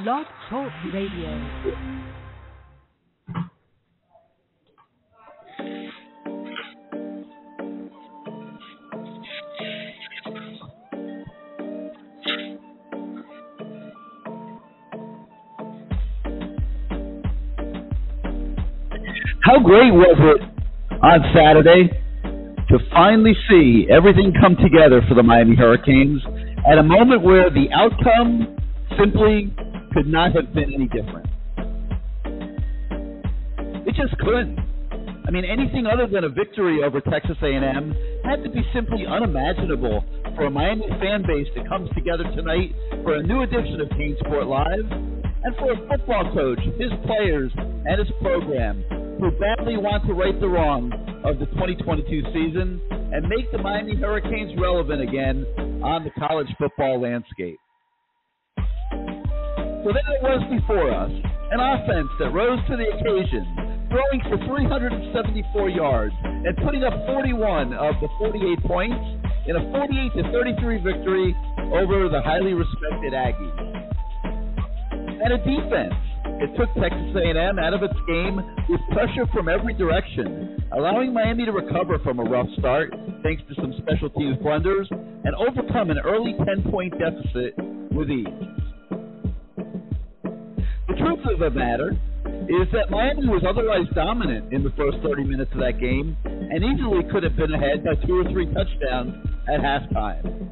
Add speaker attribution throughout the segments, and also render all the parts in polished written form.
Speaker 1: Blog Talk Radio.
Speaker 2: How great was it on Saturday to finally see everything come together for the Miami Hurricanes at a moment where the outcome simply could not have been any different. It just couldn't. I mean, anything other than a victory over Texas A&M had to be simply unimaginable for a Miami fan base that comes together tonight for a new edition of CaneSport Live, and for a football coach, his players, and his program who badly want to right the wrong of the 2022 season and make the Miami Hurricanes relevant again on the college football landscape. So there it was before us, an offense that rose to the occasion, throwing for 374 yards and putting up 41 of the 48 points in a 48-33 victory over the highly respected Aggies. And a defense. It took Texas A&M out of its game with pressure from every direction, allowing Miami to recover from a rough start thanks to some special teams blunders and overcome an early 10-point deficit with ease. The truth of the matter is that Miami was otherwise dominant in the first 30 minutes of that game and easily could have been ahead by 2 or 3 touchdowns at halftime.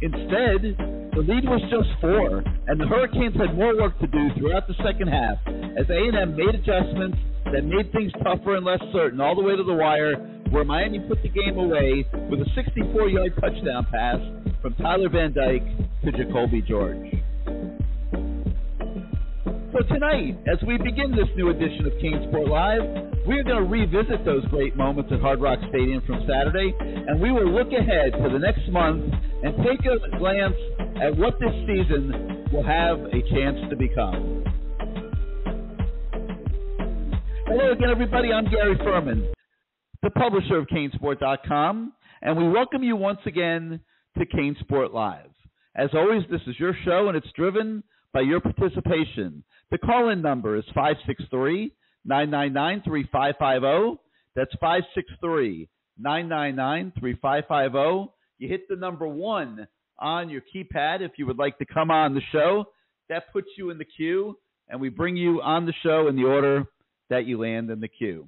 Speaker 2: Instead, the lead was just 4, and the Hurricanes had more work to do throughout the second half as A&M made adjustments that made things tougher and less certain all the way to the wire, where Miami put the game away with a 64-yard touchdown pass from Tyler Van Dyke to Jacoby George. So tonight, as we begin this new edition of CaneSport Live, we are going to revisit those great moments at Hard Rock Stadium from Saturday, and we will look ahead to the next month and take a glance at what this season will have a chance to become. Hello again, everybody. I'm Gary Ferman, the publisher of CaneSport.com, and we welcome you once again to CaneSport Live. As always, this is your show, and it's driven by your participation. The call-in number is 563-999-3550. That's 563-999-3550. You hit the number 1 on your keypad if you would like to come on the show. That puts you in the queue, and we bring you on the show in the order that you land in the queue.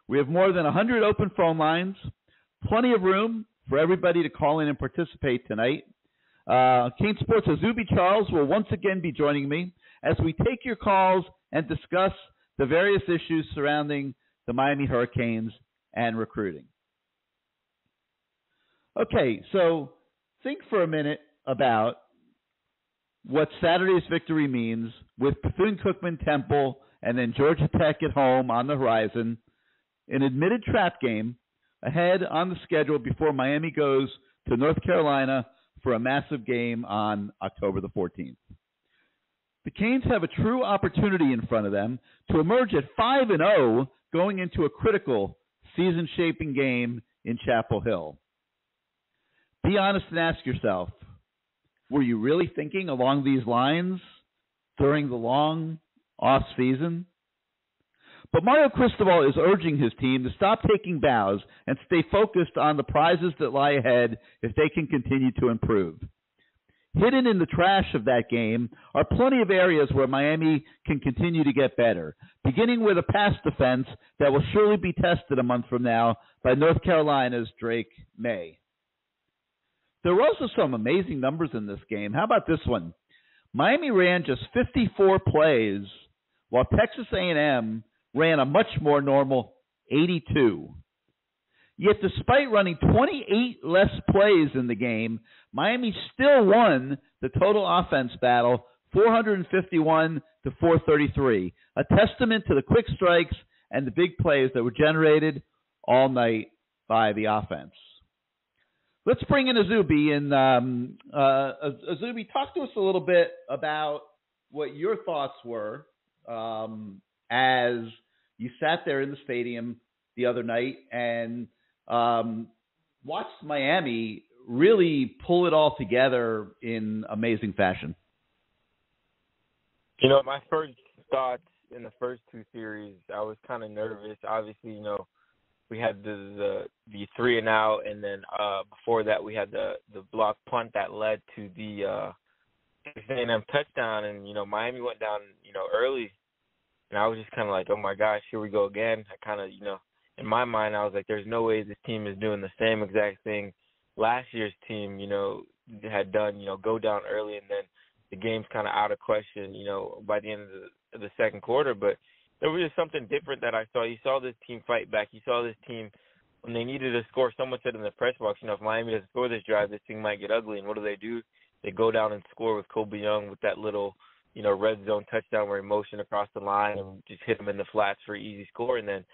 Speaker 2: We have more than 100 open phone lines, plenty of room for everybody to call in and participate tonight. CaneSport's Izubee Charles will once again be joining me as we take your calls and discuss the various issues surrounding the Miami Hurricanes and recruiting. Okay, so think for a minute about what Saturday's victory means with Bethune-Cookman, Temple, and then Georgia Tech at home on the horizon, an admitted trap game ahead on the schedule before Miami goes to North Carolina for a massive game on October the 14th. The Canes have a true opportunity in front of them to emerge at 5-0 going into a critical season-shaping game in Chapel Hill. Be honest and ask yourself, were you really thinking along these lines during the long off-season? But Mario Cristobal is urging his team to stop taking bows and stay focused on the prizes that lie ahead if they can continue to improve. Hidden in the trash of that game are plenty of areas where Miami can continue to get better, beginning with a pass defense that will surely be tested a month from now by North Carolina's Drake May. There were also some amazing numbers in this game. How about this one? Miami ran just 54 plays, while Texas A&M ran a much more normal 82. Yet despite running 28 less plays in the game, Miami still won the total offense battle 451 to 433, a testament to the quick strikes and the big plays that were generated all night by the offense. Let's bring in Izubee. And Izubee, talk to us a little bit about what your thoughts were as you sat there in the stadium the other night and watched Miami really pull it all together in amazing fashion.
Speaker 3: My first thoughts in the first two series, I was kind of nervous. Obviously, we had the 3-and-out, and then before that we had the block punt that led to the Texas A&M touchdown, and Miami went down early, and I was just kind of like, oh my gosh, here we go again. I kind of in my mind I was like, there's no way this team is doing the same exact thing last year's team had done, go down early, and then the game's kind of out of question by the end of the second quarter. But there was just something different that I saw. You saw this team fight back. You saw this team when they needed to score. Someone said in the press box, if Miami doesn't score this drive, this thing might get ugly. And what do? They go down and score with Kobe Young with that little, red zone touchdown where he motioned across the line and just hit him in the flats for an easy score. And then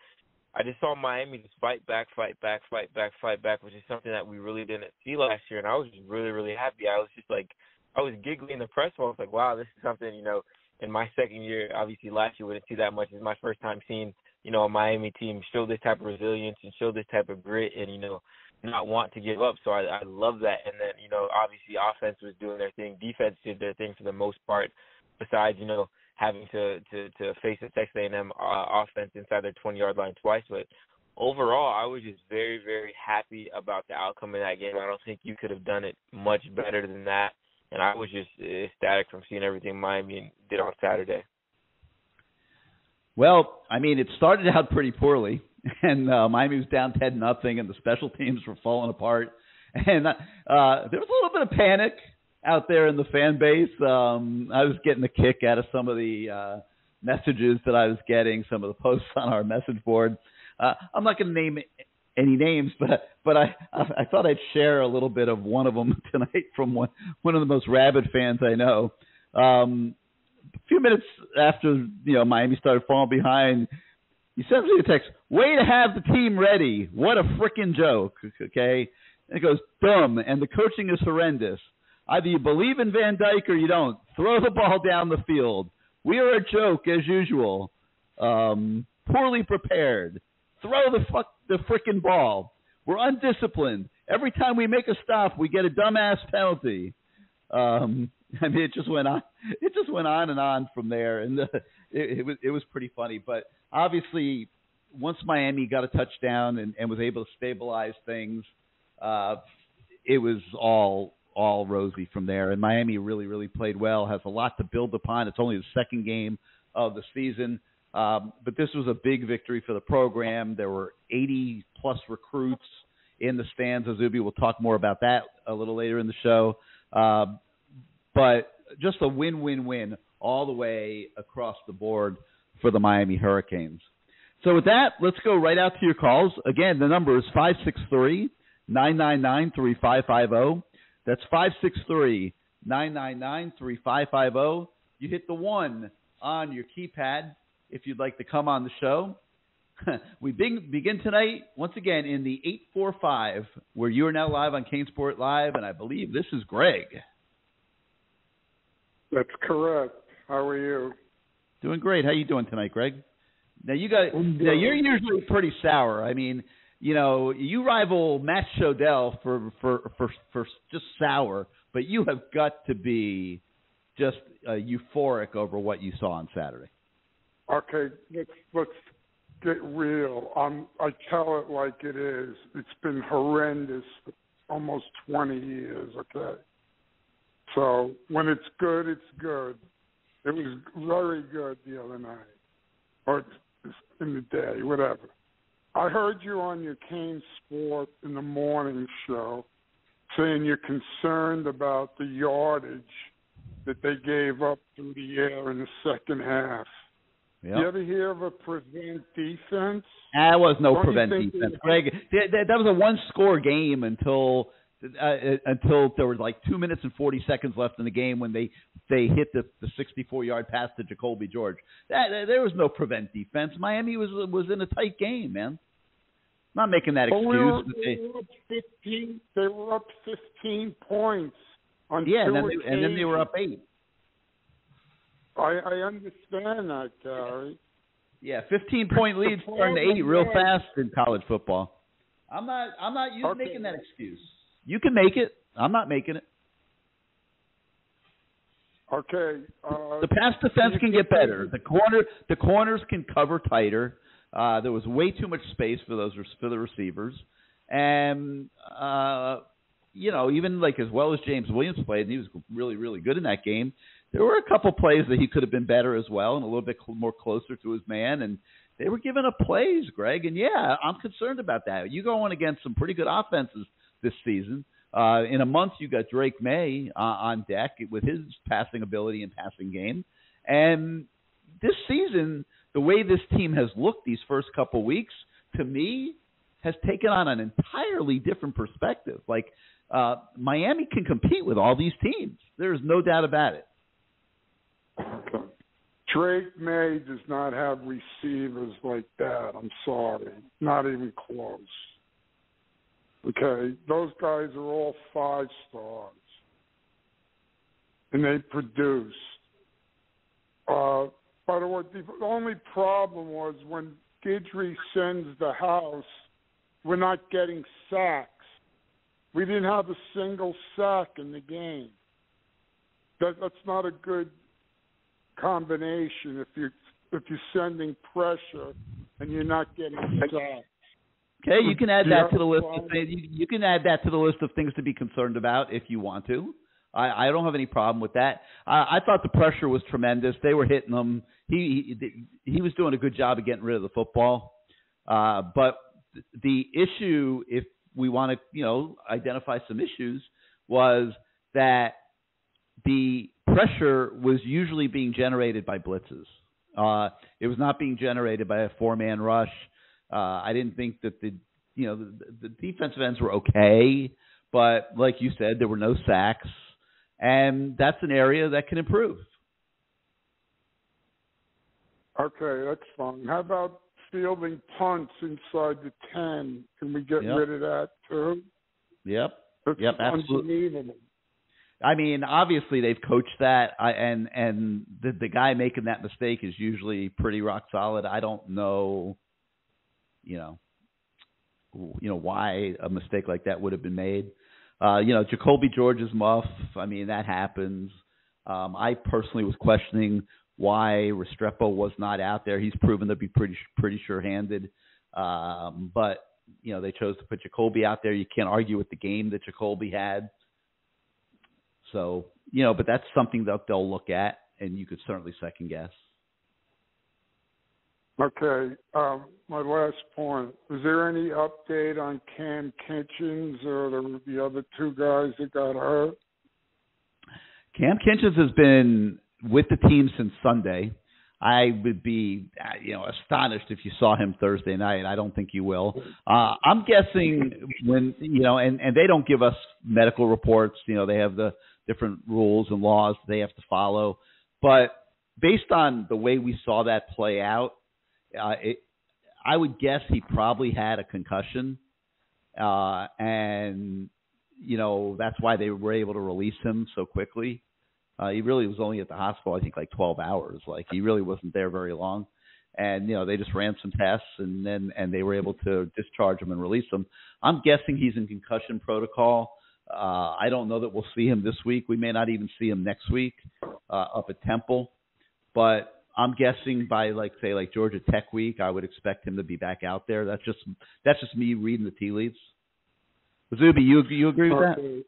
Speaker 3: I just saw Miami just fight back, which is something that we really didn't see last year. And I was just really, really happy. I was just like, I was giggling in the press box, like, wow, this is something, in my second year. Obviously last year we didn't see that much. It's my first time seeing, a Miami team show this type of resilience and show this type of grit and, not want to give up. So I love that. And then, obviously offense was doing their thing. Defense did their thing for the most part, besides, having to face the Texas A&M offense inside their 20-yard line twice. But overall, I was just very, very happy about the outcome of that game. I don't think you could have done it much better than that. And I was just ecstatic from seeing everything Miami did on Saturday.
Speaker 2: Well, I mean, it started out pretty poorly, and Miami was down 10-0, and the special teams were falling apart. And there was a little bit of panic out there in the fan base. I was getting a kick out of some of the messages that I was getting, some of the posts on our message board. I'm not going to name any names, but I thought I'd share a little bit of one of them tonight from one of the most rabid fans I know. A few minutes after Miami started falling behind, he sends me a text, "Way to have the team ready. What a freaking joke." Okay, and it goes, "Dumb, and the coaching is horrendous. Either you believe in Van Dyke or you don't. Throw the ball down the field. We are a joke as usual. Poorly prepared. Throw the frickin' ball. We're undisciplined. Every time we make a stop, we get a dumbass penalty." I mean, it just went on. It just went on and on from there, and it was pretty funny. But obviously, once Miami got a touchdown and was able to stabilize things, it was all rosy from there. And Miami really, really played well. Has a lot to build upon. It's only the second game of the season. But this was a big victory for the program. There were 80-plus recruits in the stands. Izubee will talk more about that a little later in the show. But just a win-win-win all the way across the board for the Miami Hurricanes. So with that, let's go right out to your calls. Again, the number is 563-999-3550. That's 563-999-3550. You hit the 1 on your keypad if you'd like to come on the show. We begin tonight, once again, in the 845, where you are now live on CaneSport Live, and I believe this is Greg.
Speaker 4: That's correct. How are you?
Speaker 2: Doing great. How you doing tonight, Greg? Now you're usually pretty sour. I mean, you rival Matt Shodell for just sour, but you have got to be just euphoric over what you saw on Saturday.
Speaker 4: Okay, let's get real. I tell it like it is. It's been horrendous for almost 20 years. Okay. So when it's good, it's good. It was very good the other night, or in the day, whatever. I heard you on your CaneSport in the morning show saying you're concerned about the yardage that they gave up through the air in the second half. Yep. You ever hear of a prevent defense?
Speaker 2: There was no prevent defense, Greg. That was a one-score game until there were like 2 minutes and 40 seconds left in the game when they hit the 64-yard pass to Jacoby George. There was no prevent defense. Miami was in a tight game, man. Not making that excuse.
Speaker 4: They were up 15 points on two occasions.
Speaker 2: And then they were up 8.
Speaker 4: I understand that, Gary.
Speaker 2: Yeah, 15-point leads turn to 8 real fast in college football. I'm not making that excuse. You can make it. I'm not making it.
Speaker 4: Okay.
Speaker 2: The pass defense can get better. The corners can cover tighter. There was way too much space for the receivers, and even like as well as James Williams played, and he was really, really good in that game. There were a couple plays that he could have been better as well, and a little bit more closer to his man. And they were giving up plays, Greg. And yeah, I'm concerned about that. You go on against some pretty good offenses this season. In a month, you got Drake May on deck with his passing ability and passing game. And this season, the way this team has looked these first couple weeks, to me, has taken on an entirely different perspective. Like, Miami can compete with all these teams. There's no doubt about it.
Speaker 4: Okay. Drake May does not have receivers like that. I'm sorry. Not even close. Okay, those guys are all 5 stars, and they produce. By the way, the only problem was when Guidry sends the house, we're not getting sacks. We didn't have a single sack in the game. That's not a good combination if you're sending pressure and you're not getting sacks.
Speaker 2: Okay, you can add that to the list. You can add that to the list of things to be concerned about if you want to. I don't have any problem with that. I thought the pressure was tremendous. They were hitting him. He was doing a good job of getting rid of the football. But the issue, if we want to, identify some issues, was that the pressure was usually being generated by blitzes. It was not being generated by a 4-man rush. I didn't think that the defensive ends were okay, but like you said, there were no sacks, and that's an area that can improve. Okay,
Speaker 4: that's fine. How about fielding punts inside the 10? Can we get rid of that too?
Speaker 2: Yep.
Speaker 4: That's
Speaker 2: Absolutely.
Speaker 4: unbelievable.
Speaker 2: I mean, obviously they've coached that, and the guy making that mistake is usually pretty rock solid. I don't know, why a mistake like that would have been made. Jacoby George's muff. I mean, that happens. I personally was questioning why Restrepo was not out there. He's proven to be pretty sure-handed, but they chose to put Jacoby out there. You can't argue with the game that Jacoby had. So, but that's something that they'll look at, and you could certainly second guess.
Speaker 4: Okay. My last point. Is there any update on Cam Kitchens or the other 2 guys that got hurt?
Speaker 2: Cam Kitchens has been with the team since Sunday. I would be, astonished if you saw him Thursday night. I don't think you will. I'm guessing when, and they don't give us medical reports. They have the different rules and laws they have to follow. But based on the way we saw that play out, I would guess he probably had a concussion. And, that's why they were able to release him so quickly. He really was only at the hospital, I think, like 12 hours. Like, he really wasn't there very long. And, they just ran some tests, and they were able to discharge him and release him. I'm guessing he's in concussion protocol. I don't know that we'll see him this week. We may not even see him next week up at Temple. But I'm guessing by, like Georgia Tech week, I would expect him to be back out there. That's just me reading the tea leaves. Izubee, you agree with that?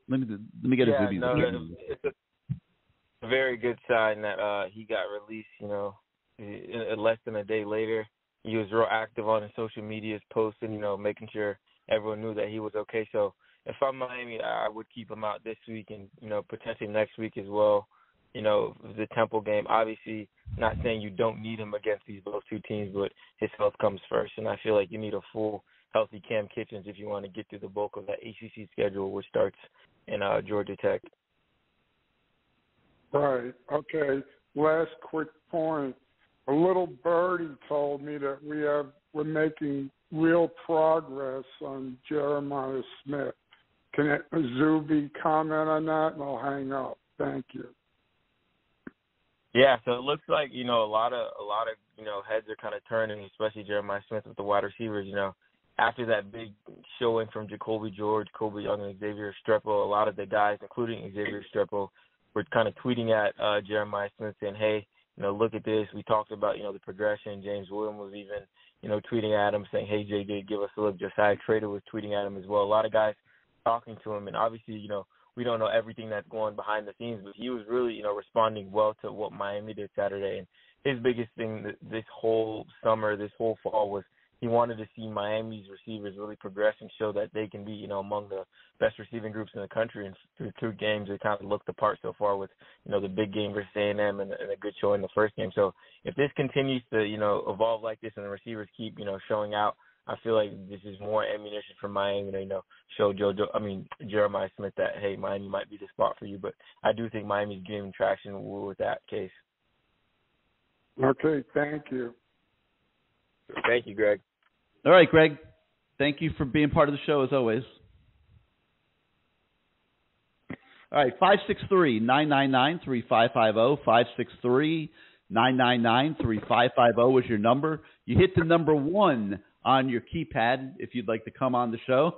Speaker 2: Let me get Izubee.
Speaker 3: No, it's a very good sign that he got released. Less than a day later, he was real active on his social media, posting, making sure everyone knew that he was okay. So if I'm Miami, I would keep him out this week and potentially next week as well. The Temple game. Obviously, not saying you don't need him against those 2 teams, but his health comes first, and I feel like you need a full, healthy Cam Kitchens if you want to get through the bulk of that ACC schedule, which starts in Georgia Tech.
Speaker 4: Right. Okay. Last quick point. A little birdie told me that we're making real progress on Jeremiah Smith. Can Izubee comment on that, and I'll hang up. Thank you.
Speaker 3: Yeah, so it looks like, a lot of heads are kind of turning, especially Jeremiah Smith with the wide receivers, after that big showing from Jacoby George, Kobe Young, and Xavier Restrepo. A lot of the guys, including Xavier Restrepo, were kind of tweeting at Jeremiah Smith saying, hey, look at this. We talked about, the progression. James Williams was even, tweeting at him saying, hey, JJ, give us a look. Josiah Trader was tweeting at him as well. A lot of guys talking to him. And obviously, we don't know everything that's going behind the scenes, but he was really, responding well to what Miami did Saturday. And his biggest thing this whole summer, this whole fall was he wanted to see Miami's receivers really progress and show that they can be, among the best receiving groups in the country. And through 2 games, they kind of looked the part so far with, the big game versus A&M and a good show in the first game. So if this continues to, evolve like this and the receivers keep, showing out, I feel like this is more ammunition for Miami to, show Jeremiah Smith that, hey, Miami might be the spot for you. But I do think Miami's gaining traction with that case.
Speaker 4: Okay, thank you.
Speaker 3: Thank you, Greg.
Speaker 2: All right, Greg. Thank you for being part of the show, as always. All right, 563-999-3550. 563-999-3550 is your number. You hit the number 1 on your keypad if you'd like to come on the show.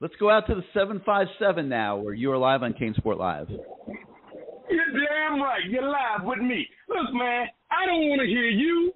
Speaker 2: Let's go out to the 757 now, where you are live on CaneSport Live.
Speaker 5: You're damn right. You're live with me. Look, man, I don't want to hear you.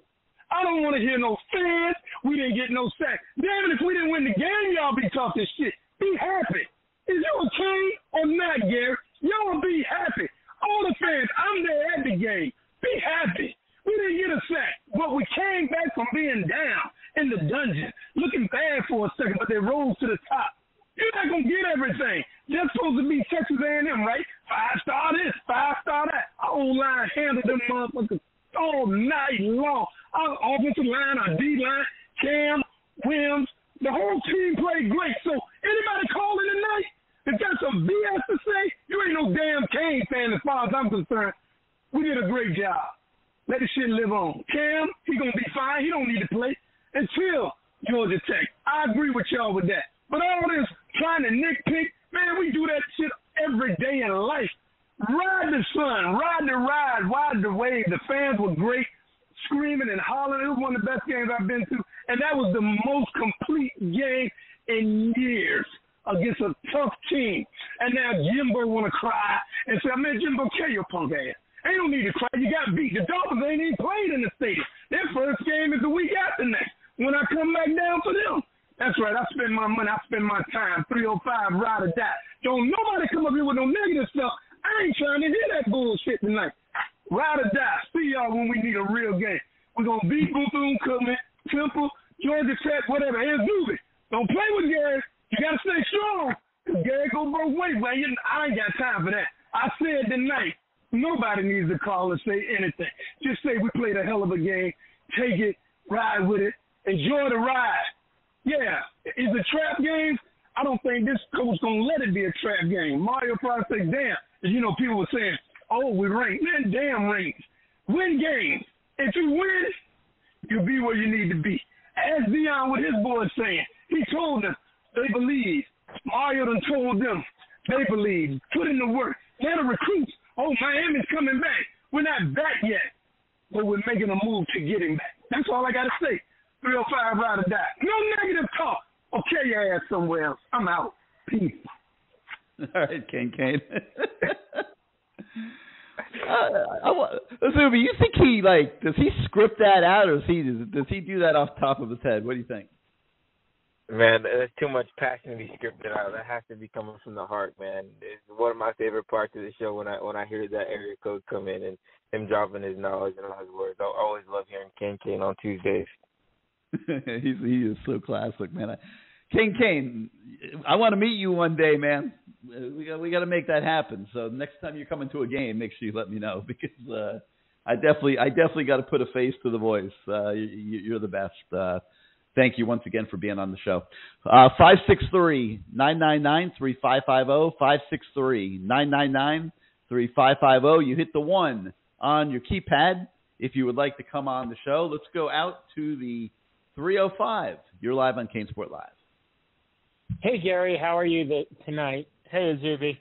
Speaker 5: I don't want to hear no fans. We didn't get no sack. Damn it, if we didn't win the game, y'all be talking shit. Be happy. Is you okay or not, Gary? Y'all be happy. All the fans, I'm there at the game. Be happy. We didn't get a sack, but we came back from being down in the dungeon, looking bad for a second, but they rose to the top. You're not going to get everything. They're supposed to be Texas A&M, right? 5-star this, 5-star that. Our O-line handled them motherfuckers all night long. Our offensive line, our D-line, Cam, Williams, the whole team played great. So anybody calling tonight that got some BS to say, you ain't no damn Cane fan as far as I'm concerned. We did a great job. Let the shit live on. Cam, he going to be fine. He don't need to play until Georgia Tech. I agree with y'all with that. But all this trying to nitpick, man, we do that shit every day in life. Ride the sun, ride the ride, ride the wave. The fans were great, screaming and hollering. It was one of the best games I've been to, and that was the most complete game in years against a tough team. And now Jimbo want to cry and say, man, Jimbo, kill your punk ass. Ain't no need to cry. You got beat. The Dolphins ain't even played in the stadium. Their first game is the week after next when I come back down for them. That's right. I spend my money. I spend my time. 305, ride or die. Don't nobody come up here with no negative stuff. I ain't trying to hear that bullshit tonight. Ride or die. See y'all when we need a real game. We're going to beat Bethune-Cookman, Temple, Georgia Tech, whatever. Izubee. Don't play with Gary. You got to stay strong because Gary go both ways. Man, I ain't got time for that. I said tonight, nobody needs to call and say anything. Just say we played a hell of a game. Take it. Ride with it. Enjoy the ride. Yeah, is it trap games? I don't think this coach going to let it be a trap game. Mario probably say, damn. People were saying, oh, we ranked. Man, damn ranked. Win games. If you win, you'll be where you need to be. Ask Deion what his boys saying. He told them they believe. Mario done told them they believe. Put in the work. Now the recruits, oh, Miami's coming back. We're not back yet, but we're making a move to get him back. That's all I got to say. 305, ride or die. No negative talk. Okay, your ass somewhere else. I'm out. Peace.
Speaker 2: All right, Kane. Izubee, you think does he script that out, or does he do that off the top of his head? What do you think?
Speaker 3: Man, there's too much passion to be scripted out. That has to be coming from the heart, man. It's one of my favorite parts of the show when I hear that area code come in and him dropping his knowledge and all his words. I always love hearing Kane on Tuesdays.
Speaker 2: He is so classic, man. Kane, I want to meet you one day, man. We got to make that happen. So next time you're coming to a game, make sure you let me know because I definitely got to put a face to the voice. You're the best. Thank you once again for being on the show. 563-999-3550. 563-999-3550. You hit the 1 on your keypad if you would like to come on the show. Let's go out to the 305. You're live on CaneSport Live.
Speaker 6: Hey, Gary. How are you tonight? Hey, Izubee.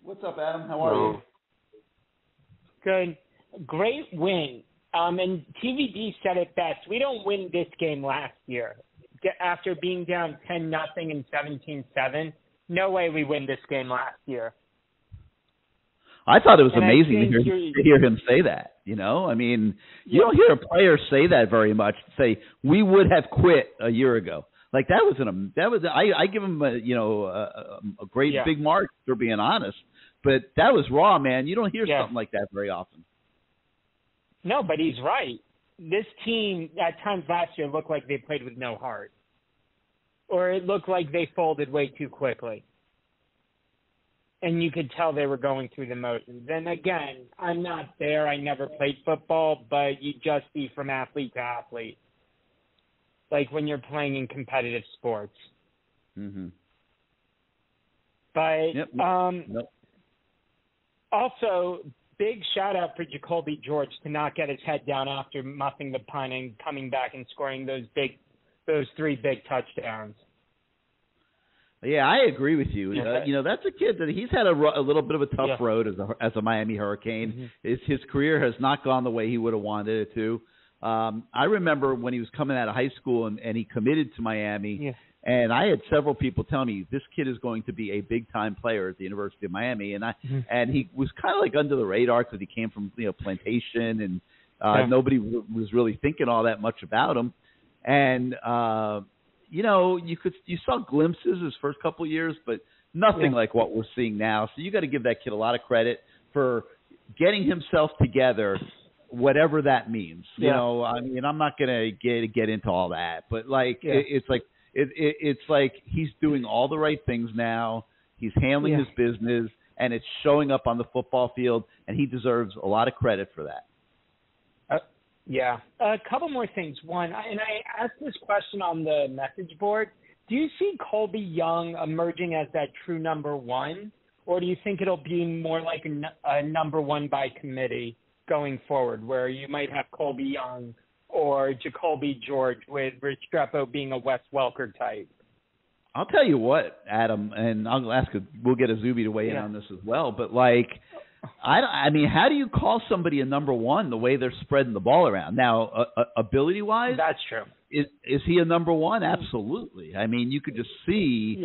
Speaker 2: What's up, Adam? How are you?
Speaker 6: Good. Great win. And TVD said it best. We don't win this game last year. After being down 10-0 and 17-7, no way we win this game last year.
Speaker 2: I thought it was
Speaker 6: And
Speaker 2: amazing to hear him say that. You know, I mean, you don't hear a player say that very much. Say we would have quit a year ago. Like that was I give him a great big mark for being honest. But that was raw, man. You don't hear something like that very often.
Speaker 6: No, but he's right. This team at times last year looked like they played with no heart, or it looked like they folded way too quickly. And you could tell they were going through the motions. And again, I'm not there. I never played football, but you just see from athlete to athlete. Like when you're playing in competitive sports.
Speaker 2: Mm-hmm.
Speaker 6: But also, big shout out for Jacoby George to not get his head down after muffing the punt and coming back and scoring those 3 big touchdowns.
Speaker 2: Yeah, I agree with you. That's a kid that he's had a little bit of a tough road as a Miami Hurricane. Mm-hmm. His career has not gone the way he would have wanted it to. I remember when he was coming out of high school and he committed to Miami, and I had several people tell me this kid is going to be a big-time player at the University of Miami, and he was kind of like under the radar because he came from Plantation, and nobody was really thinking all that much about him, and you saw glimpses his first couple of years, but nothing like what we're seeing now. So you got to give that kid a lot of credit for getting himself together, whatever that means. You know, I mean, I'm not going to get into all that, but it's like he's doing all the right things now. He's handling his business, and it's showing up on the football field, and he deserves a lot of credit for that.
Speaker 6: A couple more things. One, and I asked this question on the message board. Do you see Colby Young emerging as that true number one, or do you think it'll be more like a number one by committee going forward, where you might have Colby Young or Jacoby George with Restrepo being a Wes Welker type?
Speaker 2: I'll tell you what, Adam, and we'll get Izubee to weigh in on this as well, but I mean, how do you call somebody a number one the way they're spreading the ball around? Now, ability-wise,
Speaker 6: that's true.
Speaker 2: Is he a number one? Absolutely. I mean, you could just see,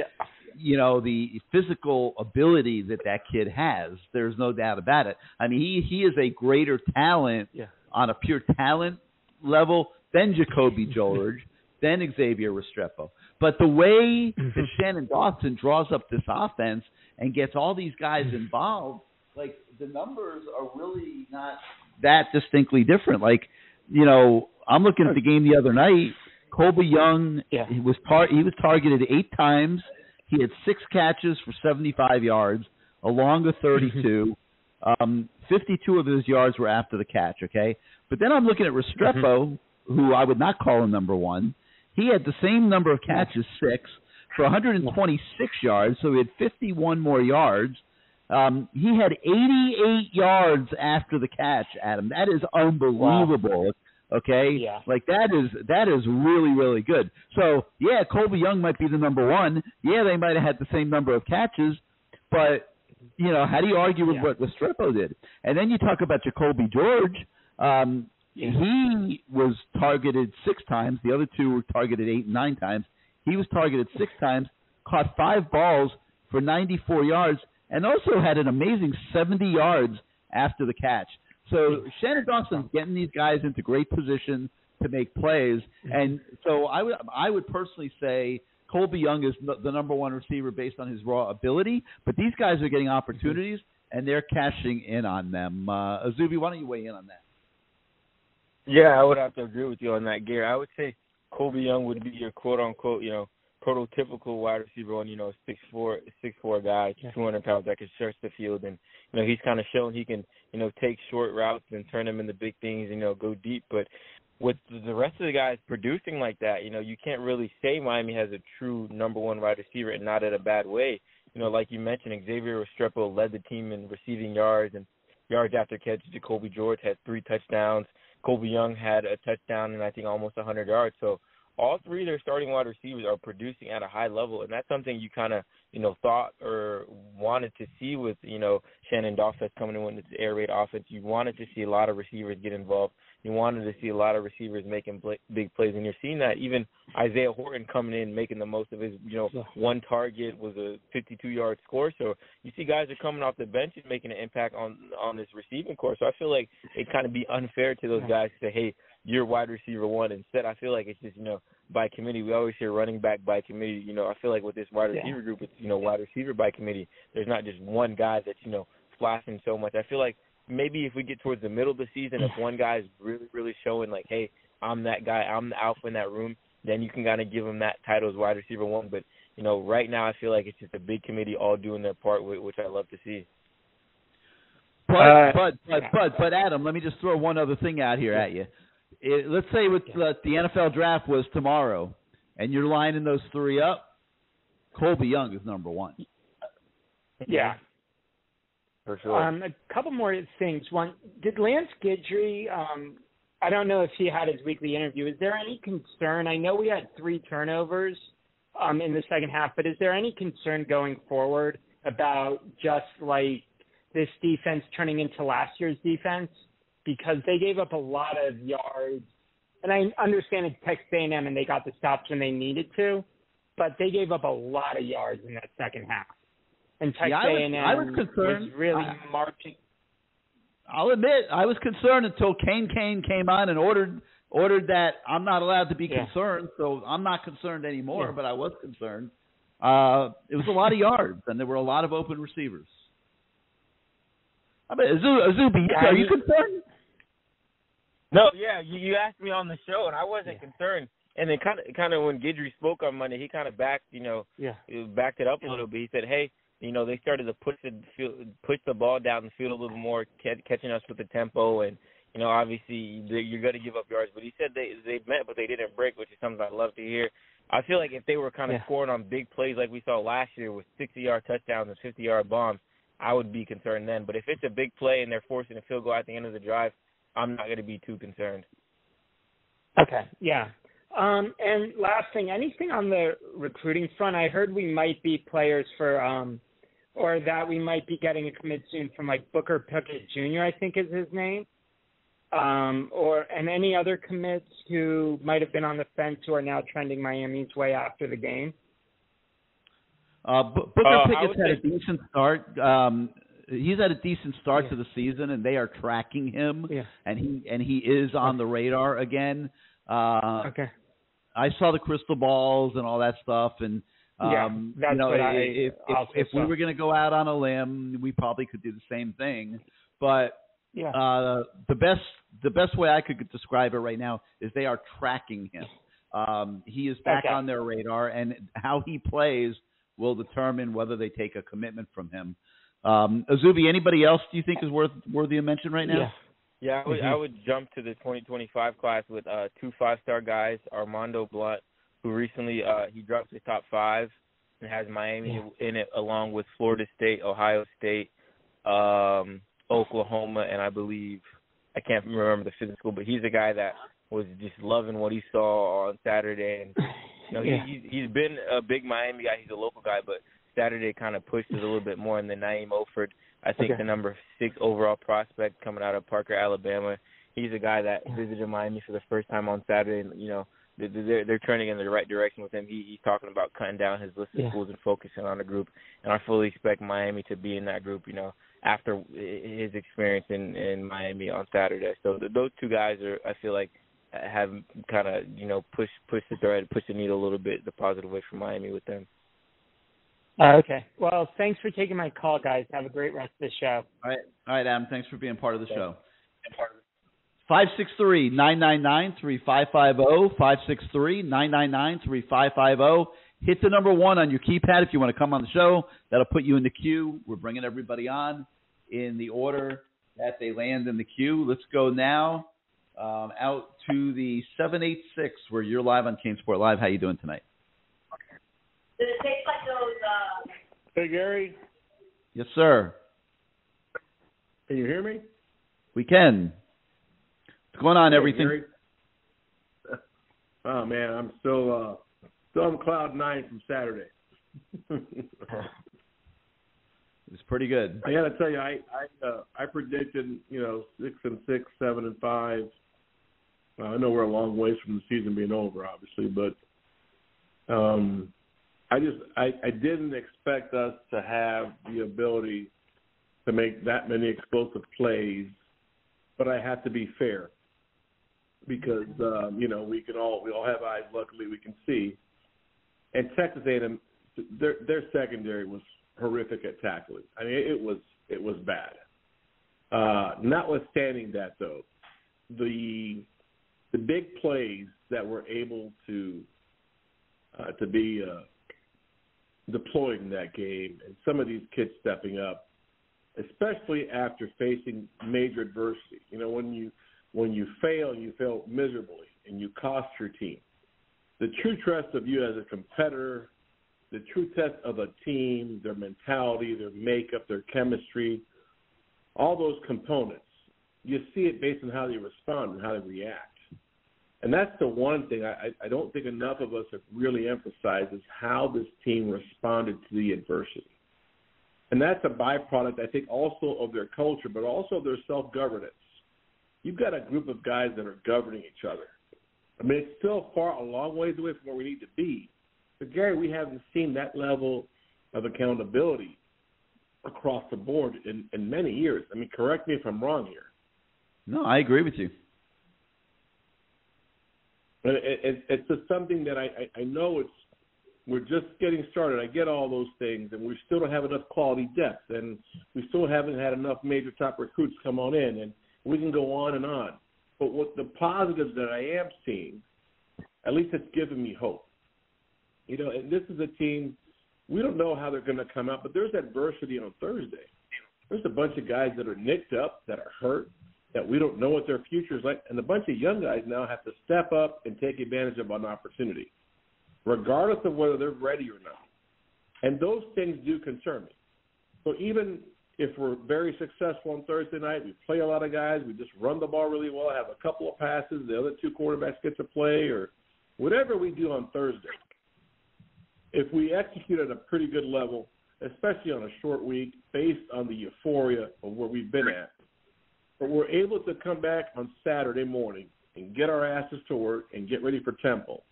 Speaker 2: the physical ability that kid has. There's no doubt about it. I mean, he is a greater talent on a pure talent level than Jacoby George, than Xavier Restrepo. But the way that Shannon Dawson draws up this offense and gets all these guys involved, like, the numbers are really not that distinctly different. Like, I'm looking at the game the other night. Colby Young, he was targeted 8 times. He had 6 catches for 75 yards, along with 32. 52 of his yards were after the catch, okay? But then I'm looking at Restrepo, who I would not call a number one. He had the same number of catches, 6, for 126 yards, so he had 51 more yards. He had 88 yards after the catch, Adam. That is unbelievable. Wow. Okay? Yeah. Like, that is really, really good. So, Colby Young might be the number one. Yeah, they might have had the same number of catches, but, how do you argue with what Restrepo did? And then you talk about Jacoby George. He was targeted 6 times. The other 2 were targeted 8 and 9 times. He was targeted 6 times, caught 5 balls for 94 yards, and also had an amazing 70 yards after the catch. So Shannon Dawson's getting these guys into great position to make plays. And so I would personally say Colby Young is the number one receiver based on his raw ability, but these guys are getting opportunities, and they're cashing in on them. Izubee, why don't you weigh in on that?
Speaker 3: Yeah, I would have to agree with you on that, Gary. I would say Colby Young would be your quote-unquote, prototypical wide receiver on, 6'4" guy, 200 pounds that can stretch the field. And, he's kind of shown he can, take short routes and turn them into big things, go deep. But with the rest of the guys producing like that, you can't really say Miami has a true number one wide receiver, and not in a bad way. Like you mentioned, Xavier Restrepo led the team in receiving yards and yards after catch. Jacoby George had 3 touchdowns. Colby Young had a touchdown and I think almost 100 yards. So all three of their starting wide receivers are producing at a high level, and that's something you kind of, thought or wanted to see with, Shannon Dawson coming in with this air raid offense. You wanted to see a lot of receivers get involved. You wanted to see a lot of receivers making big plays, and you're seeing that. Even Isaiah Horton coming in, making the most of his, one target was a 52-yard score. So you see guys are coming off the bench and making an impact on this receiving corps. So I feel like it'd kind of be unfair to those guys to say, hey, you're wide receiver one. Instead, I feel like it's just, by committee. We always hear running back by committee. I feel like with this wide receiver group, it's, wide receiver by committee. There's not just one guy that's, flashing so much. I feel like maybe if we get towards the middle of the season, if one guy is really, really showing like, hey, I'm that guy, I'm the alpha in that room, then you can kind of give him that title as wide receiver one. But, right now I feel like it's just a big committee all doing their part, which I love to see.
Speaker 2: But Adam, let me just throw one other thing out here at you. Let's say the NFL draft was tomorrow, and you're lining those three up. Colby Young is number one.
Speaker 6: Yeah.
Speaker 3: For sure.
Speaker 6: A couple more things. One, did Lance Guidry, I don't know if he had his weekly interview. Is there any concern? I know we had 3 turnovers in the second half, but is there any concern going forward about just like this defense turning into last year's defense? Because they gave up a lot of yards. And I understand it's Texas A&M and they got the stops when they needed to, but they gave up a lot of yards in that second half. And Texas A&M was really marching.
Speaker 2: I'll admit, I was concerned until Kane came on and ordered that I'm not allowed to be concerned, so I'm not concerned anymore, but I was concerned. It was a lot of yards, and there were a lot of open receivers. I mean, Izubee, are you concerned?
Speaker 3: No, you asked me on the show, and I wasn't concerned. And then kind of when Guidry spoke on Monday, he kind of backed it up a little bit. He said, hey, they started to push the ball down the field a little more, catching us with the tempo, and obviously you're going to give up yards. But he said they met, but they didn't break, which is something I love to hear. I feel like if they were kind of scoring on big plays like we saw last year with 60-yard touchdowns and 50-yard bombs, I would be concerned then. But if it's a big play and they're forcing a field goal at the end of the drive, I'm not going to be too concerned.
Speaker 6: Okay, yeah. And last thing, anything on the recruiting front? I heard we might be players for or that we might be getting a commit soon from like Booker Pickett Jr., I think is his name. And any other commits who might have been on the fence who are now trending Miami's way after the game?
Speaker 2: Booker Pickett's had a decent start. He's had a decent start to the season, and they are tracking him, and he is on the radar again.
Speaker 6: Okay.
Speaker 2: I saw the crystal balls and all that stuff, and
Speaker 6: that's
Speaker 2: if we were going to go out on a limb, we probably could do the same thing. But the best way I could describe it right now is they are tracking him. He is back on their radar, and how he plays will determine whether they take a commitment from him. Izubee, anybody else do you think is worthy of mention right now?
Speaker 3: Yeah, I would jump to the 2025 class with 2 5-star guys. Armando Blunt, who recently he dropped his top 5 and has Miami in it, along with Florida State, Ohio State, Oklahoma, and I believe I can't remember the physical school, but he's a guy that was just loving what he saw on Saturday, and he's been a big Miami guy. He's a local guy, but Saturday kind of pushed it a little bit more. And then Naeem Oford, I think the number 6 overall prospect coming out of Parker, Alabama. He's a guy that visited Miami for the first time on Saturday, and they're turning in the right direction with him. He's talking about cutting down his list of schools and focusing on a group, and I fully expect Miami to be in that group, after his experience in Miami on Saturday. So those 2 guys I feel like, have kind of, pushed the thread, pushed the needle a little bit the positive way for Miami with them.
Speaker 6: Okay. Well, thanks for taking my call, guys. Have a great rest of the show.
Speaker 2: All right, Adam. Thanks for being part of the show. 563-999-3550, 563-999-3550. Hit the number 1 on your keypad if you want to come on the show. That'll put you in the queue. We're bringing everybody on in the order that they land in the queue. Let's go now out to the 786 where you're live on CaneSport Live. How you doing tonight?
Speaker 7: Does it taste like those,
Speaker 5: Hey, Gary?
Speaker 2: Yes, sir.
Speaker 5: Can you hear me?
Speaker 2: We can. What's going on, everything?
Speaker 5: Gary?
Speaker 8: Oh man, I'm still on cloud 9 from Saturday.
Speaker 2: It's pretty good.
Speaker 8: I got to tell you, I predicted 6-6, 7-5. I know we're a long ways from the season being over, obviously, but I didn't expect us to have the ability to make that many explosive plays, but I have to be fair because we all have eyes. Luckily, we can see. And Texas A&M, their secondary was horrific at tackling. I mean, it was bad. Notwithstanding that, though, the big plays that were able to be deployed in that game, and some of these kids stepping up, especially after facing major adversity. When you fail miserably and you cost your team, the true test of you as a competitor, the true test of a team, their mentality, their makeup, their chemistry, all those components, you see it based on how they respond and how they react. And that's the one thing I don't think enough of us have really emphasized is how this team responded to the adversity. And that's a byproduct, I think, also of their culture, but also their self-governance. You've got a group of guys that are governing each other. I mean, it's still a long ways away from where we need to be. But, Gary, we haven't seen that level of accountability across the board in many years. I mean, correct me if I'm wrong here.
Speaker 2: No, I agree with you.
Speaker 8: But it's just something that I know we're just getting started. I get all those things, and we still don't have enough quality depth, and we still haven't had enough major top recruits come on in, and we can go on and on. But what the positives that I am seeing, at least it's given me hope. And this is a team, we don't know how they're going to come out, but there's adversity on Thursday. There's a bunch of guys that are nicked up, that are hurt, that we don't know what their future is like, and a bunch of young guys now have to step up and take advantage of an opportunity, regardless of whether they're ready or not. And those things do concern me. So even if we're very successful on Thursday night, we play a lot of guys, we just run the ball really well, have a couple of passes, the other two quarterbacks get to play, or whatever we do on Thursday, if we execute at a pretty good level, especially on a short week, based on the euphoria of where we've been at, but we're able to come back on Saturday morning and get our asses to work and get ready for Temple.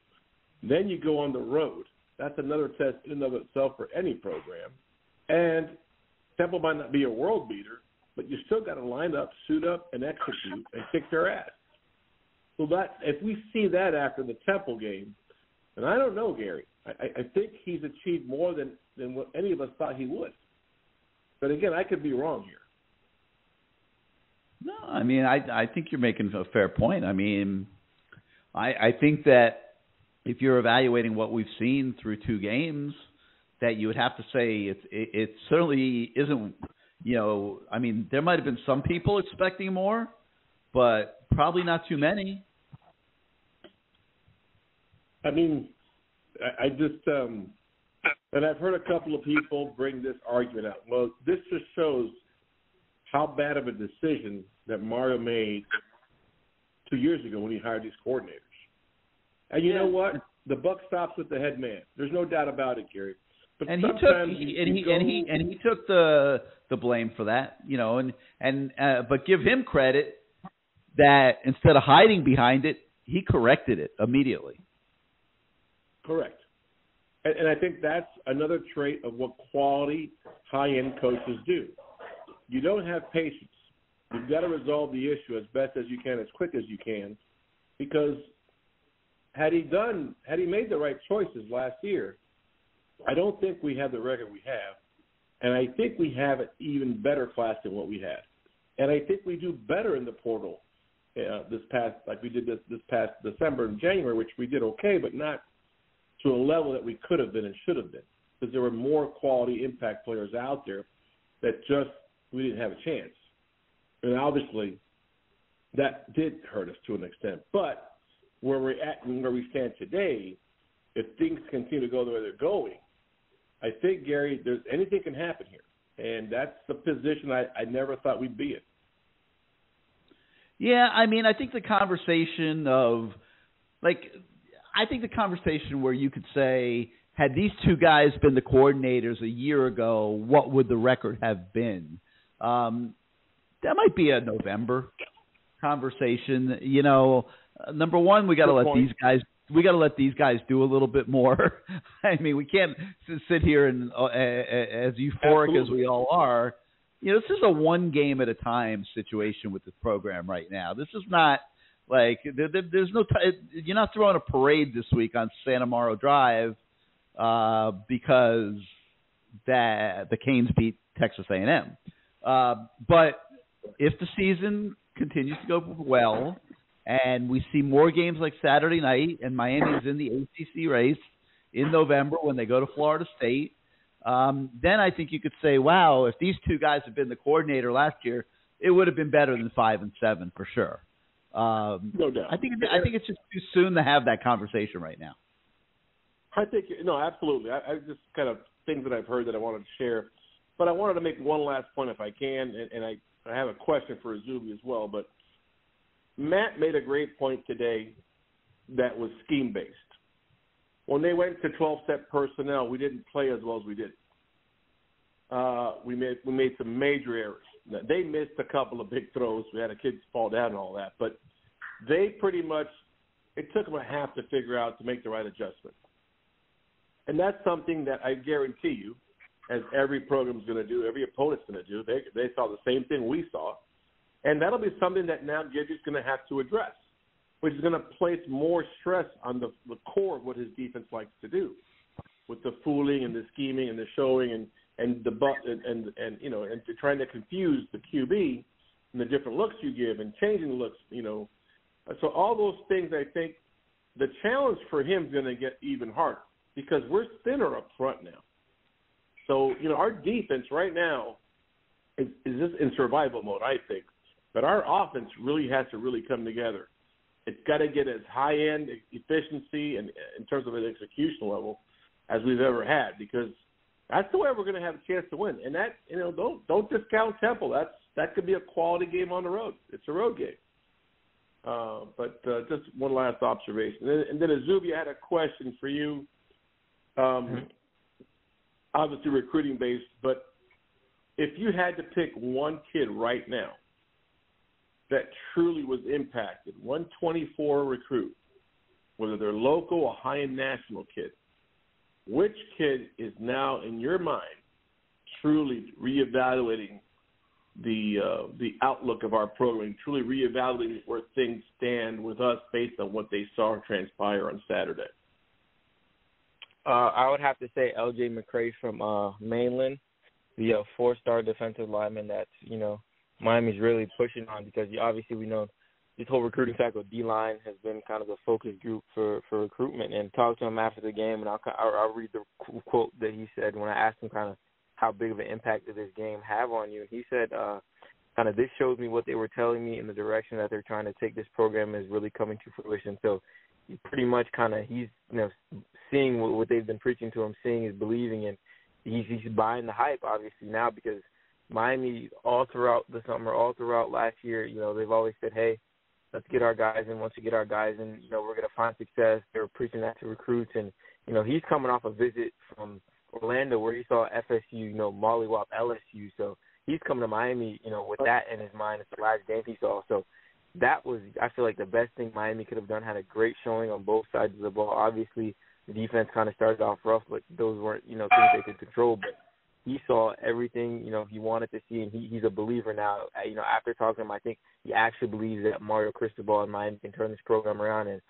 Speaker 8: Then you go on the road. That's another test in and of itself for any program. And Temple might not be a world beater, but you still got to line up, suit up, and execute and kick their ass. So that if we see that after the Temple game, and I don't know, Gary, I think he's achieved more than what any of us thought he would. But again, I could be wrong here.
Speaker 2: No, I mean, I think you're making a fair point. I mean, I think that if you're evaluating what we've seen through two games, that you would have to say it certainly isn't, I mean, there might have been some people expecting more, but probably not too many.
Speaker 8: I mean, I just, and I've heard a couple of people bring this argument out. Well, this just shows how bad of a decision that Mario made 2 years ago when he hired these coordinators. And you know what? The buck stops with the head man. There's no doubt about it, Gary. But
Speaker 2: and he took the blame for that, but give him credit that instead of hiding behind it, he corrected it immediately.
Speaker 8: Correct. And I think that's another trait of what quality high-end coaches do. You don't have patience. You've got to resolve the issue as best as you can, as quick as you can, because had he made the right choices last year, I don't think we have the record we have, and I think we have an even better class than what we had. And I think we do better in the portal like we did this past December and January, which we did okay, but not to a level that we could have been and should have been, because there were more quality impact players out there that just we didn't have a chance. And obviously that did hurt us to an extent. But where we're at and where we stand today, if things continue to go the way they're going, I think, Gary, anything can happen here. And that's the position I never thought we'd be in. Yeah,
Speaker 2: I mean, I think the conversation of, like, I think the conversation where you could say, had these two guys been the coordinators a year ago, what would the record have been? That might be a November conversation. You know, number one, we got to let these guys do a little bit more. I mean, we can't sit here and as euphoric Absolutely. As we all are. You know, this is a one game at a time situation with this program right now. This is not like there's no you're not throwing a parade this week on Santa Mauro Drive because the Canes beat Texas A&M. But if the season continues to go well and we see more games like Saturday night and Miami is in the ACC race in November when they go to Florida State, then I think you could say, wow, if these two guys had been the coordinator last year, it would have been better than 5-7 for sure.
Speaker 8: No doubt.
Speaker 2: I think it's just too soon to have that conversation right now.
Speaker 8: I think absolutely. I just kind of things that I've heard that I wanted to share, but I wanted to make one last point if I can, and I have a question for Izubee as well. But Matt made a great point today that was scheme based. When they went to 12-step personnel, we didn't play as well as we did. We made some major errors. Now, they missed a couple of big throws. We had a kid fall down and all that, but they pretty much it took them a half to figure out to make the right adjustment. And that's something that I guarantee you, as every program's going to do, every opponent's going to do. They saw the same thing we saw, and that'll be something that now Gidgey's going to have to address, which is going to place more stress on the core of what his defense likes to do, with the fooling and the scheming and the showing and trying to confuse the QB and the different looks you give and changing the looks, So all those things, I think, the challenge for him is going to get even harder because we're thinner up front now. So, our defense right now is just in survival mode, I think. But our offense really has to really come together. It's got to get as high-end efficiency and in terms of an execution level as we've ever had because that's the way we're going to have a chance to win. And that, don't discount Temple. That could be a quality game on the road. It's a road game. But just one last observation. And then Izubee, I had a question for you. Obviously recruiting-based, but if you had to pick one kid right now that truly was impacted, 124 recruit, whether they're local or high-end national kid, which kid is now, in your mind, truly reevaluating the outlook of our program, truly reevaluating where things stand with us based on what they saw transpire on Saturday?
Speaker 3: I would have to say L.J. McCray from Mainland, the 4-star defensive lineman that, Miami's really pushing on because obviously we know this whole recruiting cycle, D-line has been kind of the focus group for recruitment. And talk to him after the game, and I'll read the quote that he said when I asked him kind of how big of an impact did this game have on you. He said, kind of this shows me what they were telling me in the direction that they're trying to take this program is really coming to fruition. So he pretty much kind of he's seeing what they've been preaching to him, seeing is believing, and he's buying the hype obviously now because Miami all throughout the summer, all throughout last year, they've always said, hey, let's get our guys in. Once we get our guys in, we're going to find success. They were preaching that to recruits, and he's coming off a visit from Orlando where he saw FSU, mollywop LSU. So he's coming to Miami, with that in his mind. It's the last game he saw. So that was, I feel like, the best thing Miami could have done. Had a great showing on both sides of the ball. Obviously, the defense kind of started off rough, but those weren't, things they could control. But he saw everything, he wanted to see, and he's a believer now. After talking to him, I think he actually believes that Mario Cristobal and Miami can turn this program around. And,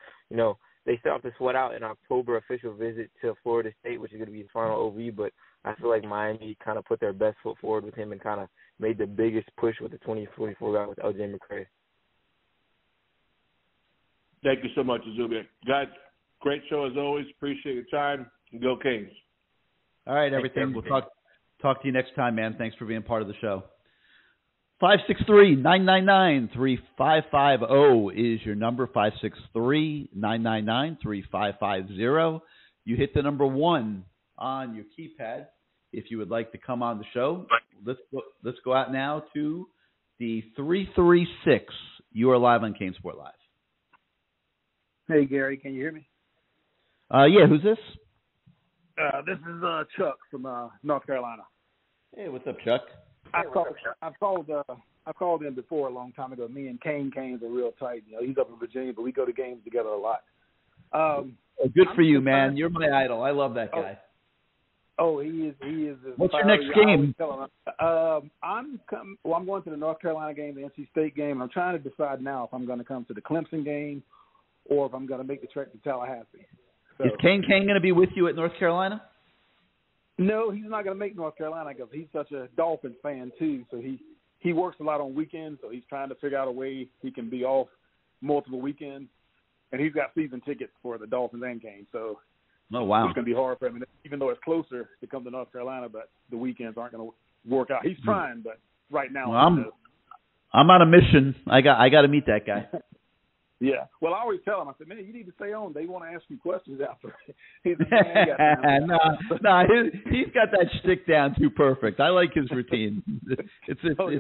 Speaker 3: they still have to sweat out an October official visit to Florida State, which is going to be the final OV, but I feel like Miami kind of put their best foot forward with him and kind of made the biggest push with the 2024 guy with L.J. McCray.
Speaker 8: Thank you so much, Izubee. Guys, great show as always. Appreciate your time. Go Canes.
Speaker 2: All right, everything. We'll talk to you next time, man. Thanks for being part of the show. 563-999-3550 is your number, 563-999-3550. You hit the number 1 on your keypad if you would like to come on the show. Let's go out now to the 336. You are live on CaneSport Live.
Speaker 9: Hey, Gary, can you hear me?
Speaker 2: Yeah, who's this?
Speaker 9: This is Chuck from North Carolina.
Speaker 2: Hey, what's up, Chuck?
Speaker 9: I've called in before a long time ago. Me and Cane's are real tight. You know, he's up in Virginia, but we go to games together a lot.
Speaker 2: Good for you, man. You're my idol. I love that guy.
Speaker 9: Oh, he is.
Speaker 2: What's your next game?
Speaker 9: I'm going to the North Carolina game, the NC State game, and I'm trying to decide now if I'm going to come to the Clemson game or if I'm going to make the trek to Tallahassee. So,
Speaker 2: is Cane going to be with you at North Carolina?
Speaker 9: No, he's not going to make North Carolina because he's such a Dolphins fan too. So he works a lot on weekends, so he's trying to figure out a way he can be off multiple weekends. And he's got season tickets for the Dolphins and game, so
Speaker 2: oh wow,
Speaker 9: it's going to be hard for him. Even though it's closer to come to North Carolina, but the weekends aren't going to work out. He's trying, but right now,
Speaker 2: well, I'm on a mission. I got to meet that guy.
Speaker 9: Yeah. Well, I always tell him, I said, man, you need to stay on. They want to ask you questions after. He's
Speaker 2: he's got that shtick down too perfect. I like his routine. It's just right.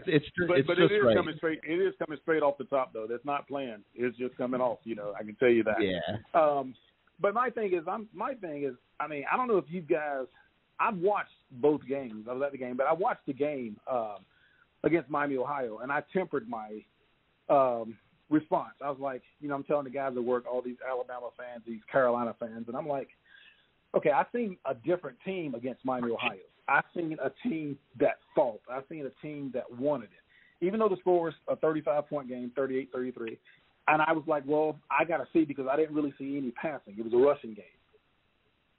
Speaker 9: It is coming straight off the top, though. That's not planned. It's just coming off. You know, I can tell you that.
Speaker 2: Yeah.
Speaker 9: But my thing is, I mean, I don't know if you guys. I've watched both games. I was at the game, but I watched the game against Miami, Ohio, and I tempered my response. I was like, you know, I'm telling the guys at work, all these Alabama fans, these Carolina fans, and I'm like, okay, I've seen a different team against Miami, Ohio. I've seen a team that fought. I've seen a team that wanted it. Even though the score was a 35-point game, 38-33, and I was like, well, I got to see because I didn't really see any passing. It was a rushing game.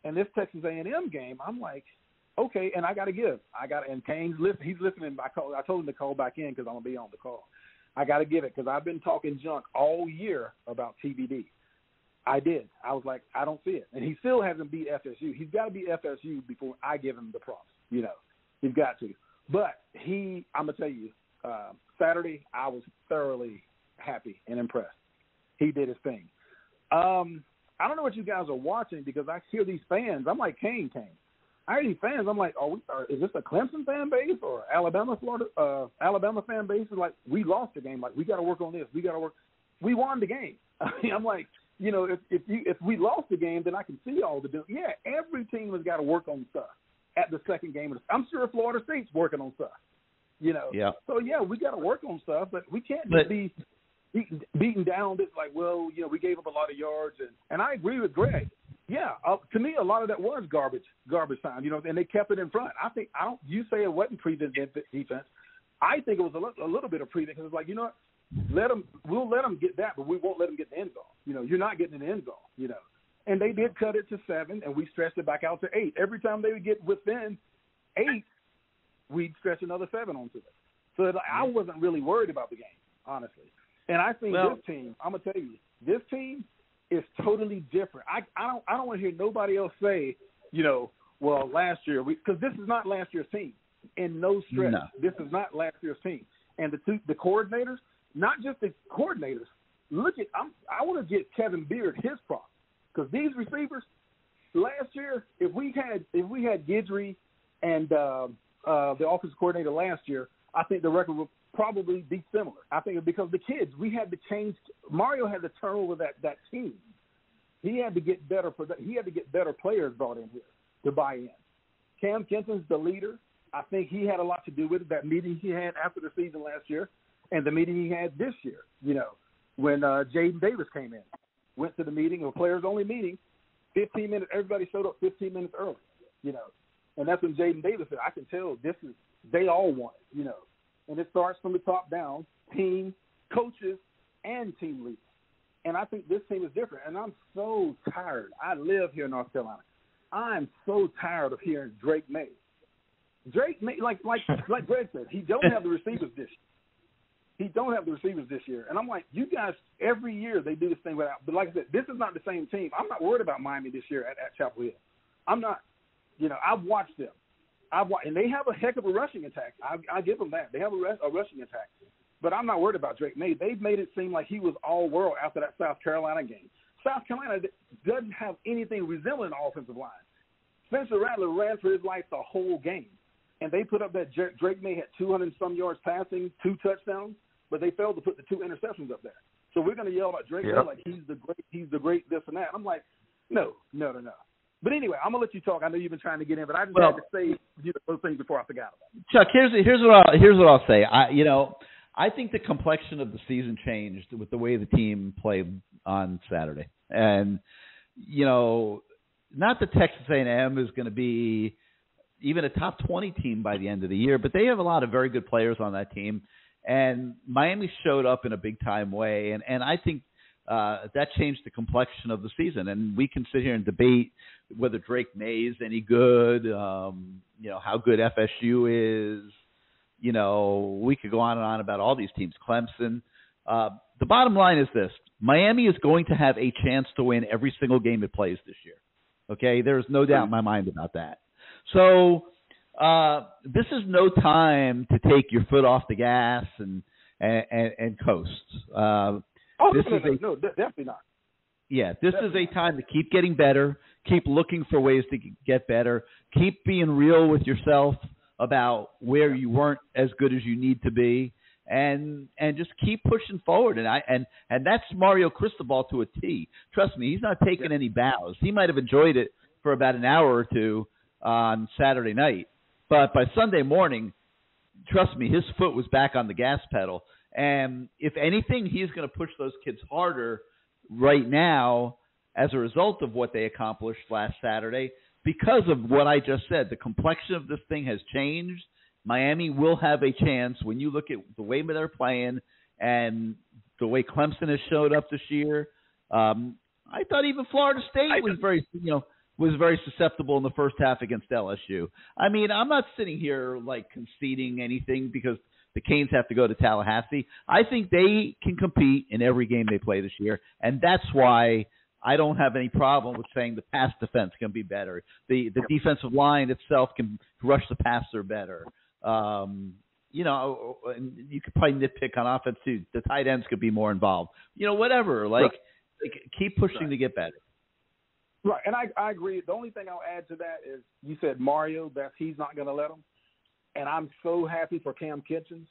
Speaker 9: And this Texas A&M game, I'm like, okay, and I got to give. And Kane's listening. He's listening. I told him to call back in because I'm going to be on the call. I got to give it because I've been talking junk all year about TBD. I did. I was like, I don't see it. And he still hasn't beat FSU. He's got to beat FSU before I give him the props. You know, he's got to. But I'm going to tell you, Saturday I was thoroughly happy and impressed. He did his thing. I don't know what you guys are watching because I hear these fans. I'm like, Kane. I hear these fans. I'm like, is this a Clemson fan base or Alabama fan base? It's like, we lost the game. Like, we got to work on this. We won the game. I mean, I'm like, you know, if we lost the game, then I can see all the – yeah, every team has got to work on stuff at the second game. I'm sure Florida State's working on stuff, you know. Yeah. So, yeah, we got to work on stuff, but we can't just be beaten down. It's like, well, you know, we gave up a lot of yards. And I agree with Greg. Yeah, to me, a lot of that was garbage time, you know, and they kept it in front. You say it wasn't prevent defense. I think it was a little bit of prevent because it's like, you know what, we'll let them get that, but we won't let them get the end goal. You know, you're not getting the end goal, you know. And they did cut it to 7, and we stretched it back out to 8. Every time they would get within 8, we'd stretch another 7 onto it. So I wasn't really worried about the game, honestly. And I think this team, I'm gonna tell you, this team is totally different. I don't want to hear nobody else say, you know, well, last year because this is not last year's team in no stretch. No. This is not last year's team. And the coordinators, not just the coordinators. Look at I want to get Kevin Beard his props because these receivers last year, if we had Guidry and the offensive coordinator last year, I think the record would probably be similar. I think because the kids, we had to change. Mario had to turn over that team. He had to get better. He had to get better players brought in here to buy in. Cam Kenton's the leader. I think he had a lot to do with it. That meeting he had after the season last year, and the meeting he had this year. You know, when Jaden Davis came in, went to the meeting, a players only meeting. 15 minutes. Everybody showed up 15 minutes early. You know, and that's when Jaden Davis said, "I can tell they all want it." You know. And it starts from the top down, team, coaches, and team leaders. And I think this team is different. And I'm so tired. I live here in North Carolina. I'm so tired of hearing Drake May. Drake May, like Greg said, he don't have the receivers this year. And I'm like, you guys, every year they do this thing without. But like I said, this is not the same team. I'm not worried about Miami this year at Chapel Hill. I'm not. You know, I've watched them. And they have a heck of a rushing attack. I give them that. They have a rushing attack. But I'm not worried about Drake May. They've made it seem like he was all-world after that South Carolina game. South Carolina doesn't have anything resembling an offensive line. Spencer Rattler ran for his life the whole game. And they put up that Drake May had 200-some yards passing, 2 touchdowns, but they failed to put the 2 interceptions up there. So we're going to yell about Drake May like he's the great this and that. I'm like, No. But anyway, I'm gonna let you talk. I know you've been trying to get in, but I just had to say those things before I forgot about it.
Speaker 2: Chuck, here's what I'll say. I think the complexion of the season changed with the way the team played on Saturday, and not that Texas A&M is going to be even a top 20 team by the end of the year, but they have a lot of very good players on that team, and Miami showed up in a big time way, and I think that changed the complexion of the season. And we can sit here and debate whether Drake May is any good, how good FSU is. We could go on and on about all these teams, Clemson. The bottom line is this: Miami is going to have a chance to win every single game it plays this year. Okay, there's no doubt in my mind about that. So this is no time to take your foot off the gas and coast.
Speaker 9: No, definitely not.
Speaker 2: Yeah, this is a time to keep getting better, keep looking for ways to get better, keep being real with yourself about where you weren't as good as you need to be, and just keep pushing forward. And that's Mario Cristobal to a T. Trust me, he's not taking any bows. He might have enjoyed it for about an hour or two on Saturday night, but by Sunday morning, trust me, his foot was back on the gas pedal. And if anything, he's going to push those kids harder right now as a result of what they accomplished last Saturday because of what I just said. The complexion of this thing has changed. Miami will have a chance when you look at the way they're playing and the way Clemson has showed up this year. I thought even Florida State was very susceptible in the first half against LSU. I mean, I'm not sitting here like conceding anything because the Canes have to go to Tallahassee. I think they can compete in every game they play this year, and that's why I don't have any problem with saying the pass defense can be better. The defensive line itself can rush the passer better. You could probably nitpick on offense too. The tight ends could be more involved. Whatever. Keep pushing to get better.
Speaker 9: Right, and I agree. The only thing I'll add to that is you said Mario, that he's not going to let him. And I'm so happy for Cam Kitchens,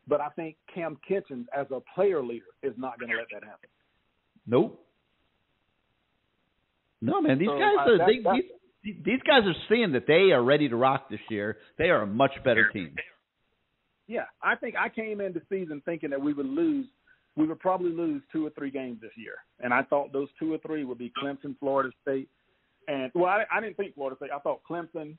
Speaker 9: but I think Cam Kitchens as a player leader is not going to let that happen.
Speaker 2: Nope. No, man. These guys are seeing that they are ready to rock this year. They are a much better team.
Speaker 9: Yeah, I think I came into the season thinking that we would probably lose 2 or 3 games this year. And I thought those 2 or 3 would be Clemson, Florida State. And, I didn't think Florida State. I thought Clemson,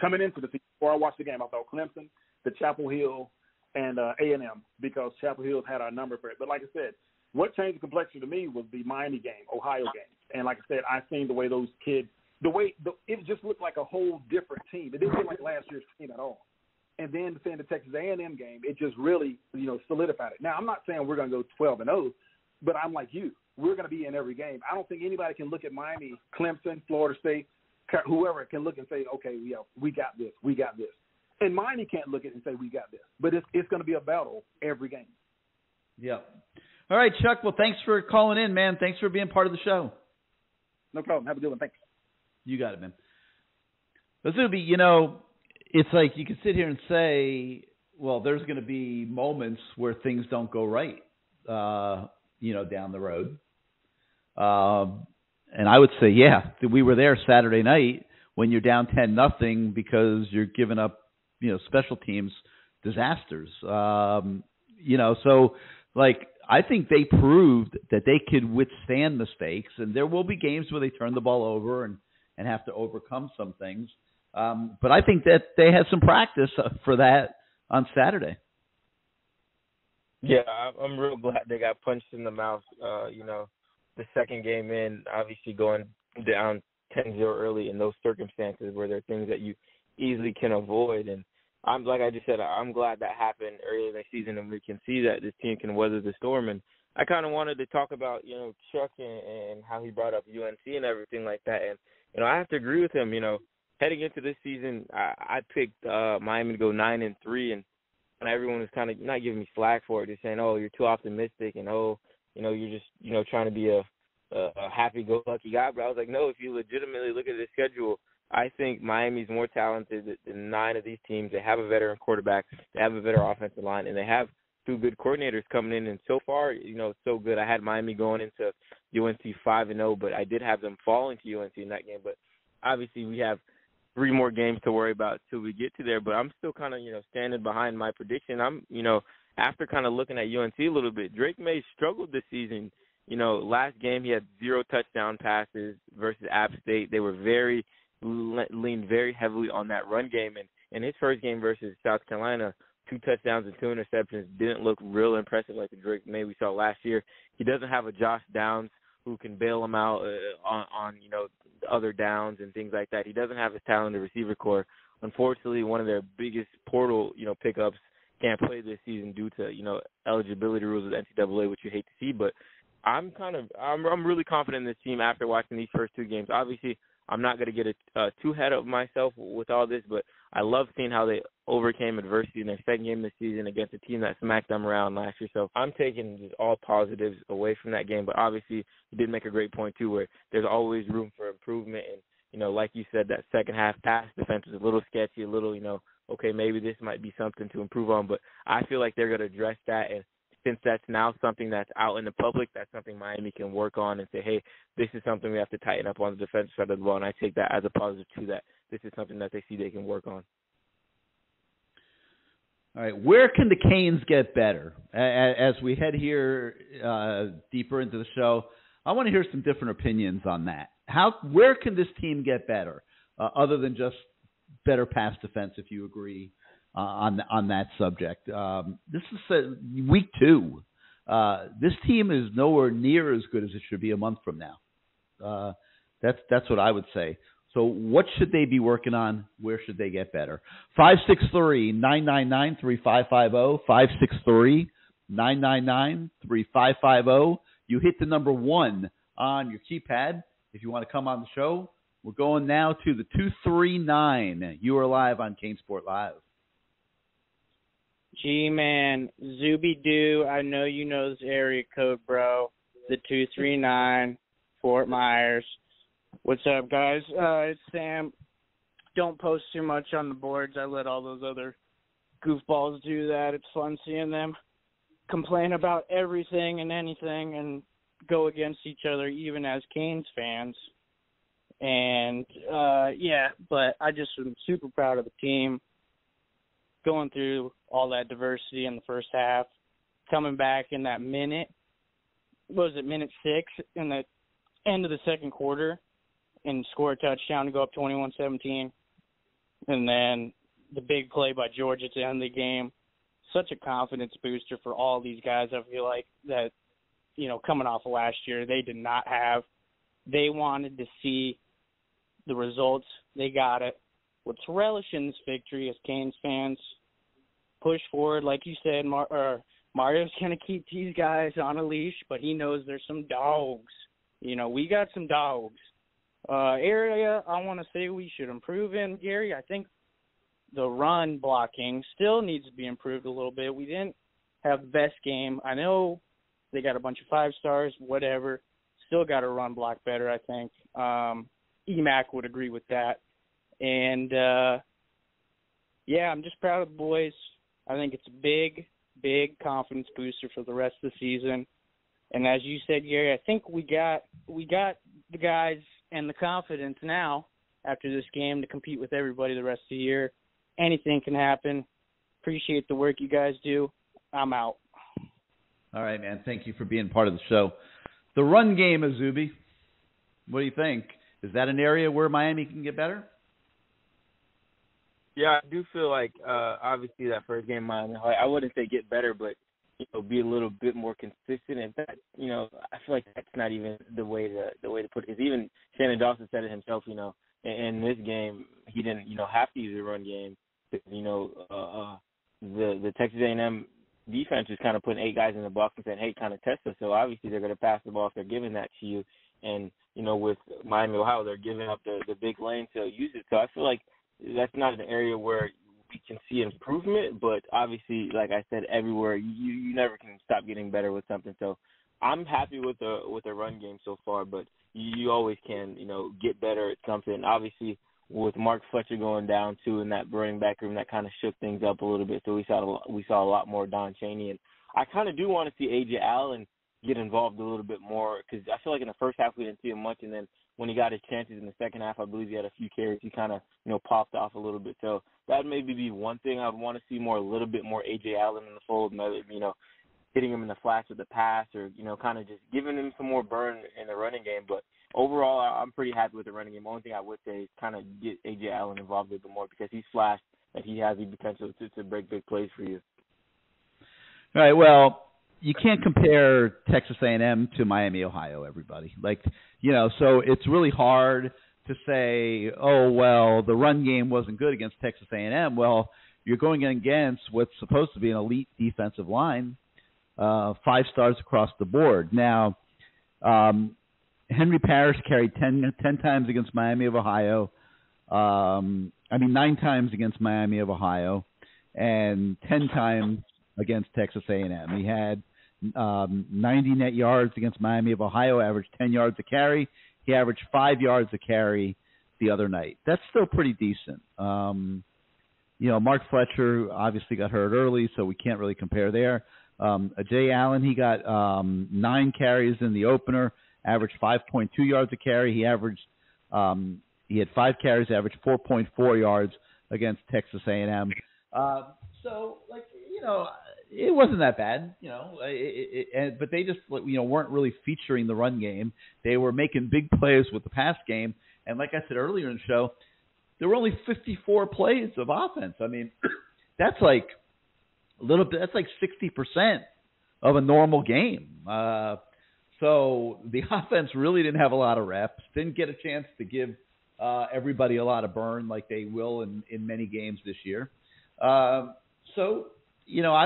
Speaker 9: coming into the season, before I watched the game, I thought Clemson, the Chapel Hill, and A&M, because Chapel Hill's had our number for it. But like I said, what changed the complexion to me was the Miami game, Ohio game. And like I said, I seen the way those kids, it just looked like a whole different team. It didn't look like last year's team at all. And then seeing the Texas A&M game, it just really, solidified it. Now, I'm not saying we're going to go 12-0, but I'm like you. We're going to be in every game. I don't think anybody can look at Miami, Clemson, Florida State, whoever can look and say, okay, we got this. And Miami can't look at it and say we got this. But it's going to be a battle every game.
Speaker 2: Yeah. All right, Chuck. Well, thanks for calling in, man. Thanks for being part of the show.
Speaker 9: No problem. Have a good one. Thanks.
Speaker 2: You got it, man. Izubee, it's like you can sit here and say, well, there's going to be moments where things don't go right, down the road. And I would say, we were there Saturday night when you're down 10-0 because you're giving up, special teams disasters. So I think they proved that they could withstand mistakes, and there will be games where they turn the ball over and have to overcome some things. But I think that they had some practice for that on Saturday.
Speaker 3: Yeah, I'm real glad they got punched in the mouth. The second game in, obviously going down 10-0 early in those circumstances where there are things that you easily can avoid. And I'm glad that happened early in the season, and we can see that this team can weather the storm. And I kind of wanted to talk about, Chuck and how he brought up UNC and everything like that. And, I have to agree with him. Heading into this season, I picked Miami to go 9-3, and everyone was kind of not giving me slack for it, just saying, oh, you're too optimistic, and you're just, trying to be a happy-go-lucky guy. But I was like, no, if you legitimately look at the schedule, I think Miami's more talented than 9 of these teams. They have a veteran quarterback. They have a better offensive line, and they have 2 good coordinators coming in. And so far, it's so good. I had Miami going into UNC 5-0, but I did have them falling to UNC in that game. But obviously we have 3 more games to worry about till we get to there. But I'm still kind of, standing behind my prediction. I'm, after kind of looking at UNC a little bit, Drake May struggled this season. Last game he had 0 touchdown passes versus App State. They were leaned very heavily on that run game. And in his first game versus South Carolina, 2 touchdowns and 2 interceptions didn't look real impressive like the Drake May we saw last year. He doesn't have a Josh Downs who can bail him out on other downs and things like that. He doesn't have his talented receiver core. Unfortunately, one of their biggest portal, pickups can't play this season due to, eligibility rules of the NCAA, which you hate to see. But I'm really confident in this team after watching these first 2 games. Obviously, I'm not going to get too ahead of myself with all this, but I love seeing how they overcame adversity in their second game this season against a team that smacked them around last year. So I'm taking just all positives away from that game. But obviously, you did make a great point, too, where there's always room for improvement. And, like you said, that second half pass defense was a little sketchy, a little, okay, maybe this might be something to improve on. But I feel like they're going to address that. And since that's now something that's out in the public, that's something Miami can work on and say, hey, this is something we have to tighten up on the defensive side of the ball. And I take that as a positive too, that this is something that they see they can work on.
Speaker 2: All right, where can the Canes get better? As we head here deeper into the show, I want to hear some different opinions on that. Where can this team get better, other than just better pass defense, if you agree on that subject? This is week 2. This team is nowhere near as good as it should be a month from now. That's what I would say. So what should they be working on? Where should they get better? 563-999-3550, 563-999-3550. You hit the number 1 on your keypad if you want to come on the show. We're going now to the 239. You are live on CaneSport Live.
Speaker 10: G-Man, Izubee, I know you know this area code, bro. The 239, Fort Myers. What's up, guys? It's Sam. Don't post too much on the boards. I let all those other goofballs do that. It's fun seeing them complain about everything and anything and go against each other, even as Canes fans. And, but I just am super proud of the team going through all that diversity in the first half, coming back in that minute 6 in the end of the second quarter and score a touchdown to go up 21-17. And then the big play by George at the end of the game. Such a confidence booster for all these guys, I feel like, that, coming off of last year, they did not have. They wanted to see the results. They got it. Let's relish in this victory as Canes fans. Push forward. Like you said, Mario's going to keep these guys on a leash, but he knows there's some dogs. We got some dogs. Area I want to say we should improve in, Gary. I think the run blocking still needs to be improved a little bit. We didn't have the best game. I know they got a bunch of 5 stars, whatever. Still got to run block better, I think. EMAC would agree with that. And, I'm just proud of the boys. I think it's a big, big confidence booster for the rest of the season. And as you said, Gary, I think we got the guys and the confidence now after this game to compete with everybody the rest of the year. Anything can happen. Appreciate the work you guys do. I'm out.
Speaker 2: All right, man. Thank you for being part of the show. The run game, Izubee. What do you think? Is that an area where Miami can get better?
Speaker 3: Yeah, I do feel like obviously that first game, Miami, I wouldn't say get better, but be a little bit more consistent. In fact, I feel like that's not even the way to put it. Because even Shannon Dawson said it himself. In this game, he didn't have to use the run game. The Texas A&M defense is kind of putting 8 guys in the box and saying, hey, kind of test us. So obviously they're going to pass the ball if they're giving that to you. And with Miami, Ohio, they're giving up the big lane to use it. So I feel like that's not an area where we can see improvement, but obviously, like I said, everywhere you never can stop getting better with something. So I'm happy with the run game so far, but you always can get better at something. Obviously, with Mark Fletcher going down too in that running back room, that kind of shook things up a little bit. So we saw a lot more Don Chaney, and I kind of do want to see AJ Allen get involved a little bit more, because I feel like in the first half we didn't see him much, and then when he got his chances in the second half, I believe he had a few carries. He kind of, popped off a little bit. So that maybe be one thing I would want to see more, a little bit more A.J. Allen in the fold, hitting him in the flats with the pass, or, kind of just giving him some more burn in the running game. But overall, I'm pretty happy with the running game. The only thing I would say is kind of get A.J. Allen involved a little bit more, because he's flashed that he has the potential to break big plays for you.
Speaker 2: All right, well, you can't compare Texas A&M to Miami, Ohio, everybody. So it's really hard to say, oh, well, the run game wasn't good against Texas A&M. Well, you're going against what's supposed to be an elite defensive line, 5 stars across the board. Now, Henry Parrish carried 10 times against Miami of Ohio. 9 times against Miami of Ohio, and 10 times against Texas A&M. He had 90 net yards against Miami of Ohio, averaged 10 yards a carry. He averaged 5 yards a carry the other night. That's still pretty decent. Mark Fletcher obviously got hurt early, so we can't really compare there. Jay Allen, he got 9 carries in the opener, averaged 5.2 yards a carry. He had 5 carries, averaged 4.4 yards against Texas A&M. It wasn't that bad, but they just, weren't really featuring the run game. They were making big plays with the pass game. And like I said earlier in the show, there were only 54 plays of offense. That's like a little bit, that's like 60% of a normal game. So the offense really didn't have a lot of reps, didn't get a chance to give everybody a lot of burn like they will in many games this year. I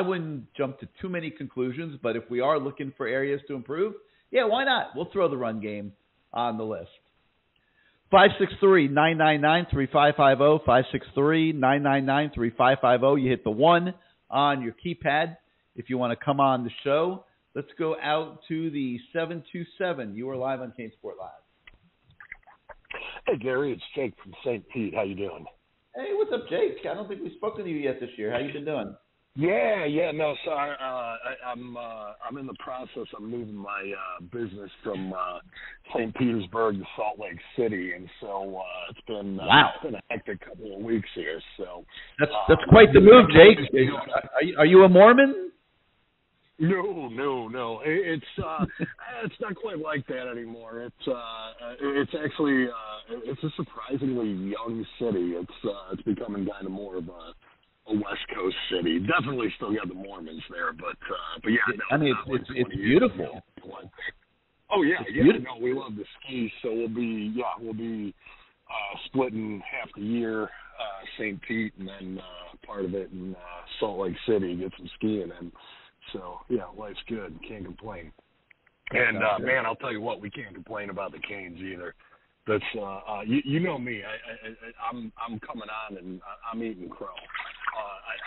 Speaker 2: wouldn't jump to too many conclusions, but if we are looking for areas to improve, yeah, why not? We'll throw the run game on the list. 563-999-3550, 563-999-3550. You hit the 1 on your keypad if you want to come on the show. Let's go out to the 727. You are live on CaneSport Live.
Speaker 11: Hey, Gary, it's Jake from St. Pete. How you doing?
Speaker 2: Hey, what's up, Jake? I don't think we've spoken to you yet this year. How you been doing?
Speaker 11: No, so I'm in the process of moving my business from St. Petersburg to Salt Lake City, and so it's been it's been a hectic couple of weeks here. So
Speaker 2: that's quite the move, Jake. Are you a Mormon?
Speaker 11: No. It's not quite like that anymore. It's actually it's a surprisingly young city. It's becoming kind of more of a West Coast city. Definitely still got the Mormons there, but yeah. No,
Speaker 2: it's beautiful.
Speaker 11: Oh yeah, beautiful. No, we love the ski, so we'll be splitting half the year St. Pete and then part of it in Salt Lake City, get some skiing in. So yeah, life's good. Can't complain. And man, I'll tell you what, we can't complain about the Canes either. That's you know me. I'm coming on and I'm eating crow.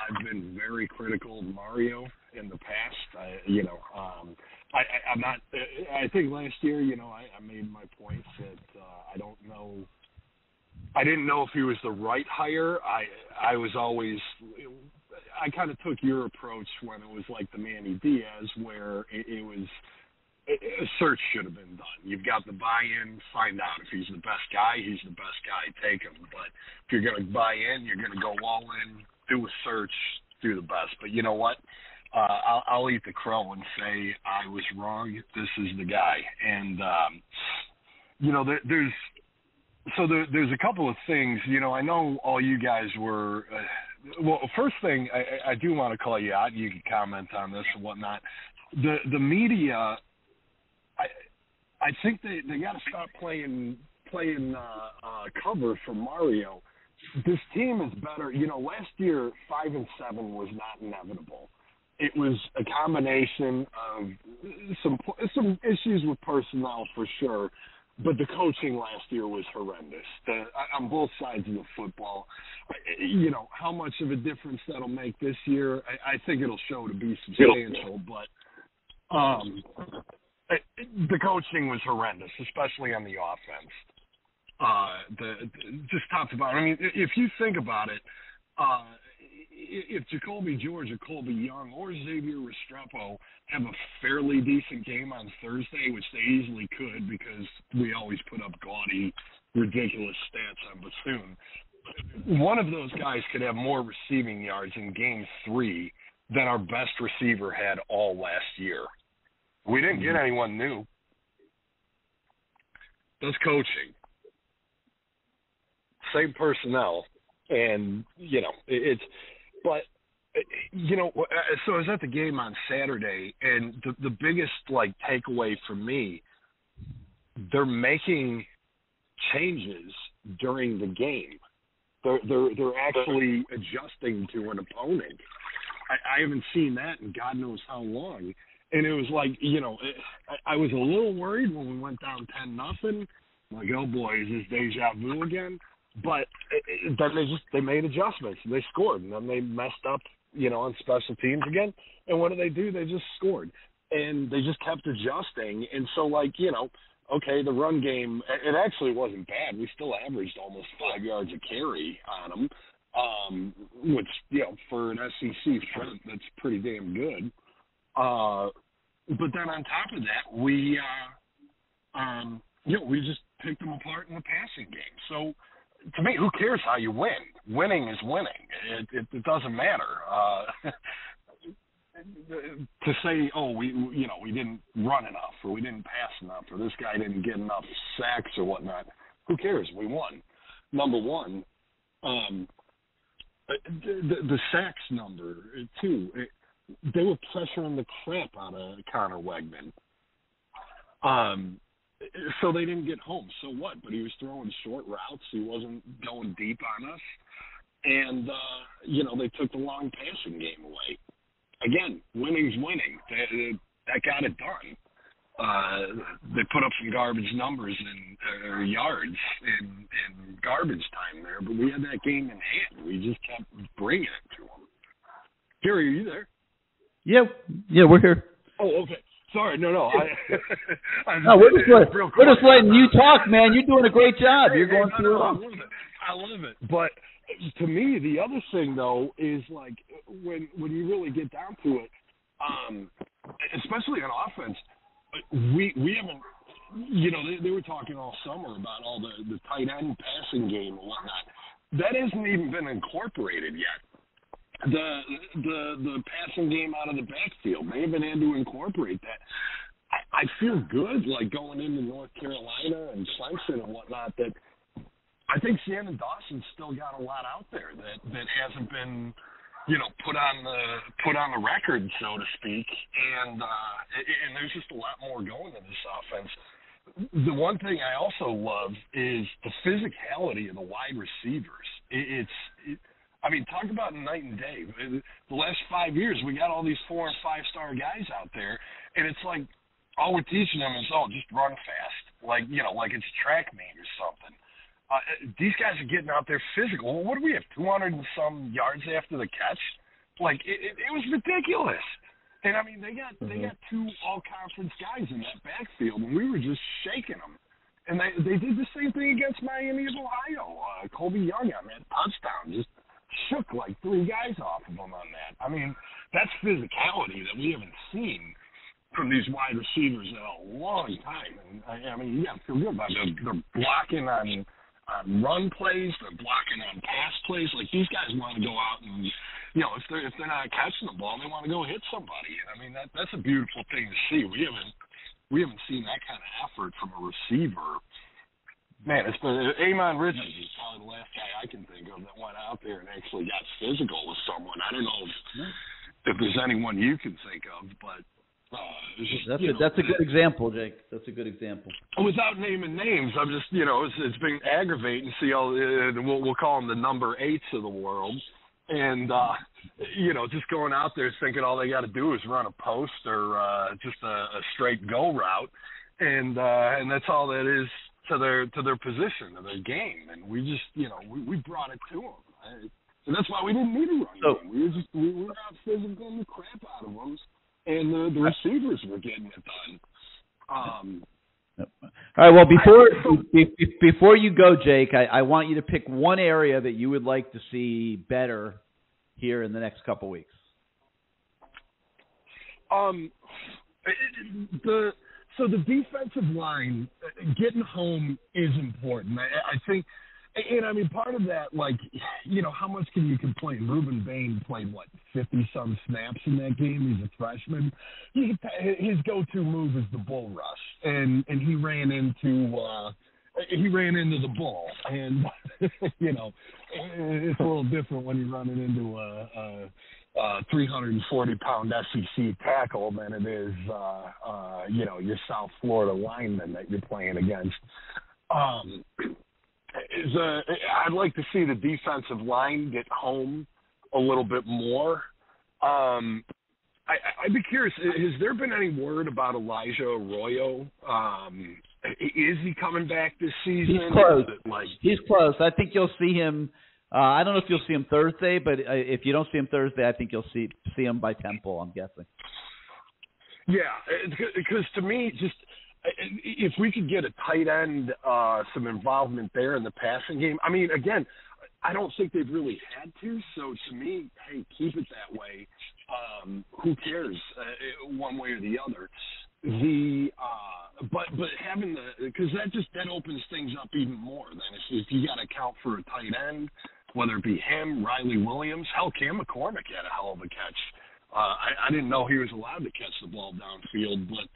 Speaker 11: I've been very critical of Mario in the past. I'm not. I think last year, I made my point that I don't know. I didn't know if he was the right hire. I was always. I kind of took your approach when it was like the Manny Diaz, where it was. A search should have been done. You've got the buy-in, find out if he's the best guy, he's the best guy, take him. But if you're going to buy in, you're going to go all in, do a search, do the best. But you know what? I'll eat the crow and say I was wrong. This is the guy. And, there's a couple of things. I know all you guys were well, first thing, I do want to call you out. You can comment on this and whatnot. The media, I think they got to stop playing cover for Mario. This team is better. Last year 5-7 was not inevitable. It was a combination of some issues with personnel for sure, but the coaching last year was horrendous. On both sides of the football. How much of a difference that'll make this year, I think it'll show to be substantial, but the coaching was horrendous, especially on the offense. Just top to bottom. I mean, if you think about it, if Jacoby George or Colby Young or Xavier Restrepo have a fairly decent game on Thursday, which they easily could because we always put up gaudy, ridiculous stats on Bethune, one of those guys could have more receiving yards in Game 3 than our best receiver had all last year. We didn't get anyone new. That's coaching. Same personnel. And, but, so I was at the game on Saturday, and the biggest, takeaway for me, they're making changes during the game. They're actually adjusting to an opponent. I haven't seen that in God knows how long. And it was I was a little worried when we went down 10-0. Like, oh boy, is this deja vu again? But then they made adjustments and they scored, and then they messed up, on special teams again. And what do? They just scored, and they just kept adjusting. And so, okay, the run game, it actually wasn't bad. We still averaged almost 5 yards a carry on them, which, for an SEC front, that's pretty damn good. But then on top of that, we just picked them apart in the passing game. So, to me, who cares how you win? Winning is winning. It doesn't matter. To say, we didn't run enough, or we didn't pass enough, or this guy didn't get enough sacks or whatnot, who cares? We won. Number one, the sacks number, too, they were pressuring the crap out of Connor Wegman. So they didn't get home. So what? But he was throwing short routes. He wasn't going deep on us. And, they took the long passing game away. Again, winning's winning. That got it done. They put up some garbage numbers and yards in garbage time there, but we had that game in hand. We just kept bringing it to them. Gary, are you there?
Speaker 2: Yeah, we're here.
Speaker 11: Oh, okay. Sorry, no.
Speaker 2: We're just letting you talk, man. You're doing a great job. You're going through it.
Speaker 11: I love it. But to me, the other thing, though, is when you really get down to it, especially on offense, we haven't, they were talking all summer about all the tight end passing game and whatnot. That hasn't even been incorporated yet. The passing game out of the backfield, they haven't had to incorporate that. I feel good, going into North Carolina and Clemson and whatnot, that I think Shannon Dawson's still got a lot out there that hasn't been, put on the record, so to speak. And there's just a lot more going in this offense. The one thing I also love is the physicality of the wide receivers. Talk about night and day. The last 5 years, we got all these 4- and 5-star guys out there, and it's like all we're teaching them is, just run fast, like it's a track meet or something. These guys are getting out there physical. Well, what do we have, 200 and some yards after the catch? It was ridiculous. And, they got 2 all-conference guys in that backfield, and we were just shaking them. And they did the same thing against Miami of Ohio. Colby Young on that touchdown just shook 3 guys off of him on that. That's physicality that we haven't seen from these wide receivers in a long time. And you got to feel good about it. They're blocking on run plays. They're blocking on pass plays. These guys want to go out and, if they're not catching the ball, they want to go hit somebody. That's a beautiful thing to see. We haven't seen that kind of effort from a receiver. Man, it's been Amon Richards is probably the last guy I can think of that went out there and actually got physical with someone. I don't know if there's anyone you can think of, but it's just,
Speaker 2: that's a good example, Jake. That's a good example.
Speaker 11: Without naming names, I'm just it's been aggravating to see all we'll call them the number 8s of the world, and just going out there thinking all they got to do is run a post or just a straight go route, and that's all that is to their position, to their game, and we just we brought it to them, and that's why we didn't need a run game. We were out physical the crap out of them, and the receivers were getting it done.
Speaker 2: All right. Well, before you go, Jake, I want you to pick one area that you would like to see better here in the next couple weeks?
Speaker 11: So the defensive line, getting home is important. I think, and I mean, part of that, like, you know, how much can you complain? Reuben Bain played, 50-some snaps in that game. He's a freshman. His go-to move is the bull rush, and he ran into the bull. And, you know, it's a little different when you're running into a 340-pound SEC tackle than it is, you know, your South Florida lineman that you're playing against. I'd like to see the defensive line get home a little bit more. I'd be curious, has there been any word about Elijah Arroyo? Is he coming back this season?
Speaker 2: He's close. He's close. I think you'll see him. I don't know if you'll see him Thursday, but if you don't see him Thursday, I think you'll see him by Temple, I'm guessing.
Speaker 11: Yeah, because to me, just if we could get a tight end, some involvement there in the passing game. I mean, again, I don't think they've really had to. So to me, hey, keep it that way. Who cares, one way or the other? But having because that opens things up even more. Then if you got to account for a tight end, whether it be him, Riley Williams, hell, Cam McCormick had a hell of a catch. I didn't know he was allowed to catch the ball downfield, but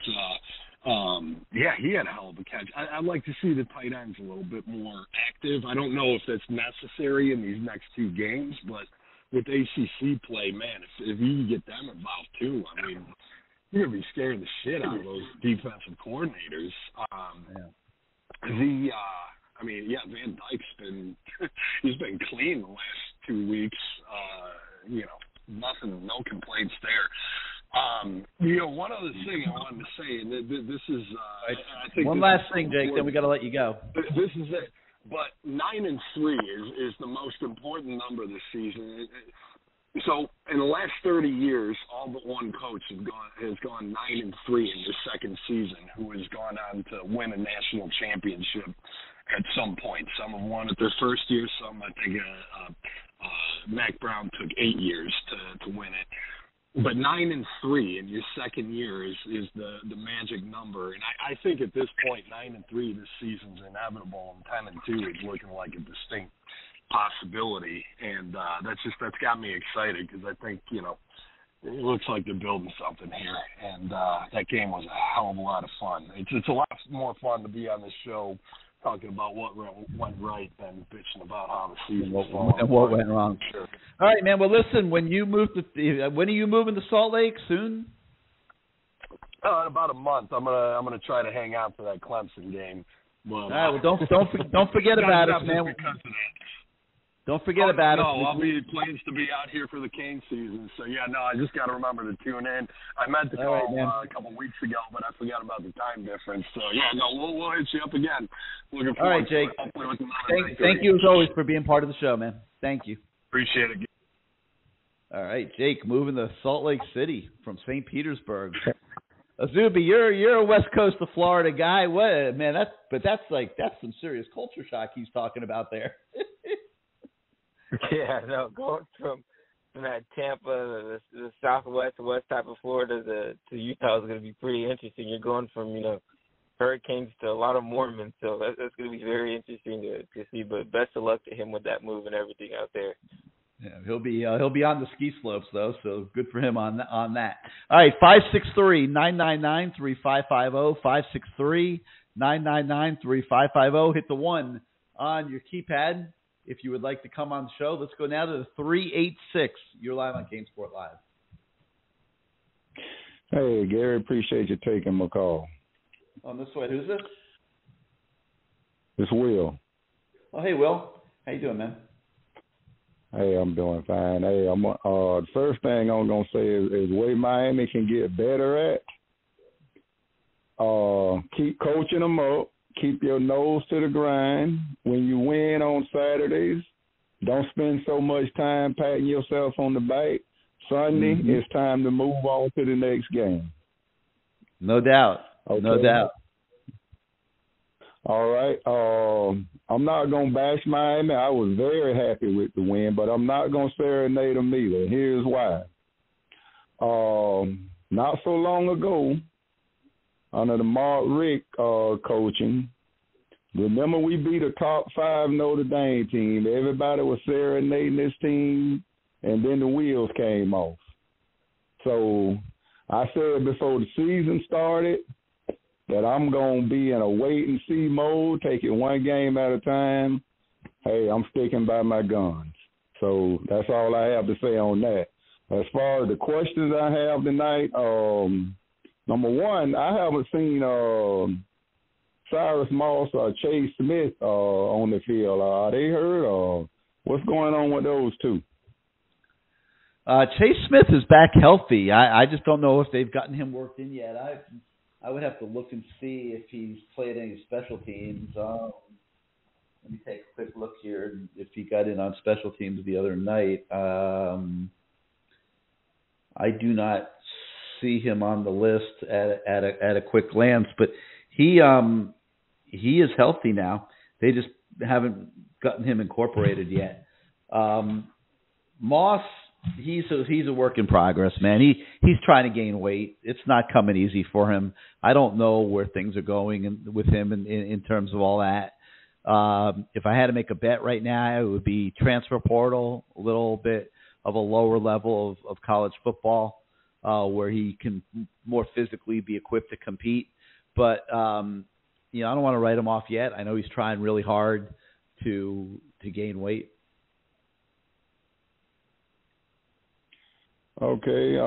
Speaker 11: yeah, he had a hell of a catch. I'd like to see the tight ends a little bit more active. I don't know if that's necessary in these next two games, but with ACC play, man, if you can get them involved too, I mean, you're going to be scaring the shit out of those defensive coordinators. I mean, yeah, Van Dyke's he's been clean the last 2 weeks. You know, no complaints there. You know, one other thing I wanted to say, and this is, I think
Speaker 2: one last thing, Jake, then we got to let you go.
Speaker 11: This is it. But 9-3 is the most important number this season. So in the last 30 years, all but one coach has gone 9-3 in their second season, who has gone on to win a national championship at some point. Some have won it their first year. Some, I think, Mac Brown took 8 years to win it. But 9-3 in your second year is the magic number, and I think at this point 9-3 this season's inevitable, and 10-2 is looking like a distinct possibility, and that's got me excited because I think, you know, it looks like they're building something here, and that game was a hell of a lot of fun. It's a lot more fun to be on this show talking about what went right than bitching about how the season was going.
Speaker 2: And what went wrong.
Speaker 11: Sure.
Speaker 2: All right, man. Well, listen, when are you moving to Salt Lake? Soon?
Speaker 11: In about a month. I'm gonna try to hang out for that Clemson game. But,
Speaker 2: all right. Well, don't forget about us, man. Don't forget about us.
Speaker 11: No, I'll be plans to be out here for the cane season. So yeah, no, I just got to remember to tune in. I meant to call a couple weeks ago, but I forgot about the time difference. So yeah, no, we'll hit you up again. Looking forward.
Speaker 2: All right, Jake. Thank you as always for being part of the show, man. Thank you.
Speaker 11: Appreciate it.
Speaker 2: All right, Jake, moving to Salt Lake City from St. Petersburg. Izubee, you're a West Coast of Florida guy. What, man? That's some serious culture shock he's talking about there.
Speaker 3: Yeah, no, going from that Tampa, the southwest, west type of Florida to Utah is going to be pretty interesting. You're going from, you know, hurricanes to a lot of Mormons, so that's going to be very interesting to see. But best of luck to him with that move and everything out there.
Speaker 2: Yeah, he'll be on the ski slopes though, so good for him on that. All right, 563-999-3550, 563-999-3550. Hit the 1 on your keypad if you would like to come on the show. Let's go now to the 386. You're live on CaneSport Live.
Speaker 12: Hey, Gary, appreciate you taking my call.
Speaker 2: On this way, who's this?
Speaker 12: It's Will.
Speaker 2: Oh, hey, Will. How you doing, man?
Speaker 12: Hey, I'm doing fine. Hey, the first thing I'm gonna say is way Miami can get better at. Keep coaching them up. Keep your nose to the grind. When you win on Saturdays, don't spend so much time patting yourself on the back. Sunday, it's time to move on to the next game.
Speaker 2: No doubt. Okay. No doubt.
Speaker 12: All right. I'm not going to bash Miami. I was very happy with the win, but I'm not going to serenade them either. Here's why. Not so long ago, under the Mark Richt coaching, remember we beat a top 5 Notre Dame team. Everybody was serenading this team, and then the wheels came off. So I said before the season started that I'm going to be in a wait-and-see mode, take it one game at a time. Hey, I'm sticking by my guns. So that's all I have to say on that. As far as the questions I have tonight, number one, I haven't seen Cyrus Moss or Chase Smith on the field. Are they hurt? What's going on with those two?
Speaker 2: Chase Smith is back healthy. I just don't know if they've gotten him worked in yet. I would have to look and see if he's played any special teams. Let me take a quick look here if he got in on special teams the other night. I do not see him on the list at a quick glance, but he is healthy now. They just haven't gotten him incorporated yet. Moss, he's a work in progress, man. He's trying to gain weight. It's not coming easy for him. I don't know where things are going with him in terms of all that. If I had to make a bet right now, it would be transfer portal, a little bit of a lower level of college football, where he can more physically be equipped to compete. But I don't want to write him off yet. I know he's trying really hard to gain weight.
Speaker 12: Okay.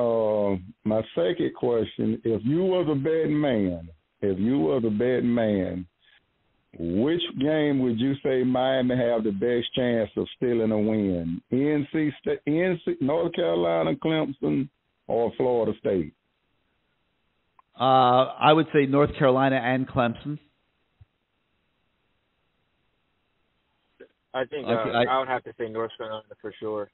Speaker 12: My second question: if you were the betting man, which game would you say Miami have the best chance of stealing a win? NC, North Carolina, Clemson, or Florida State?
Speaker 2: I would say North Carolina and Clemson.
Speaker 3: I think I would have to say North Carolina for sure.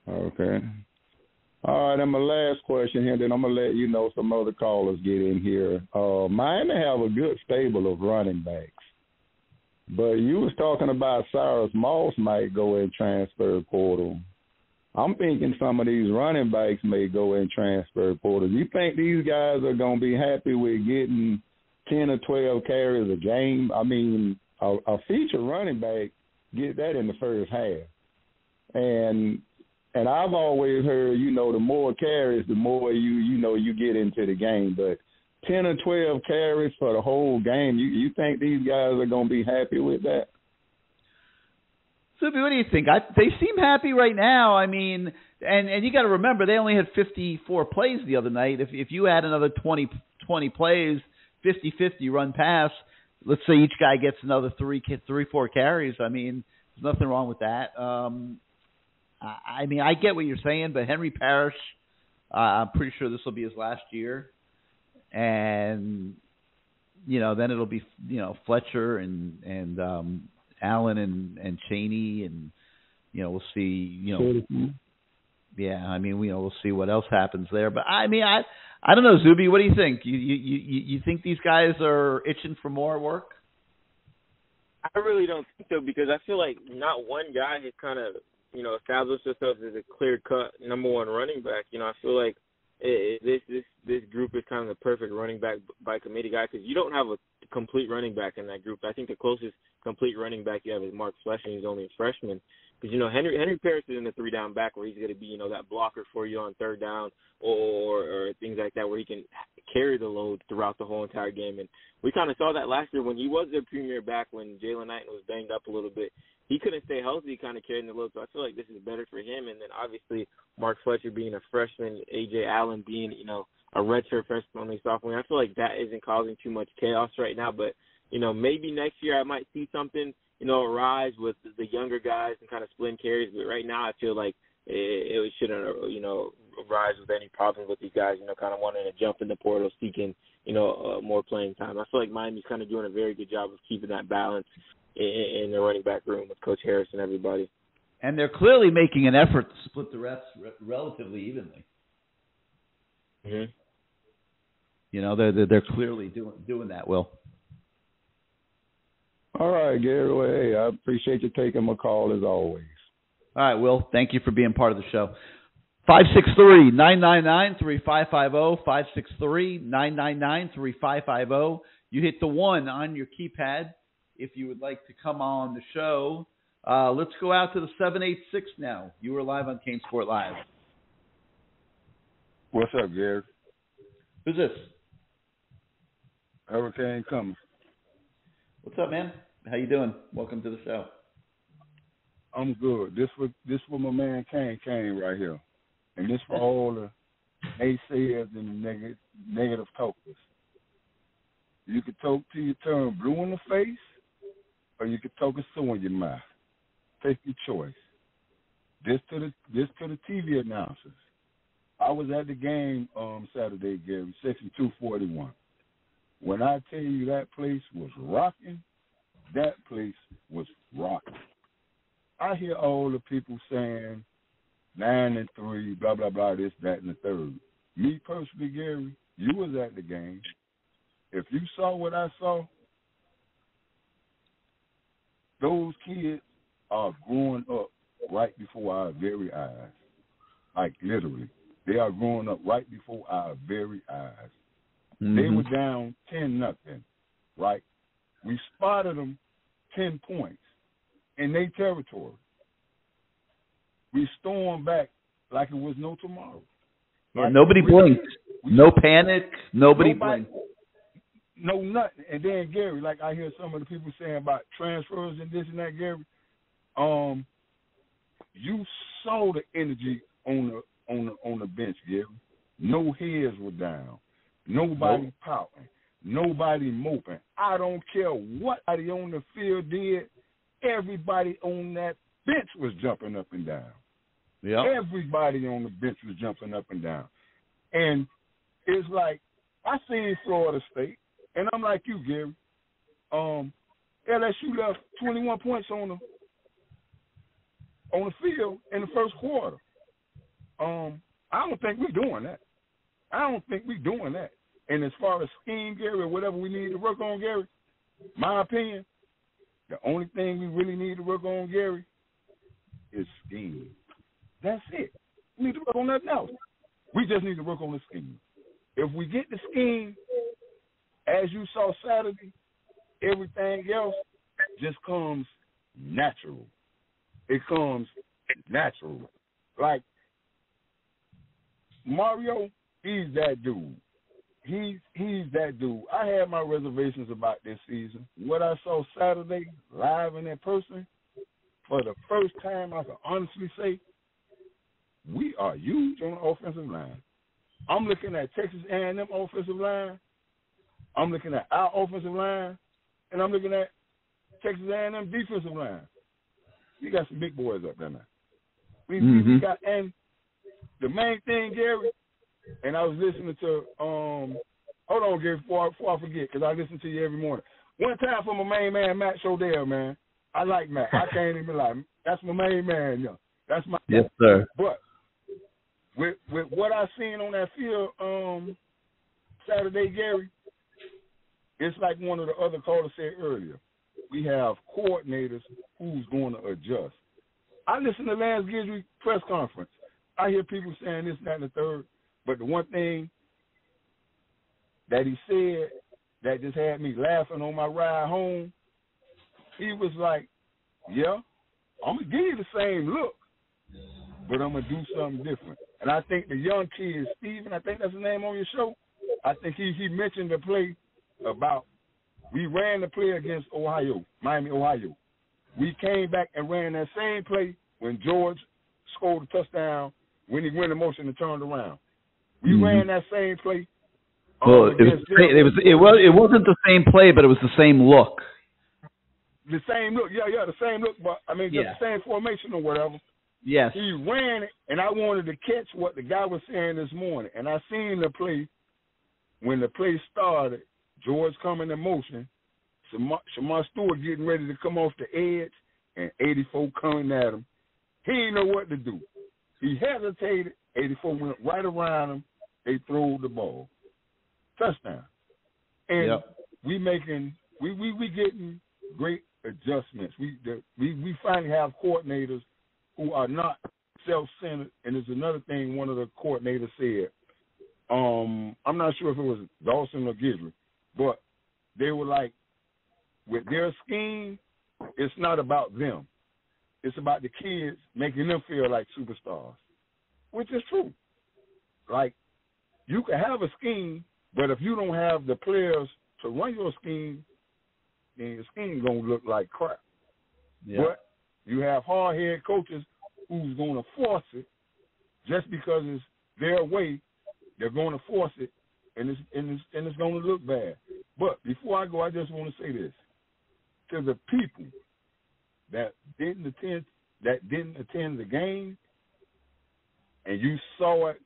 Speaker 12: Okay. All right, and my last question here, then I'm going to let you know some other callers get in here. Miami have a good stable of running backs. But you was talking about Cyrus Moss might go in transfer portal. I'm thinking some of these running backs may go in transfer portal. You think these guys are going to be happy with getting 10 or 12 carries a game? I mean, a feature running back, get that in the first half. And I've always heard, the more carries, the more you get into the game. But 10 or 12 carries for the whole game, you think these guys are going to be happy with that?
Speaker 2: Izubee, what do you think? They seem happy right now. I mean, and you got to remember, they only had 54 plays the other night. If you add another 20 plays, 50-50 run pass, let's say each guy gets another 3-4 carries. I mean, there's nothing wrong with that. I mean, I get what you're saying, but Henry Parrish, I'm pretty sure this will be his last year. And, then it'll be, Fletcher and Allen and Chaney, and, we'll see, yeah, I mean, we'll see what else happens there. But, I mean, I don't know, Izubee, what do you think? You think these guys are itching for more work?
Speaker 3: I really don't think so, because I feel like not one guy has kind of, established themselves as a clear-cut number one running back. I feel like this group is kind of the perfect running back by committee guy, because you don't have a complete running back in that group. I think the closest complete running back you have is Mark Fletcher, and he's only a freshman. Because, Henry Parrish is in the 3-down back where he's going to be, that blocker for you on third down or things like that, where he can carry the load throughout the whole entire game. And we kind of saw that last year when he was their premier back, when Jalen Knighton was banged up a little bit. He couldn't stay healthy, kind of carrying the load. So I feel like this is better for him. And then obviously Mark Fletcher being a freshman, A.J. Allen being, a redshirt freshman, only sophomore. I feel like that isn't causing too much chaos right now. But, maybe next year I might see something, arise with the younger guys and kind of splitting carries. But right now I feel like it shouldn't, rise with any problems with these guys, kind of wanting to jump in the portal, seeking, more playing time. I feel like Miami's kind of doing a very good job of keeping that balance in the running back room with Coach Harris and everybody.
Speaker 2: And they're clearly making an effort to split the reps relatively evenly.
Speaker 3: Mm-hmm.
Speaker 2: They're clearly doing that, Will.
Speaker 12: All right, Gary. Well, hey, I appreciate you taking my call as always.
Speaker 2: All right, Will. Thank you for being part of the show. 563-999-3550, 563-999-3550. You hit the 1 on your keypad if you would like to come on the show. Let's go out to the 786 now. You are live on CaneSport Live.
Speaker 13: What's up, Gary?
Speaker 2: Who's this?
Speaker 13: Hurricane Cummings.
Speaker 2: What's up, man? How you doing? Welcome to the show.
Speaker 13: I'm good. This for my man Kane right here. And this for all the naysayers and negative talkers. You can talk till you turn blue in the face, or you can talk a sore in your mouth. Take your choice. This to the TV announcers. I was at the game Saturday, Gary, section 241. When I tell you that place was rocking, that place was rocking. I hear all the people saying 9-3, blah, blah, blah, this, that, and the third. Me personally, Gary, you was at the game. If you saw what I saw, those kids are growing up right before our very eyes. Like, literally. They are growing up right before our very eyes. Mm-hmm. They were down 10-0, right? We spotted them 10 points in their territory. We stormed back like it was no tomorrow.
Speaker 2: Like nobody blinked. No panic. Nobody blinked.
Speaker 13: No nothing. And then, Gary, like I hear some of the people saying about transfers and this and that, Gary, you saw the energy on the bench, Gary. No heads were down. Nobody pouting. Nobody moping. I don't care what anybody on the field did. Everybody on that bench was jumping up and down.
Speaker 2: Yeah.
Speaker 13: Everybody on the bench was jumping up and down. And it's like, I seen Florida State, and I'm like you, Gary. LSU left 21 points on the field in the first quarter. I don't think we're doing that. And as far as scheme, Gary, or whatever we need to work on, Gary, my opinion, the only thing we really need to work on, Gary, is scheme. That's it. We need to work on nothing else. We just need to work on the scheme. If we get the scheme, as you saw Saturday, everything else just comes natural. It comes natural. Like, Mario, he's that dude. He's that dude. I had my reservations about this season. What I saw Saturday, live and in person, for the first time, I can honestly say, we are huge on the offensive line. I'm looking at Texas A&M offensive line. I'm looking at our offensive line, and I'm looking at Texas A&M defensive line. We got some big boys up there now. We got, and the main thing, Gary, and I was listening to, hold on, Gary, before I forget, because I listen to you every morning. One time for my main man, Matt Shodell, man. I like Matt. I can't even lie. That's my main man, yo. That's my
Speaker 2: Yes, sir.
Speaker 13: But with what I seen on that field Saturday, Gary, it's like one of the other callers said earlier. We have coordinators who's going to adjust. I listened to Lance Guidry's press conference. I hear people saying this, that, and the third. But the one thing that he said that just had me laughing on my ride home, he was like, yeah, I'm going to give you the same look, but I'm going to do something different. And I think the young kid, Steven, I think that's his name on your show, I think he mentioned the play about we ran the play against Miami, Ohio. We came back and ran that same play when George scored a touchdown when he went in motion and turned around. We ran that same play.
Speaker 2: Well, it wasn't the same play, but it was the same look.
Speaker 13: The same look, the same look, but I mean, just the same formation or whatever.
Speaker 2: Yes.
Speaker 13: He ran it, and I wanted to catch what the guy was saying this morning. And I seen the play, when the play started, George coming in motion, Shamar Stewart getting ready to come off the edge, and 84 coming at him. He didn't know what to do. He hesitated, 84 went right around him, they threw the ball. Touchdown. And we getting great adjustments. We finally have coordinators who are not self-centered, and there's another thing one of the coordinators said. I'm not sure if it was Dawson or Gidry, but they were like, with their scheme, it's not about them. It's about the kids, making them feel like superstars, which is true. Like, you can have a scheme, but if you don't have the players to run your scheme, then your scheme going to look like crap. Yeah. But you have hard-headed coaches who's going to force it just because it's their way. They're going to force it, and it's going to look bad. But before I go, I just want to say this to the people that didn't attend the game, and you saw it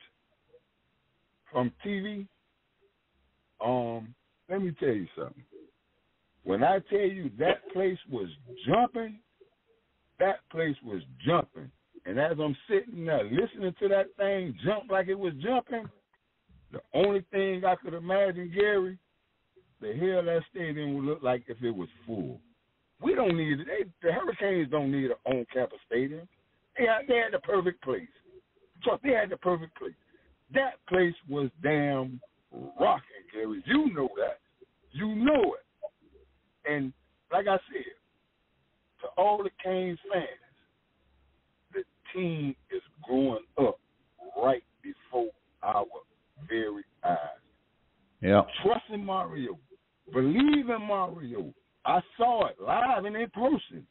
Speaker 13: from TV. Let me tell you something. When I tell you that place was jumping, and as I'm sitting there listening to that thing jump like it was jumping, the only thing I could imagine, Gary, the hell that stadium would look like if it was full. We don't need it. The Hurricanes don't need an on-campus stadium. They had the perfect place. So they had the perfect place. That place was damn rocking, Gary. You know that. You know it. And like I said, to all the Canes fans, the team is growing up right before our very eyes.
Speaker 2: Yeah.
Speaker 13: Trust in Mario. Believe in Mario. I saw it live and in person.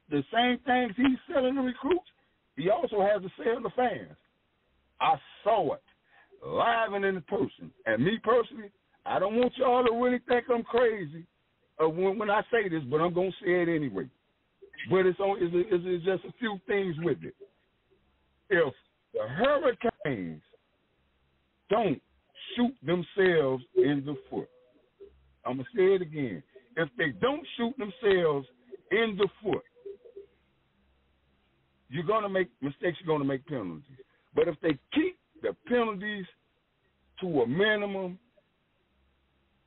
Speaker 13: The same things he's selling the recruits, he also has to sell the fans. I saw it live and in person. And me personally, I don't want y'all to really think I'm crazy when I say this, but I'm going to say it anyway. But it's just a few things with it. If the Hurricanes don't shoot themselves in the foot, I'm going to say it again. If they don't shoot themselves in the foot, you're going to make mistakes, you're going to make penalties. But if they keep the penalties to a minimum,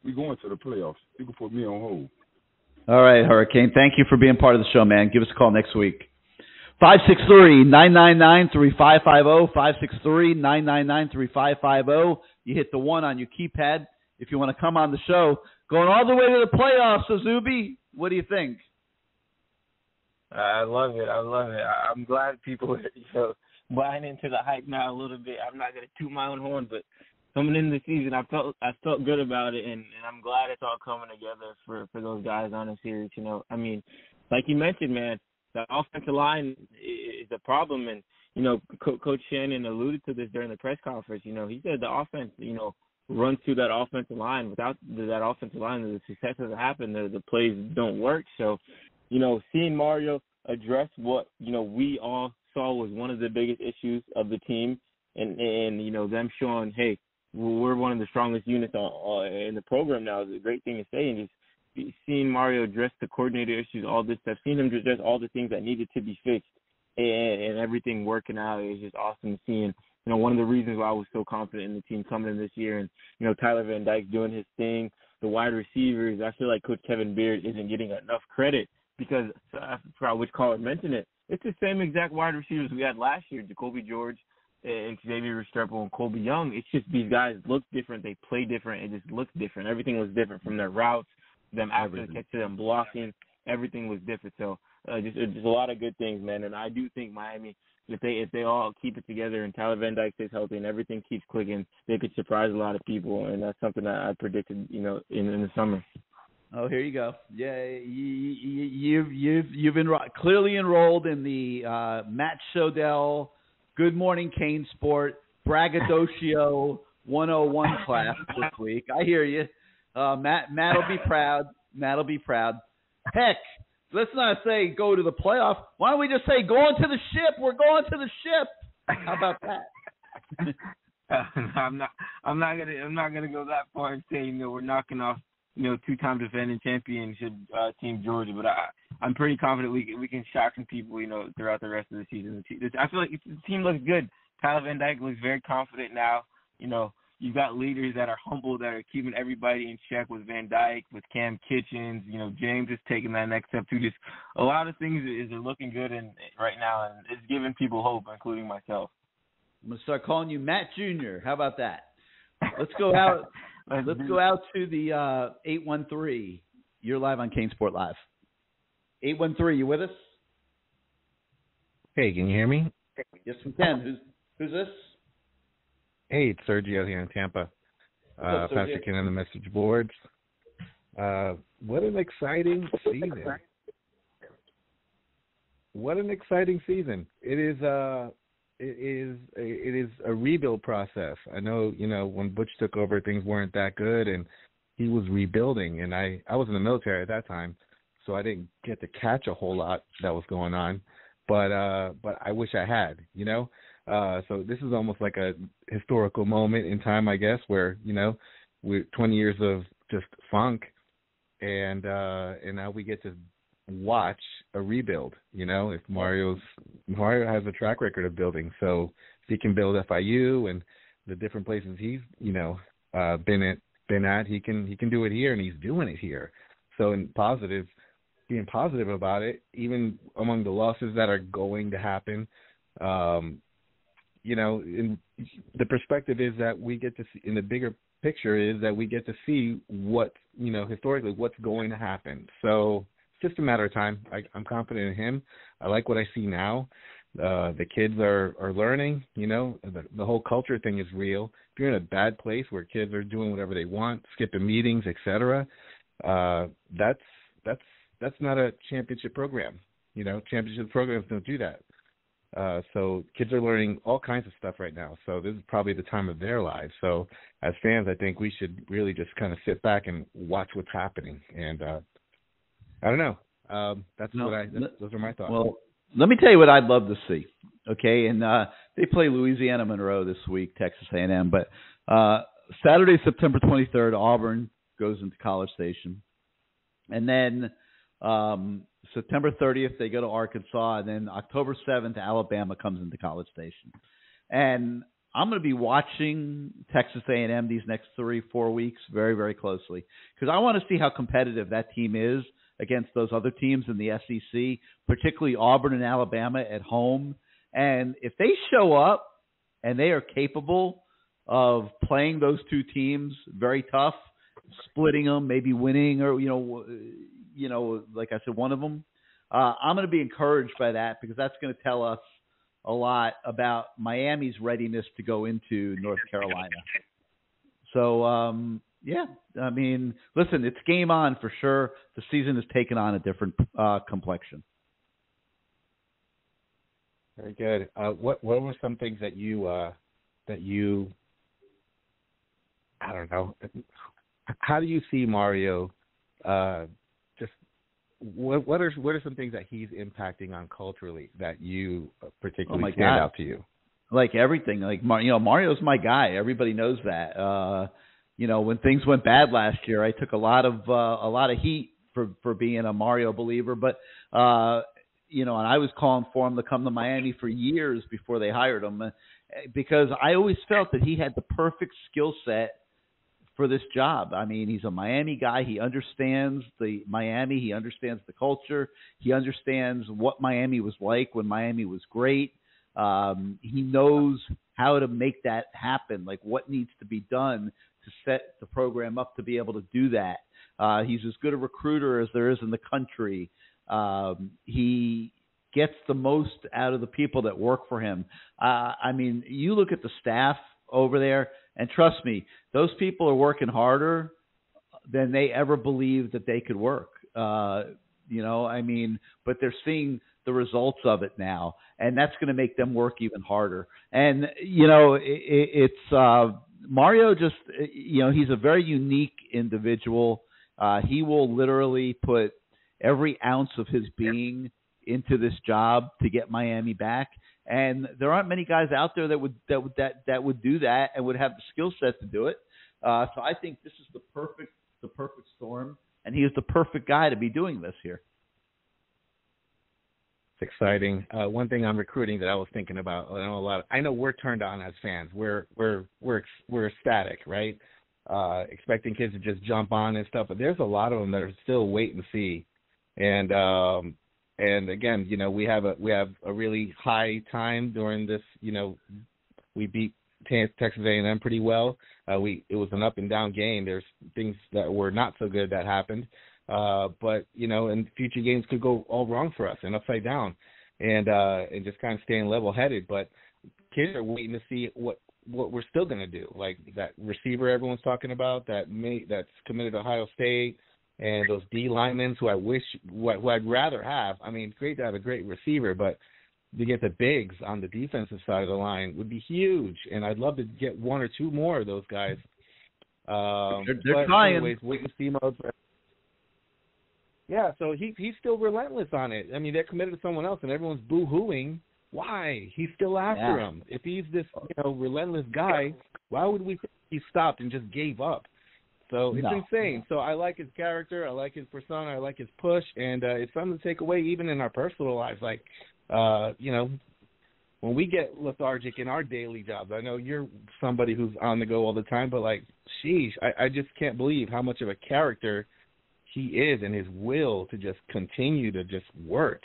Speaker 13: we're going to the playoffs. You can put me on hold.
Speaker 2: All right, Hurricane. Thank you for being part of the show, man. Give us a call next week. 563-999-3550, 563-999-3550. You hit the 1 on your keypad if you want to come on the show. Going all the way to the playoffs, Izubee. What do you think?
Speaker 3: I love it. I'm glad people are buying into the hype now a little bit. I'm not going to toot my own horn, but coming into the season, I felt good about it, and I'm glad it's all coming together for those guys on the series. You know, I mean, like you mentioned, man, the offensive line is a problem, and you know, Coach Shannon alluded to this during the press conference. You know, he said the offense, you know, runs through that offensive line. Without that offensive line, the success doesn't happen. The plays don't work. So, you know, seeing Mario address what, you know, we all saw was one of the biggest issues of the team, and you know, them showing, hey, we're one of the strongest units in the program now is a great thing to say. And just seeing Mario address the coordinator issues, all this stuff, seeing him address all the things that needed to be fixed and everything working out is just awesome seeing. You know, one of the reasons why I was so confident in the team coming in this year, and, you know, Tyler Van Dyke doing his thing, the wide receivers, I feel like Coach Kevin Beard isn't getting enough credit because, I forgot which caller mentioned it, it's the same exact wide receivers we had last year, Jacoby George and Xavier Restrepo and Colby Young. It's just these guys look different, they play different, it just looks different. Everything was different from their routes, them after the catch to them blocking, everything was different. So just a lot of good things, man. And I do think Miami, if they all keep it together and Tyler Van Dyke stays healthy and everything keeps clicking, they could surprise a lot of people. And that's something that I predicted, you know, in the summer.
Speaker 2: Oh, here you go. Yeah, you've been clearly enrolled in the Matt Shodell Good Morning CaneSport Braggadocio 101 class this week. I hear you. Matt'll be proud. Matt'll be proud. Heck, let's not say go to the playoff. Why don't we just say go on to the ship? We're going to the ship. How about that?
Speaker 3: I'm not gonna go that far and say, you know, we're knocking off, you know, two-time defending championship team Georgia, but I'm pretty confident we can shock some people, you know, throughout the rest of the season. I feel like the team looks good. Tyler Van Dyke looks very confident now. You know, You've got leaders that are humble, that are keeping everybody in check with Van Dyke, with Cam Kitchens. James is taking that next step too. Just a lot of things are looking good right now, and it's giving people hope, including myself.
Speaker 2: I'm gonna start calling you Matt Jr. How about that? Let's go out. Let's go out to the 813. You're live on CaneSport Live. 813, you with us?
Speaker 14: Hey, can you hear me?
Speaker 2: Yes, we can. Who's this?
Speaker 14: Hey, it's Sergio here in Tampa. Pastor Ken on the message boards. What an exciting season! What an exciting season! It is a rebuild process. I know, when Butch took over, things weren't that good, and he was rebuilding. And I was in the military at that time, so I didn't get to catch a whole lot that was going on. But I wish I had, So this is almost like a historical moment in time, I guess, where, we're 20 years of just funk, and now we get to watch a rebuild. If Mario has a track record of building, so if he can build FIU and the different places he's been at, he can do it here, and he's doing it here. So being positive about it, even among the losses that are going to happen. In the perspective is that we get to see, in the bigger picture is that we get to see what, historically what's going to happen. So it's just a matter of time. I'm confident in him. I like what I see now. The kids are learning, the whole culture thing is real. If you're in a bad place where kids are doing whatever they want, skipping meetings, etc., that's not a championship program. Championship programs don't do that. So kids are learning all kinds of stuff right now. So this is probably the time of their lives. So as fans, I think we should really just kind of sit back and watch what's happening. And I don't know. Those are my thoughts.
Speaker 2: Well, let me tell you what I'd love to see. Okay, and they play Louisiana Monroe this week, Texas A&M. But Saturday, September 23rd, Auburn goes into College Station, and then September 30th, they go to Arkansas, and then October 7th, Alabama comes into College Station. And I'm going to be watching Texas A&M these next 3-4 weeks very, very closely because I want to see how competitive that team is against those other teams in the SEC, particularly Auburn and Alabama at home. And if they show up and they are capable of playing those two teams very tough, splitting them, maybe winning or, like I said, one of them, I'm going to be encouraged by that because that's going to tell us a lot about Miami's readiness to go into North Carolina. So, listen, it's game on for sure. The season has taken on a different complexion.
Speaker 14: Very good. What were some things that you I don't know, how do you see Mario What are some things that he's impacting on culturally that you particularly stand out to you?
Speaker 2: Like everything, like Mario's my guy. Everybody knows that. When things went bad last year, I took a lot of heat for being a Mario believer. But and I was calling for him to come to Miami for years before they hired him because I always felt that he had the perfect skill set for this job. I mean, he's a Miami guy. He understands the Miami. He understands the culture. He understands what Miami was like when Miami was great. He knows how to make that happen, like what needs to be done to set the program up to be able to do that. He's as good a recruiter as there is in the country. He gets the most out of the people that work for him. You look at the staff over there, and trust me, those people are working harder than they ever believed that they could work. But they're seeing the results of it now, and that's going to make them work even harder. And, it's Mario just, he's a very unique individual. He will literally put every ounce of his being into this job to get Miami back. And there aren't many guys out there that would do that and would have the skill set to do it. So I think this is the perfect storm, and he is the perfect guy to be doing this here.
Speaker 14: It's exciting. One thing on recruiting that I was thinking about, I know we're turned on as fans. We're ecstatic, right? Expecting kids to just jump on and stuff, but there's a lot of them that are still wait and see. And again, we have a really high time during this. We beat Texas A&M pretty well. It was an up and down game. There's things that were not so good that happened, but and future games could go all wrong for us and upside down, and just kind of staying level headed. But kids are waiting to see what we're still going to do, like that receiver everyone's talking about that's committed to Ohio State, and those D linemen who I'd rather have. I mean, it's great to have a great receiver, but to get the bigs on the defensive side of the line would be huge, and I'd love to get one or two more of those guys.
Speaker 2: They're trying.
Speaker 14: Anyways, wait and see mode. Yeah, so he's still relentless on it. I mean, they're committed to someone else, and everyone's boo-hooing. Why? He's still after him. If he's this relentless guy, why would we think he stopped and just gave up? So it's insane. So I like his character, I like his persona, I like his push, and it's something to take away even in our personal lives. Like, when we get lethargic in our daily jobs, I know you're somebody who's on the go all the time, but like, sheesh, I just can't believe how much of a character he is and his will to just continue to just work.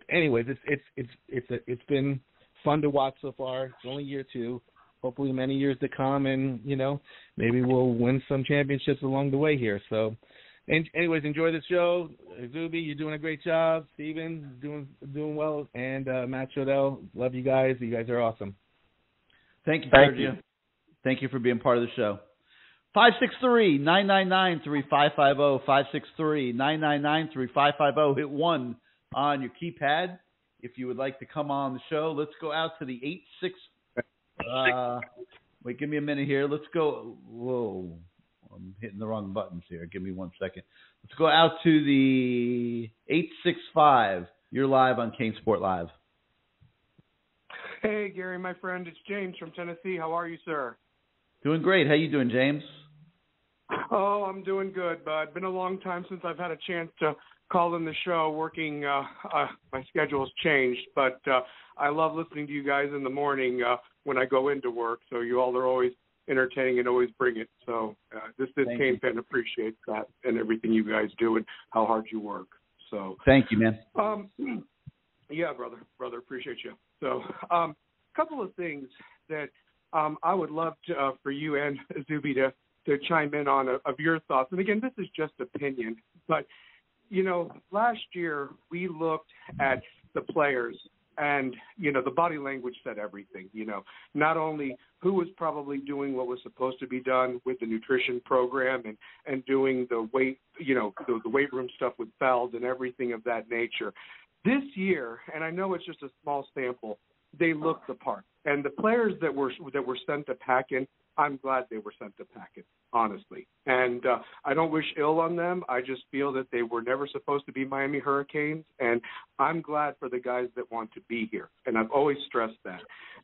Speaker 14: Anyways, it's been fun to watch so far. It's only year 2. Hopefully many years to come, and maybe we'll win some championships along the way here. So, anyways, enjoy the show. Izubee, you're doing a great job. Steven, doing well, and Matt Chodell, love you guys. You guys are awesome.
Speaker 2: Thank you, Sergio. Thank you for being part of the show. 563-999-3550. 563-999-3550. Hit 1 on your keypad if you would like to come on the show. Let's go out to the 86. Wait, give me a minute here. Let's go. Whoa, I'm hitting the wrong buttons here. Give me 1 second. Let's go out to the 865. You're live on CaneSport Live.
Speaker 15: Hey, Gary, my friend. It's James from Tennessee. How are you, sir?
Speaker 2: Doing great. How you doing, James?
Speaker 15: Oh, I'm doing good, bud. Been a long time since I've had a chance to call in the show. Working, my schedule has changed, but I love listening to you guys in the morning when I go into work. So you all are always entertaining and always bring it. So this Cane fan appreciates that and everything you guys do and how hard you work. So
Speaker 2: thank you, man.
Speaker 15: Yeah, brother, appreciate you. So a couple of things that I would love to, for you and Izubee to chime in on of your thoughts. And again, this is just opinion, but last year we looked at the players and, the body language said everything, not only who was probably doing what was supposed to be done with the nutrition program and doing the weight, the weight room stuff with Feld and everything of that nature. This year, and I know it's just a small sample, they looked the part. And the players that were sent to Packin, I'm glad they were sent to Packin, honestly. And I don't wish ill on them. I just feel that they were never supposed to be Miami Hurricanes, and I'm glad for the guys that want to be here. And I've always stressed that.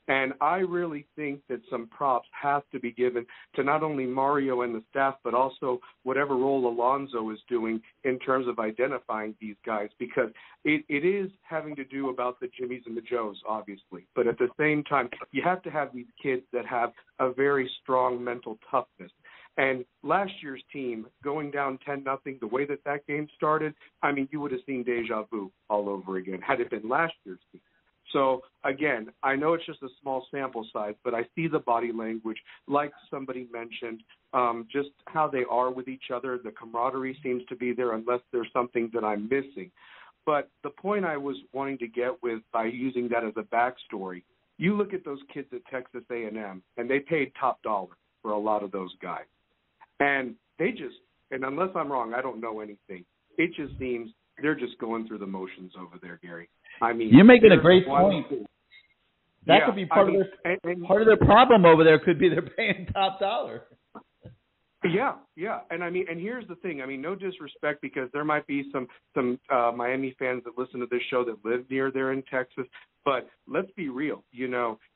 Speaker 15: And I really think that some props have to be given to not only Mario and the staff, but also whatever role Alonzo is doing in terms of identifying these guys, because it is having to do about the Jimmies and the Joes, obviously. But at the same time, you have to have these kids that have a very strong mental toughness. And last year's team going down 10-0, the way that game started, I mean, you would have seen deja vu all over again had it been last year's team. So, again, I know it's just a small sample size, but I see the body language, like somebody mentioned, just how they are with each other. The camaraderie seems to be there unless there's something that I'm missing. But the point I was wanting to get with by using that as a backstory, you look at those kids at Texas A&M, and they paid top dollar for a lot of those guys. And they just, and unless I'm wrong, I don't know anything, it just seems they're just going through the motions over there, Gary. I mean,
Speaker 2: you're making a great point. That could be part of their problem over there. Could be they're paying top dollar.
Speaker 15: Yeah, and I mean, and here's the thing. I mean, no disrespect, because there might be some Miami fans that listen to this show that live near there in Texas. But let's be real.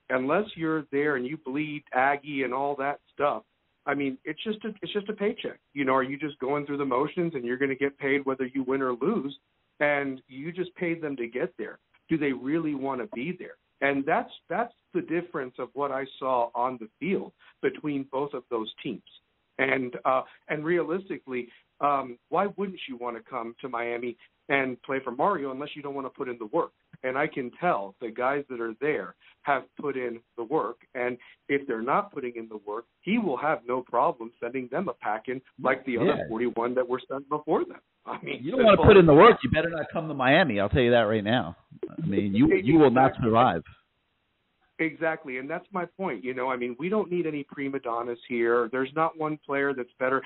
Speaker 15: Unless you're there and you bleed Aggie and all that stuff, I mean, it's just a paycheck. Are you just going through the motions and you're going to get paid whether you win or lose? And you just paid them to get there. do they really want to be there? And that's the difference of what I saw on the field between both of those teams. And realistically, why wouldn't you want to come to Miami and play for Mario unless you don't want to put in the work? And I can tell the guys that are there have put in the work. And if they're not putting in the work, he will have no problem sending them a pack-in like the other 41 that were sent before them. I mean,
Speaker 2: you don't want to put in the work, you better not come to Miami. I'll tell you that right now. I mean, you will not survive.
Speaker 15: Exactly, and that's my point. I mean, we don't need any prima donnas here. There's not one player that's better.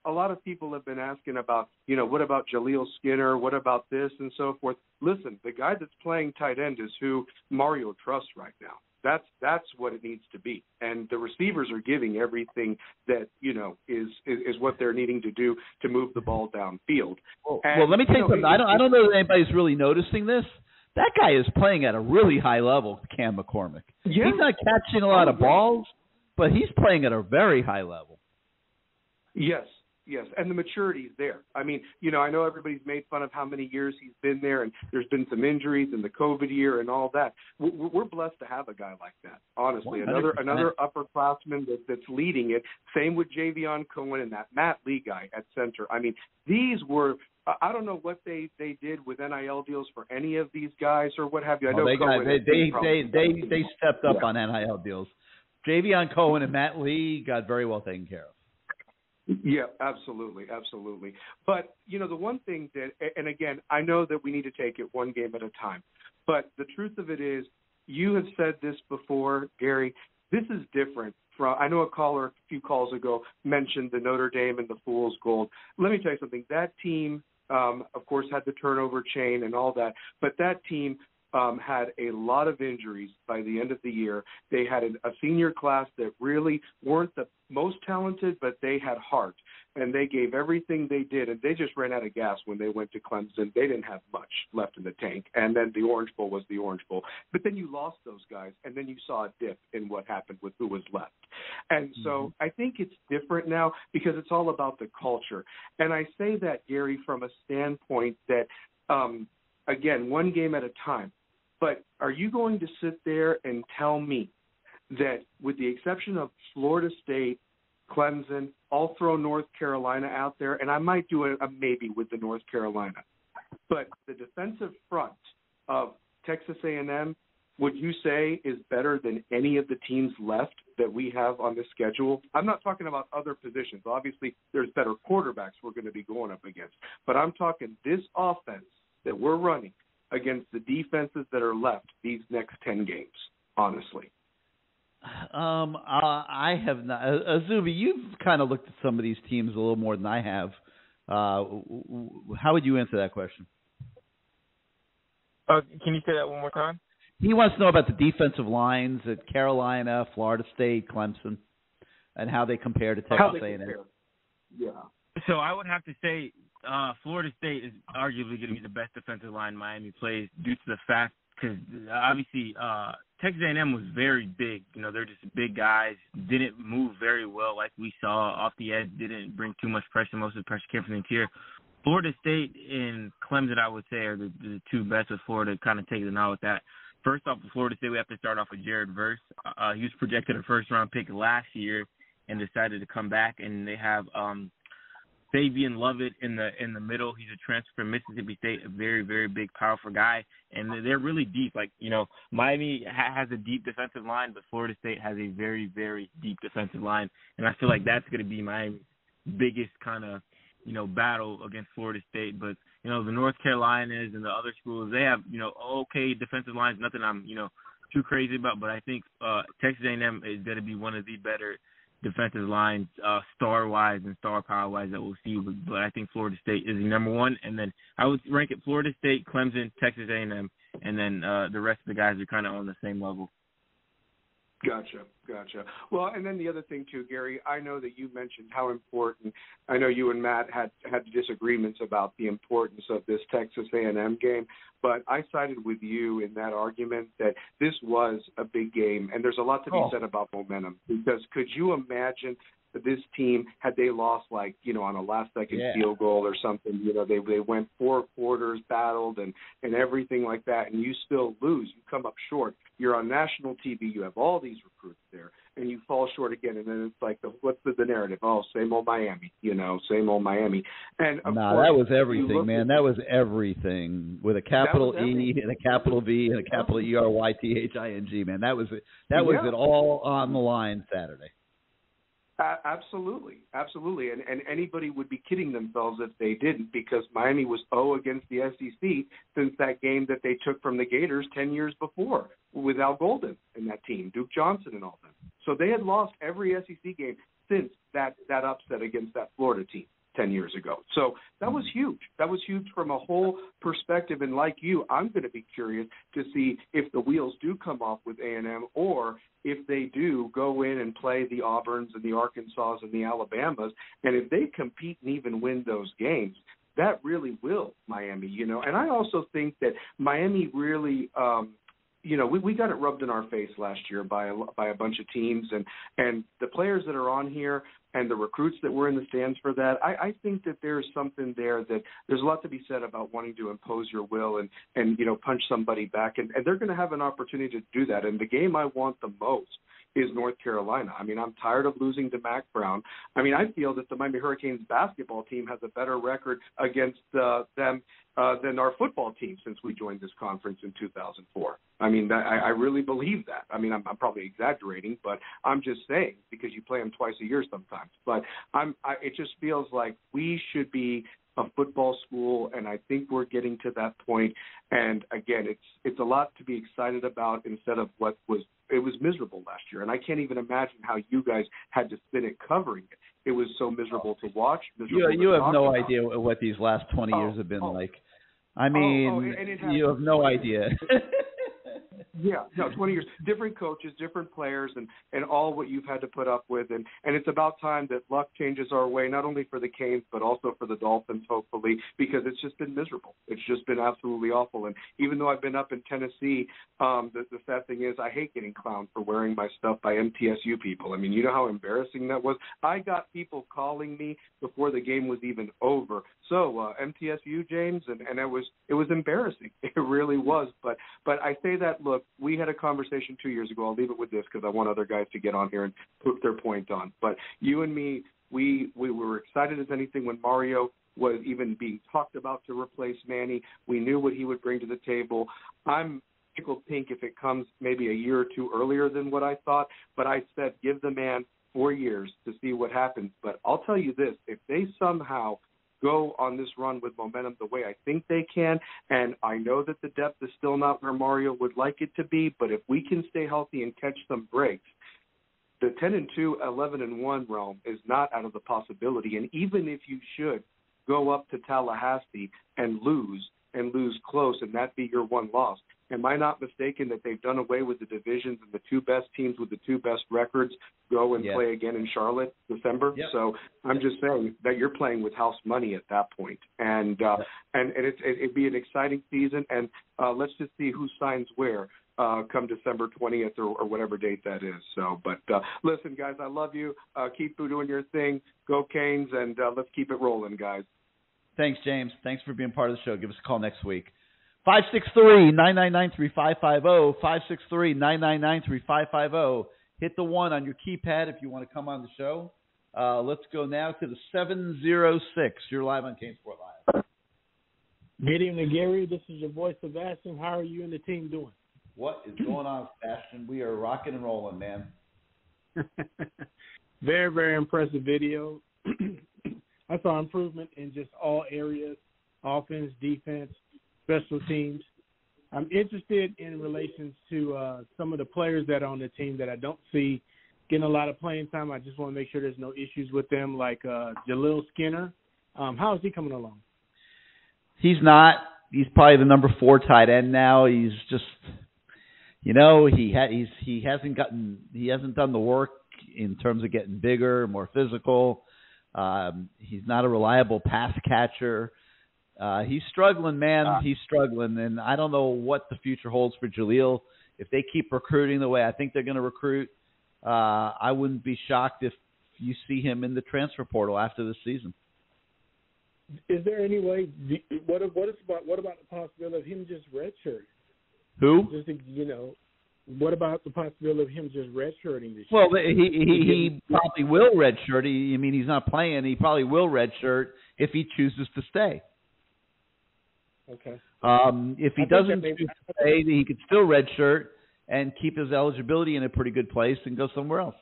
Speaker 15: A lot of people have been asking about, what about Jaleel Skinner? What about this and so forth? Listen, the guy that's playing tight end is who Mario trusts right now. That's what it needs to be. And the receivers are giving everything that, is what they're needing to do to move the ball downfield.
Speaker 2: Well, let me tell you something. I don't know that anybody's really noticing this. That guy is playing at a really high level, Cam McCormick. Yeah. He's not catching a lot of balls, but he's playing at a very high level.
Speaker 15: Yes, and the maturity is there. I mean, I know everybody's made fun of how many years he's been there, and there's been some injuries in the COVID year and all that. We're blessed to have a guy like that, honestly. 100%. Another upperclassman that's leading it. Same with Javion Cohen and that Matt Lee guy at center. I mean, these were – I don't know what they did with NIL deals for any of these guys or what have you. I know
Speaker 2: they stepped up on NIL deals. Javion Cohen and Matt Lee got very well taken care of.
Speaker 15: Yeah, absolutely. But, the one thing that, and again, I know that we need to take it one game at a time, but the truth of it is, you have said this before, Gary, this is different from, I know a caller a few calls ago mentioned the Notre Dame and the Fool's Gold. Let me tell you something. That team, of course, had the turnover chain and all that, but that team had a lot of injuries by the end of the year. They had a senior class that really weren't the most talented, but they had heart, and they gave everything they did, and they just ran out of gas when they went to Clemson. They didn't have much left in the tank, and then the Orange Bowl was the Orange Bowl. But then you lost those guys, and then you saw a dip in what happened with who was left. And so I think it's different now because it's all about the culture. And I say that, Gary, from a standpoint that, again, one game at a time. But are you going to sit there and tell me that with the exception of Florida State, Clemson, I'll throw North Carolina out there, and I might do a maybe with the North Carolina, but the defensive front of Texas A&M, would you say is better than any of the teams left that we have on the schedule? I'm not talking about other positions. Obviously, there's better quarterbacks we're going to be going up against, but I'm talking this offense that we're running against the defenses that are left these next 10 games, honestly.
Speaker 2: I have not. Izubee, you've kind of looked at some of these teams a little more than I have. How would you answer that question?
Speaker 3: Can you say that one more time?
Speaker 2: He wants to know about the defensive lines at Carolina, Florida State, Clemson, and how they compare to Texas A&M.
Speaker 15: Yeah.
Speaker 3: So I would have to say Florida State is arguably going to be the best defensive line Miami plays due to the fact because obviously Texas A&M was very big. They're just big guys, didn't move very well like we saw off the edge, didn't bring too much pressure. Most of the pressure came from the interior. Florida State and Clemson, I would say, are the two best with Florida, kind of taking it out with that. First off, with Florida State, we have to start off with Jared Verse. He was projected a first-round pick last year and decided to come back, and they have Fabian Lovett in the middle. He's a transfer from Mississippi State, a very, very big, powerful guy. And they're really deep. Miami has a deep defensive line, but Florida State has a very, very deep defensive line. And I feel like that's going to be Miami's biggest kind of, battle against Florida State. But, the North Carolinas and the other schools, they have, okay defensive lines, nothing I'm, too crazy about. But I think Texas A&M is going to be one of the better defensive lines, star-wise and star power-wise that we'll see. But I think Florida State is the number one. And then I would rank it Florida State, Clemson, Texas A&M, and then the rest of the guys are kind of on the same level.
Speaker 15: Gotcha. Well, and then the other thing, too, Gary, I know that you mentioned how important, I know you and Matt had disagreements about the importance of this Texas A&M game, but I sided with you in that argument that this was a big game, and there's a lot to be said about momentum, because could you imagine this team, had they lost on a last-second field goal or something, they went 4 quarters, battled, and everything like that, and you still lose. You come up short. You're on national TV. You have all these recruits there, and you fall short again. And then it's like, what's the narrative? Oh, same old Miami, same old Miami. And of course,
Speaker 2: that was everything, man. That was everything with a capital E and a capital V and a capital ERYTHING, man. That was it. That was it all on the line Saturday.
Speaker 15: Absolutely. And anybody would be kidding themselves if they didn't, because Miami was 0 against the SEC since that game that they took from the Gators 10 years before with Al Golden and that team, Duke Johnson and all them. So they had lost every SEC game since that upset against that Florida team 10 years ago. So that was huge. That was huge from a whole perspective. And like you, I'm going to be curious to see if the wheels do come off with A&M, or if they do go in and play the Auburns and the Arkansas and the Alabamas. And if they compete and even win those games, that really will Miami, And I also think that Miami really we got it rubbed in our face last year by a bunch of teams, and the players that are on here and the recruits that were in the stands for that, I think that there's something there that there's a lot to be said about wanting to impose your will and punch somebody back, and they're going to have an opportunity to do that. And the game I want the most is North Carolina. I mean, I'm tired of losing to Mac Brown. I mean, I feel that the Miami Hurricanes basketball team has a better record against them than our football team since we joined this conference in 2004. I mean, I really believe that. I mean, I'm probably exaggerating, but I'm just saying, because you play them twice a year sometimes. But it just feels like we should be a football school, and I think we're getting to that point. And again, it's a lot to be excited about instead of what was miserable last year. And I can't even imagine how you guys had to spin it covering it. It was so miserable to watch.
Speaker 2: You have no idea what these last 20 years have been like. I mean, you have no idea.
Speaker 15: Yeah, no, 20 years, different coaches, different players, and all what you've had to put up with. And it's about time that luck changes our way, not only for the Canes, but also for the Dolphins, hopefully, because it's just been miserable. It's just been absolutely awful. And even though I've been up in Tennessee, the sad thing is I hate getting clowned for wearing my stuff by MTSU people. I mean, you know how embarrassing that was? I got people calling me before the game was even over. So MTSU, James, and it was embarrassing. It really was. But I say that, look, we had a conversation 2 years ago. I'll leave it with this because I want other guys to get on here and put their point on. But you and me, we were excited as anything when Mario was even being talked about to replace Manny. We knew what he would bring to the table. I'm tickled pink if it comes maybe a year or two earlier than what I thought. But I said give the man 4 years to see what happens. But I'll tell you this, if they somehow go on this run with momentum the way I think they can, and I know that the depth is still not where Mario would like it to be, but if we can stay healthy and catch some breaks, the 10-2, 11-1 realm is not out of the possibility. And even if you should go up to Tallahassee and lose close, and that be your one loss, am I not mistaken that they've done away with the divisions and the two best teams with the two best records go and play again in Charlotte December? Yep. So I'm just saying that you're playing with house money at that point. And it'd be an exciting season. And let's just see who signs where come December 20th or whatever date that is. So, but listen, guys, I love you. Keep doing your thing. Go Canes, and let's keep it rolling, guys.
Speaker 2: Thanks, James. Thanks for being part of the show. Give us a call next week. 563-999-3550, 563-999-3550. Hit the 1 on your keypad if you want to come on the show. Let's go now to the 706. You're live on CaneSport Live.
Speaker 16: Good evening, Gary. This is your voice, Sebastian. How are you and the team doing?
Speaker 2: What is going on, Sebastian? We are rocking and rolling, man.
Speaker 16: Very, very impressive video. I saw improvement in just all areas, offense, defense, special teams. I'm interested in relations to some of the players that are on the team that I don't see getting a lot of playing time. I just want to make sure there's no issues with them, like Jaleel Skinner. How is he coming along?
Speaker 2: He's not. He's probably the number 4 tight end now. He's just, he hasn't done the work in terms of getting bigger, more physical. He's not a reliable pass catcher. He's struggling, man. He's struggling, and I don't know what the future holds for Jaleel. If they keep recruiting the way I think they're going to recruit, I wouldn't be shocked if, you see him in the transfer portal after this season.
Speaker 16: Is there any way? What about the possibility of him just redshirting?
Speaker 2: Who?
Speaker 16: What about the possibility of him just redshirting this year?
Speaker 2: Well, he probably will redshirt. He's not playing. He probably will redshirt if he chooses to stay.
Speaker 16: Okay.
Speaker 2: If he doesn't choose to stay, he could still redshirt and keep his eligibility in a pretty good place and go somewhere else.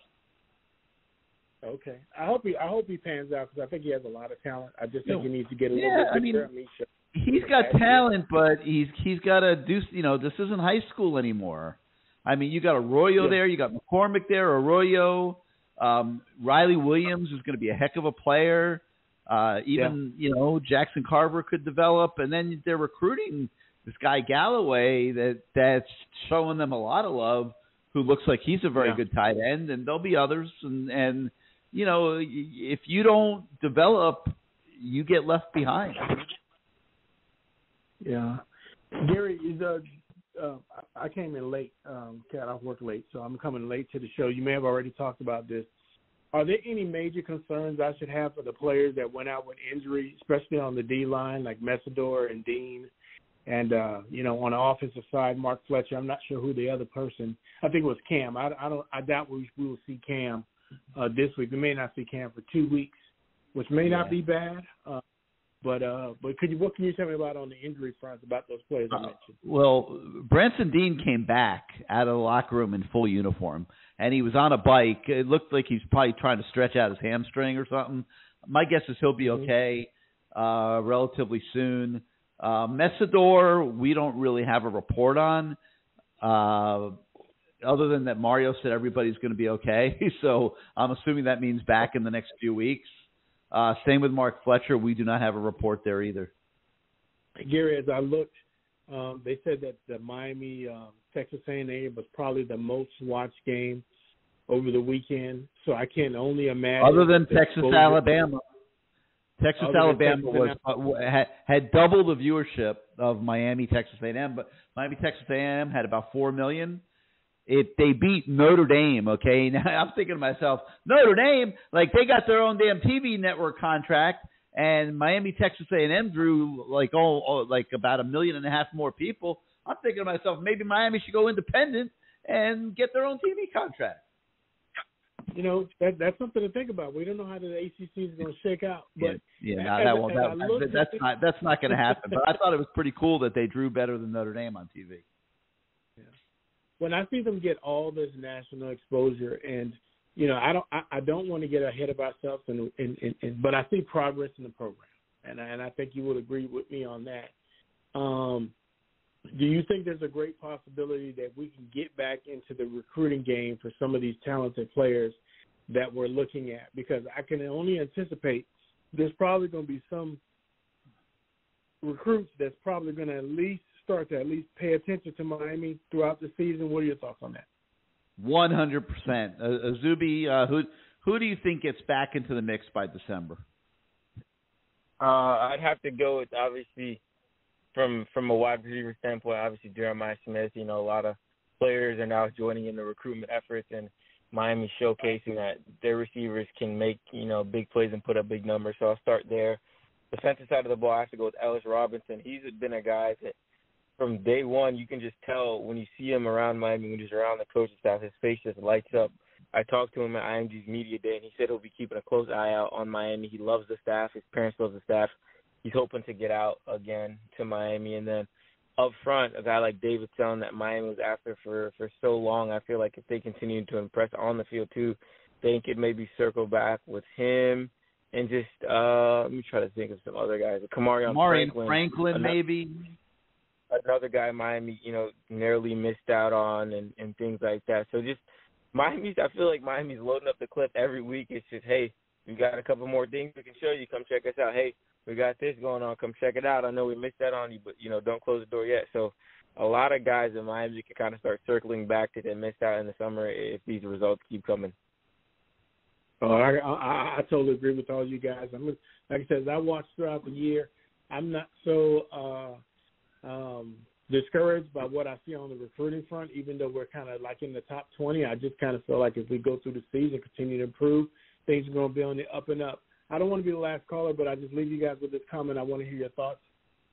Speaker 16: Okay. I hope he pans out because I think he has a lot of talent. I just think he needs to get a little bit bigger.
Speaker 2: He's got talent, but he's got to do. This isn't high school anymore. You got Arroyo there, you got McCormick there, Arroyo, Riley Williams is going to be a heck of a player. Jackson Carver could develop, and then they're recruiting this guy Galloway that's showing them a lot of love, who looks like he's a very good tight end, and there'll be others. And if you don't develop, you get left behind.
Speaker 16: Yeah, Gary, I came in late. I worked late, so I'm coming late to the show. You may have already talked about this. Are there any major concerns I should have for the players that went out with injury, especially on the D line, like Messidor and Dean, and on the offensive side, Mark Fletcher? I'm not sure who the other person. I think it was Cam. I doubt we will see Cam this week. We may not see Cam for 2 weeks, which may not be bad. But what can you tell me about on the injury front about those players I mentioned?
Speaker 2: Well, Branson Dean came back out of the locker room in full uniform, and he was on a bike. It looked like he's probably trying to stretch out his hamstring or something. My guess is he'll be okay relatively soon. Messidor, we don't really have a report on, other than that Mario said everybody's going to be okay. So I'm assuming that means back in the next few weeks. Same with Mark Fletcher. We do not have a report there either.
Speaker 16: Gary, as I looked, they said that the Miami Texas A&M was probably the most watched game over the weekend. So I can only imagine.
Speaker 2: Other than Texas Alabama. Alabama had double the viewership of Miami Texas A&M, but Miami Texas A&M had about 4 million. They beat Notre Dame, okay? Now I'm thinking to myself, Notre Dame, like they got their own damn TV network contract, and Miami Texas A&M drew like about 1.5 million more people. I'm thinking to myself, maybe Miami should go independent and get their own TV contract.
Speaker 16: That's something to think about. We don't know how the ACC is going to shake out, but
Speaker 2: that's not going to happen. But I thought it was pretty cool that they drew better than Notre Dame on TV.
Speaker 16: When I see them get all this national exposure, and I don't want to get ahead of ourselves, but I see progress in the program, and I think you would agree with me on that. Do you think there's a great possibility that we can get back into the recruiting game for some of these talented players that we're looking at? Because I can only anticipate there's probably going to be some recruits that's probably going to start to pay attention to Miami throughout the season. What are your thoughts on that?
Speaker 2: 100%. Izubee, who do you think gets back into the mix by December?
Speaker 3: I'd have to go with, obviously, from a wide receiver standpoint, obviously Jeremiah Smith. A lot of players are now joining in the recruitment efforts, and Miami showcasing that their receivers can make big plays and put up big numbers. So I'll start there. Defensive side of the ball, I have to go with Ellis Robinson. He's been a guy that from day one, you can just tell when you see him around Miami, when he's around the coaching staff, his face just lights up. I talked to him at IMG's media day, and he said he'll be keeping a close eye out on Miami. He loves the staff. His parents love the staff. He's hoping to get out again to Miami. And then up front, a guy like David Selling that Miami was after for so long, I feel like if they continue to impress on the field too, they could maybe circle back with him. And just let me try to think of some other guys. Kamarion
Speaker 2: Franklin maybe.
Speaker 3: Another guy Miami, narrowly missed out on and things like that. So just I feel like Miami's loading up the clip every week. It's just, hey, we got a couple more things we can show you. Come check us out. Hey, we got this going on. Come check it out. I know we missed that on you, but, don't close the door yet. So a lot of guys in Miami can kind of start circling back that they missed out in the summer if these results keep coming.
Speaker 16: Oh, I totally agree with all you guys. Like I said, as I watched throughout the year, I'm not so discouraged by what I see on the recruiting front, even though we're kind of like in the top 20. I just kind of feel like if we go through the season, continue to improve, things are going to be on the up and up. I don't want to be the last caller, but I just leave you guys with this comment. I want to hear your thoughts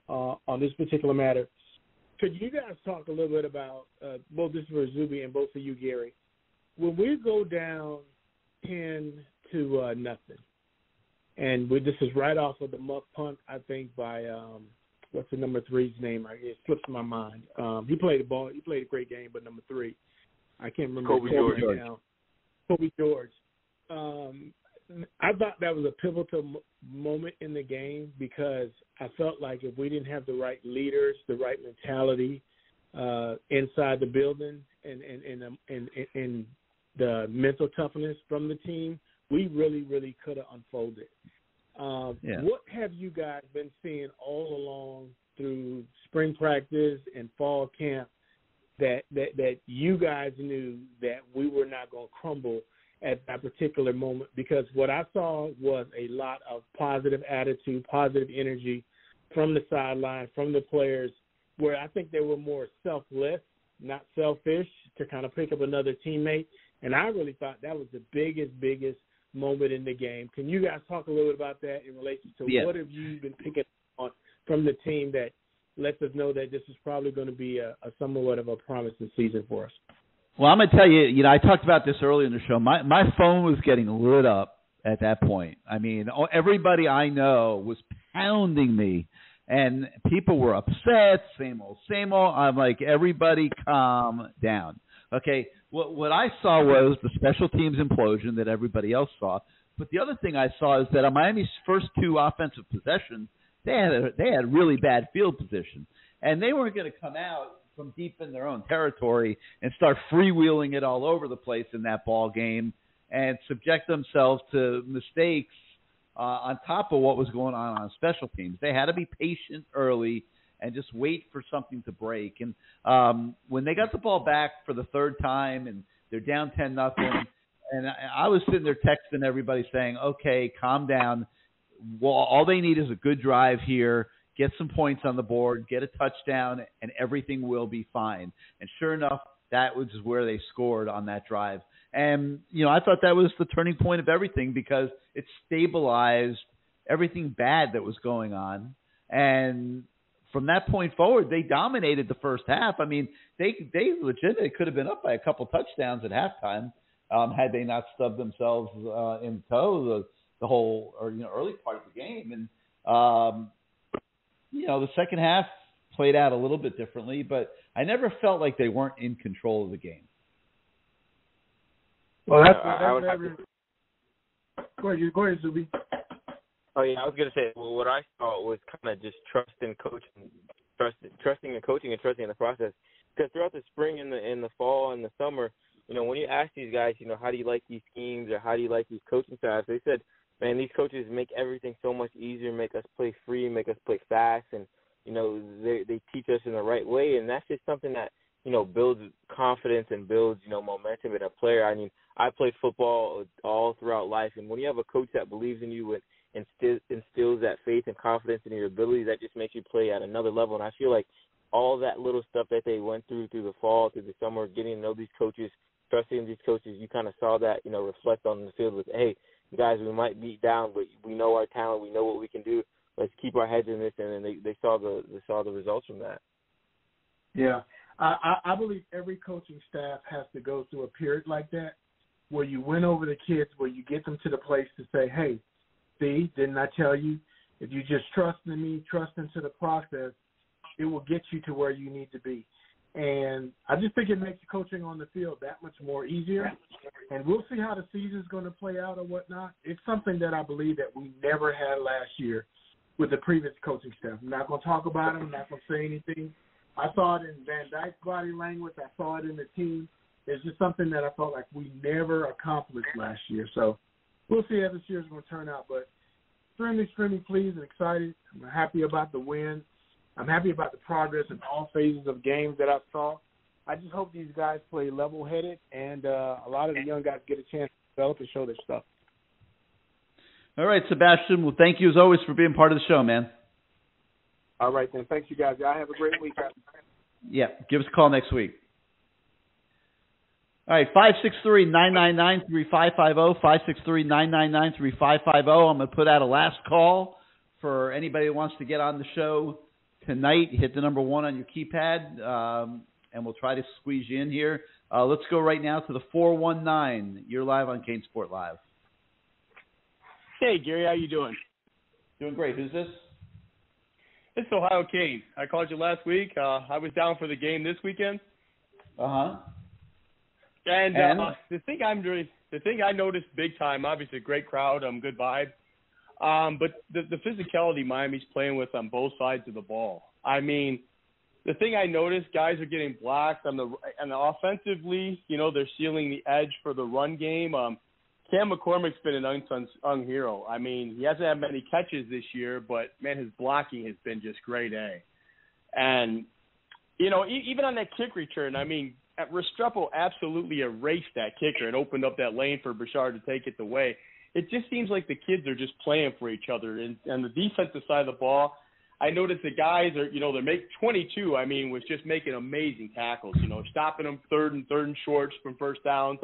Speaker 16: on this particular matter. Could you guys talk a little bit about, both this is for Izubee and both for you, Gary, when we go down 10 to nothing, and this is right off of the muff punt, I think, by what's the number 3's name? It slips my mind. He played the ball. He played a great game, but number 3, I can't remember.
Speaker 3: Kobe George.
Speaker 16: Now. Kobe George. I thought that was a pivotal moment in the game because I felt like if we didn't have the right leaders, the right mentality inside the building, and the mental toughness from the team, we really could have unfolded. What have you guys been seeing all along through spring practice and fall camp that you guys knew that we were not going to crumble at that particular moment? Because what I saw was a lot of positive attitude, positive energy from the sideline, from the players, where I think they were more selfless, not selfish, to kind of pick up another teammate. And I really thought that was the biggest moment in the game. Can you guys talk a little bit about that in relation to what have you been picking on from the team that lets us know that this is probably going to be a somewhat of a promising season for us?
Speaker 2: Well, I'm going to tell you, I talked about this earlier in the show. My phone was getting lit up at that point. I mean, everybody I know was pounding me, and people were upset, same old. I'm like, everybody calm down. Okay, what I saw was the special teams implosion that everybody else saw. But the other thing I saw is that on Miami's first 2 offensive possessions, they had really bad field position. And they weren't going to come out from deep in their own territory and start freewheeling it all over the place in that ball game and subject themselves to mistakes on top of what was going on special teams. They had to be patient early and just wait for something to break. And when they got the ball back for the 3rd time and they're down 10-0, and I was sitting there texting everybody saying, okay, calm down. Well, all they need is a good drive here, get some points on the board, get a touchdown, and everything will be fine. And sure enough, that was where they scored on that drive. And, I thought that was the turning point of everything because it stabilized everything bad that was going on. And from that point forward, they dominated the first half. I mean, they legitimately could have been up by a couple touchdowns at halftime had they not stubbed themselves in toe the whole early part of the game. And the second half played out a little bit differently, but I never felt like they weren't in control of the game.
Speaker 16: Well, Go ahead, Izubee.
Speaker 3: Oh yeah, I was gonna say. Well, what I saw was kind of just trusting in coaching and trusting in the process. Because throughout the spring and the fall and the summer, when you ask these guys, how do you like these schemes or how do you like these coaching styles, they said, man, these coaches make everything so much easier, make us play free, make us play fast, and they teach us in the right way, and that's just something that builds confidence and builds momentum in a player. I mean, I played football all throughout life, and when you have a coach that believes in you and instills that faith and confidence in your abilities, that just makes you play at another level. And I feel like all that little stuff that they went through the fall, through the summer, getting to know these coaches, trusting these coaches, you kind of saw that reflect on the field with, hey, guys, we might be down, but we know our talent, we know what we can do. Let's keep our heads in this, and then they saw the results from that.
Speaker 16: Yeah, I believe every coaching staff has to go through a period like that, where you win over the kids, where you get them to the place to say, hey, see, didn't I tell you? If you just trust in me, trust into the process, it will get you to where you need to be. And I just think it makes coaching on the field that much more easier. And we'll see how the season's going to play out or whatnot. It's something that I believe that we never had last year with the previous coaching staff. I'm not going to talk about it. I'm not going to say anything. I saw it in Van Dyke's body language. I saw it in the team. It's just something that I felt like we never accomplished last year. So we'll see how this year's going to turn out. But extremely pleased and excited. I'm happy about the win. I'm happy about the progress in all phases of games that I saw. I just hope these guys play level-headed and a lot of the young guys get a chance to develop and show their stuff.
Speaker 2: All right, Sebastian. Well, thank you as always for being part of the show, man.
Speaker 9: All right, then. Thanks, you guys. Y'all have a great week.
Speaker 2: Yeah, give us a call next week. All right, 563-999-3550, 563-999-3550. I'm going to put out a last call for anybody who wants to get on the show tonight. Hit the number 1 on your keypad, and we'll try to squeeze you in here. Let's go right now to the 419. You're live on CaneSport Live.
Speaker 17: Hey, Gary, how you doing?
Speaker 2: Doing great. Who's this?
Speaker 17: It's Ohio Kane. I called you last week. I was down for the game this weekend.
Speaker 2: Uh-huh.
Speaker 17: And the thing I noticed big time, obviously a great crowd, good vibe. But the physicality Miami's playing with on both sides of the ball. I mean, the thing I noticed, guys are getting blocked on the offensively. You know, they're sealing the edge for the run game. Cam McCormick's been an unsung hero. I mean, he hasn't had many catches this year, but man, his blocking has been just grade A. And you know, even on that kick return, I mean, Restrepo absolutely erased that kicker and opened up that lane for Bouchard to take it away. It just seems like the kids are just playing for each other. And the defensive side of the ball, I noticed the guys are, you know, they're making 22. I mean, was just making amazing tackles. You know, stopping them third and shorts from first downs.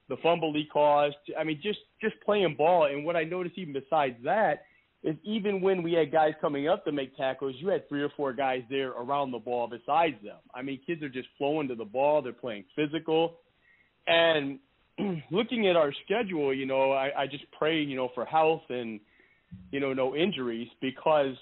Speaker 17: The fumble he caused. I mean, just playing ball. And what I noticed even besides that is even when we had guys coming up to make tackles, you had 3 or 4 guys there around the ball besides them. I mean, kids are just flowing to the ball. They're playing physical. And looking at our schedule, you know, I just pray, you know, for health and, you know, no injuries because,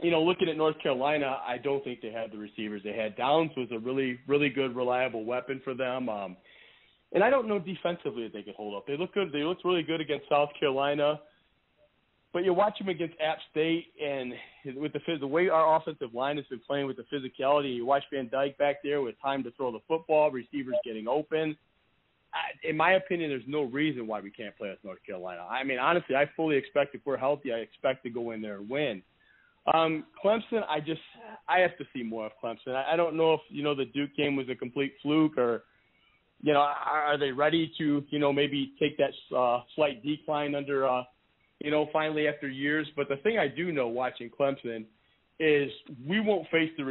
Speaker 17: you know, looking at North Carolina, I don't think they had the receivers they had. Downs was a really, really good, reliable weapon for them. And I don't know defensively if they could hold up. They look good. They looked really good against South Carolina. But you watch them against App State, and with the way our offensive line has been playing with the physicality, you watch Van Dyke back there with time to throw the football, receivers getting open. In my opinion, there's no reason why we can't play with North Carolina. I mean, honestly, I fully expect if we're healthy, I expect to go in there and win. Clemson, I have to see more of Clemson. I don't know if, you know, the Duke game was a complete fluke or, you know, are they ready to, you know, maybe take that slight decline under you know, finally after years. But the thing I do know watching Clemson is we won't face the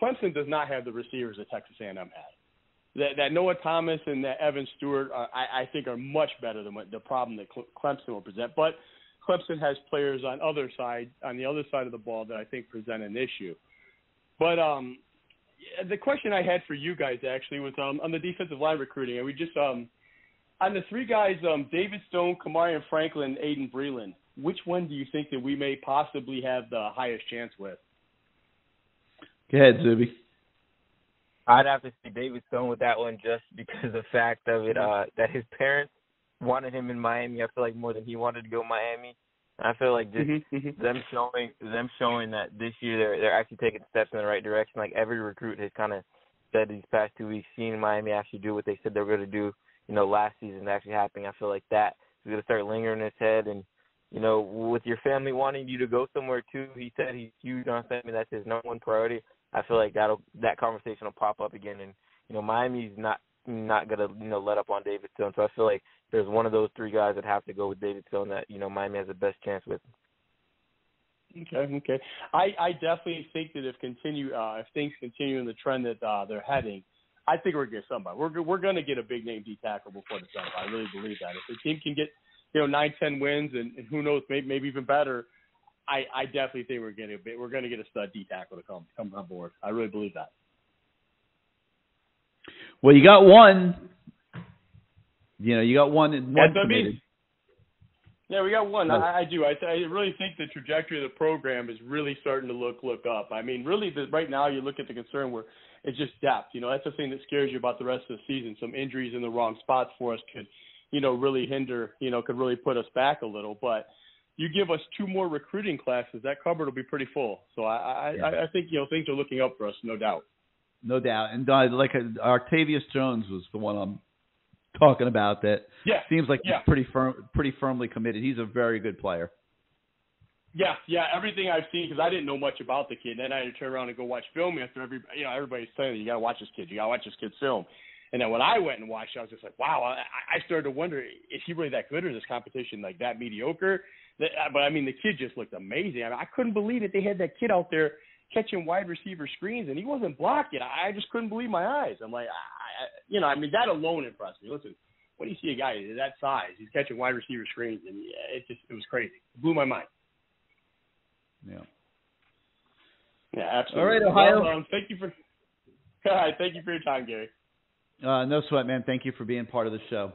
Speaker 17: Clemson does not have the receivers that Texas A&M had. That Noah Thomas and that Evan Stewart, I think, are much better than what the problem that Clemson will present. But Clemson has players on the other side of the ball that I think present an issue. But the question I had for you guys actually was on the defensive line recruiting. And we just on the 3 guys, David Stone, Kamarion Franklin, Aiden Breland, which one do you think that we may possibly have the highest chance with?
Speaker 2: Go ahead, Izubee.
Speaker 3: I'd have to say David Stone with that one just because of the fact of it that his parents wanted him in Miami. I feel like more than he wanted to go to Miami. And I feel like just them showing that this year they're actually taking steps in the right direction. Like every recruit has kind of said these past 2 weeks, seeing Miami actually do what they said they were going to do, you know, last season actually happening. I feel like that is going to start lingering in his head. And, you know, with your family wanting you to go somewhere too, he said he's huge on family. That's his number 1 priority. I feel like that conversation will pop up again. And, you know, Miami's not going to, you know, let up on David Stone. So I feel like there's one of those 3 guys that have to go with David Stone that, you know, Miami has the best chance with.
Speaker 17: Okay. I definitely think that if things continue in the trend that they're heading, I think we're going to get somebody. We're going to get a big name D tackle before the summer. I really believe that. If the team can get, you know, 9-10 wins and who knows, maybe even better, I definitely think we're going to get a stud D tackle to come on board. I really believe that.
Speaker 2: Well, you got one. You know, you got one committed.
Speaker 17: Yeah, we got one.
Speaker 2: No.
Speaker 17: I do. I really think the trajectory of the program is really starting to look up. I mean, really, right now you look at the concern where it's just depth. You know, that's the thing that scares you about the rest of the season. Some injuries in the wrong spots for us could, you know, really hinder, you know, could really put us back a little. But you give us 2 more recruiting classes, that cupboard will be pretty full. So I think, you know, things are looking up for us, no doubt.
Speaker 2: No doubt. And like Artavius Jones was the one I'm talking about that seems like he's pretty firmly committed. He's a very good player.
Speaker 17: Yeah, everything I've seen, because I didn't know much about the kid. Then I had to turn around and go watch film after everybody's saying, you got to watch this kid. You got to watch this kid's film. And then when I went and watched, I was just like, wow, I started to wonder, is he really that good or is this competition like that mediocre? But, I mean, the kid just looked amazing. I mean, I couldn't believe that they had that kid out there catching wide receiver screens, and he wasn't blocking. I just couldn't believe my eyes. I'm like, that alone impressed me. Listen, when you see a guy that size, he's catching wide receiver screens, and it was crazy. It blew my mind.
Speaker 2: Yeah.
Speaker 17: Yeah, absolutely.
Speaker 2: All right, Ohio.
Speaker 17: Well, thank you for your time, Gary.
Speaker 2: No sweat, man. Thank you for being part of the show.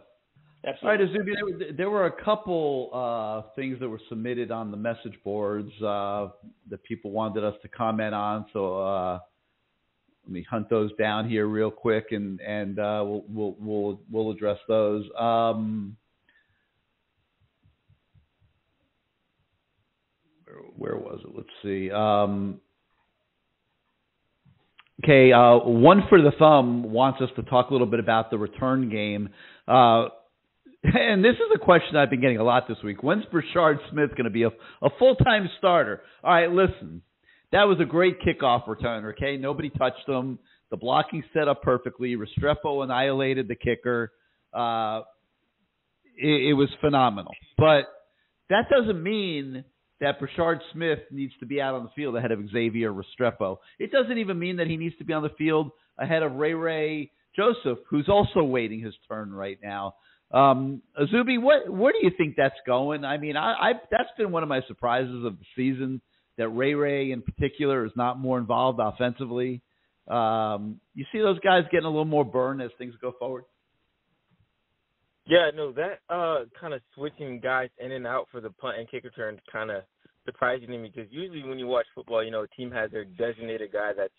Speaker 17: Absolutely.
Speaker 2: All right, Izubee, there were a couple things that were submitted on the message boards that people wanted us to comment on. So let me hunt those down here real quick, and we'll address those. Where was it? Let's see. Okay, One for the Thumb wants us to talk a little bit about the return game. And this is a question I've been getting a lot this week. When's Brashard Smith going to be a full-time starter? All right, listen. That was a great kickoff return, okay? Nobody touched him. The blocking set up perfectly. Restrepo annihilated the kicker. It was phenomenal. But that doesn't mean that Brashard Smith needs to be out on the field ahead of Xavier Restrepo. It doesn't even mean that he needs to be on the field ahead of Ray Joseph, who's also waiting his turn right now. Izubee, where do you think that's going? I mean, that's been one of my surprises of the season, that Ray in particular is not more involved offensively. You see those guys getting a little more burn as things go forward?
Speaker 3: Yeah, no, that kind of switching guys in and out for the punt and kick return is kind of surprising to me, because usually when you watch football, a team has their designated guy that's,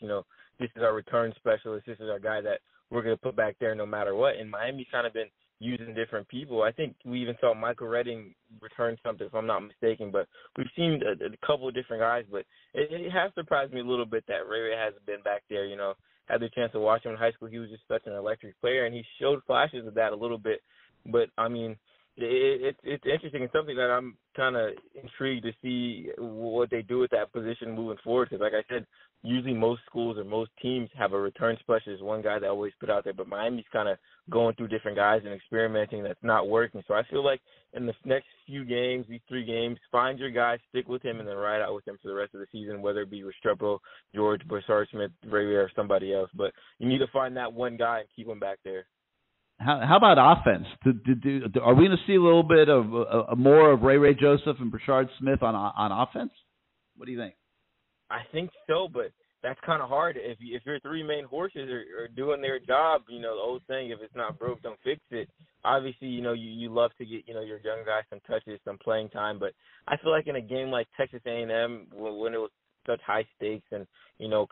Speaker 3: this is our return specialist, this is our guy that we're going to put back there no matter what. And Miami's kind of been using different people. I think we even saw Michael Redding return something, if I'm not mistaken, but we've seen a couple of different guys. But it has surprised me a little bit that Ray hasn't been back there. Had the chance to watch him in high school. He was just such an electric player, and he showed flashes of that a little bit. But, I mean, it's interesting and something that I'm kind of intrigued to see what they do with that position moving forward. Because, like I said, usually most schools or most teams have a return specialist, one guy that always put out there. But Miami's kind of going through different guys and experimenting that's not working. So I feel like in the next few games, these 3 games, find your guy, stick with him, and then ride out with him for the rest of the season, whether it be Restrepo, George, Brashard Smith, Ray or somebody else. But you need to find that one guy and keep him back there.
Speaker 2: How about offense? Are we going to see a little bit of more of Ray Joseph and Brashard Smith on offense? What do you think?
Speaker 3: I think so, but that's kind of hard. If your 3 main horses are doing their job, the old saying, if it's not broke, don't fix it. Obviously, you love to get, your young guys some touches, some playing time, but I feel like in a game like Texas A&M, when it was such high stakes and,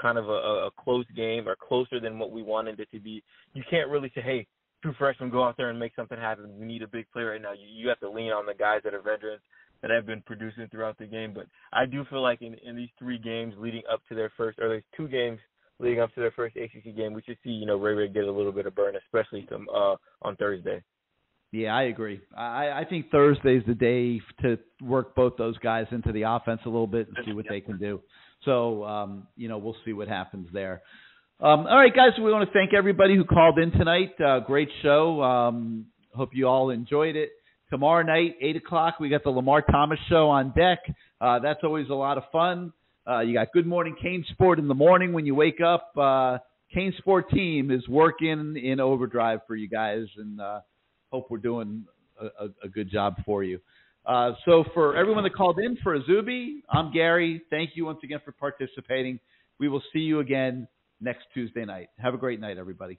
Speaker 3: kind of a close game or closer than what we wanted it to be, you can't really say, hey, 2 freshmen go out there and make something happen. We need a big play right now. You have to lean on the guys that are veterans that have been producing throughout the game. But I do feel like in these 3 games leading up to their first, or there's 2 games leading up to their first ACC game, we should see, Ray get a little bit of burn, especially on Thursday.
Speaker 2: Yeah, I agree. I think Thursday's the day to work both those guys into the offense a little bit and see what they can do. So, we'll see what happens there. All right, guys, we want to thank everybody who called in tonight. Great show. Hope you all enjoyed it. Tomorrow night, 8 o'clock, we got the Lamar Thomas Show on deck. That's always a lot of fun. You got Good Morning CaneSport in the morning when you wake up. CaneSport team is working in overdrive for you guys, and hope we're doing a good job for you. So for everyone that called in, for Izubee, I'm Gary. Thank you once again for participating. We will see you again next Tuesday night. Have a great night, everybody.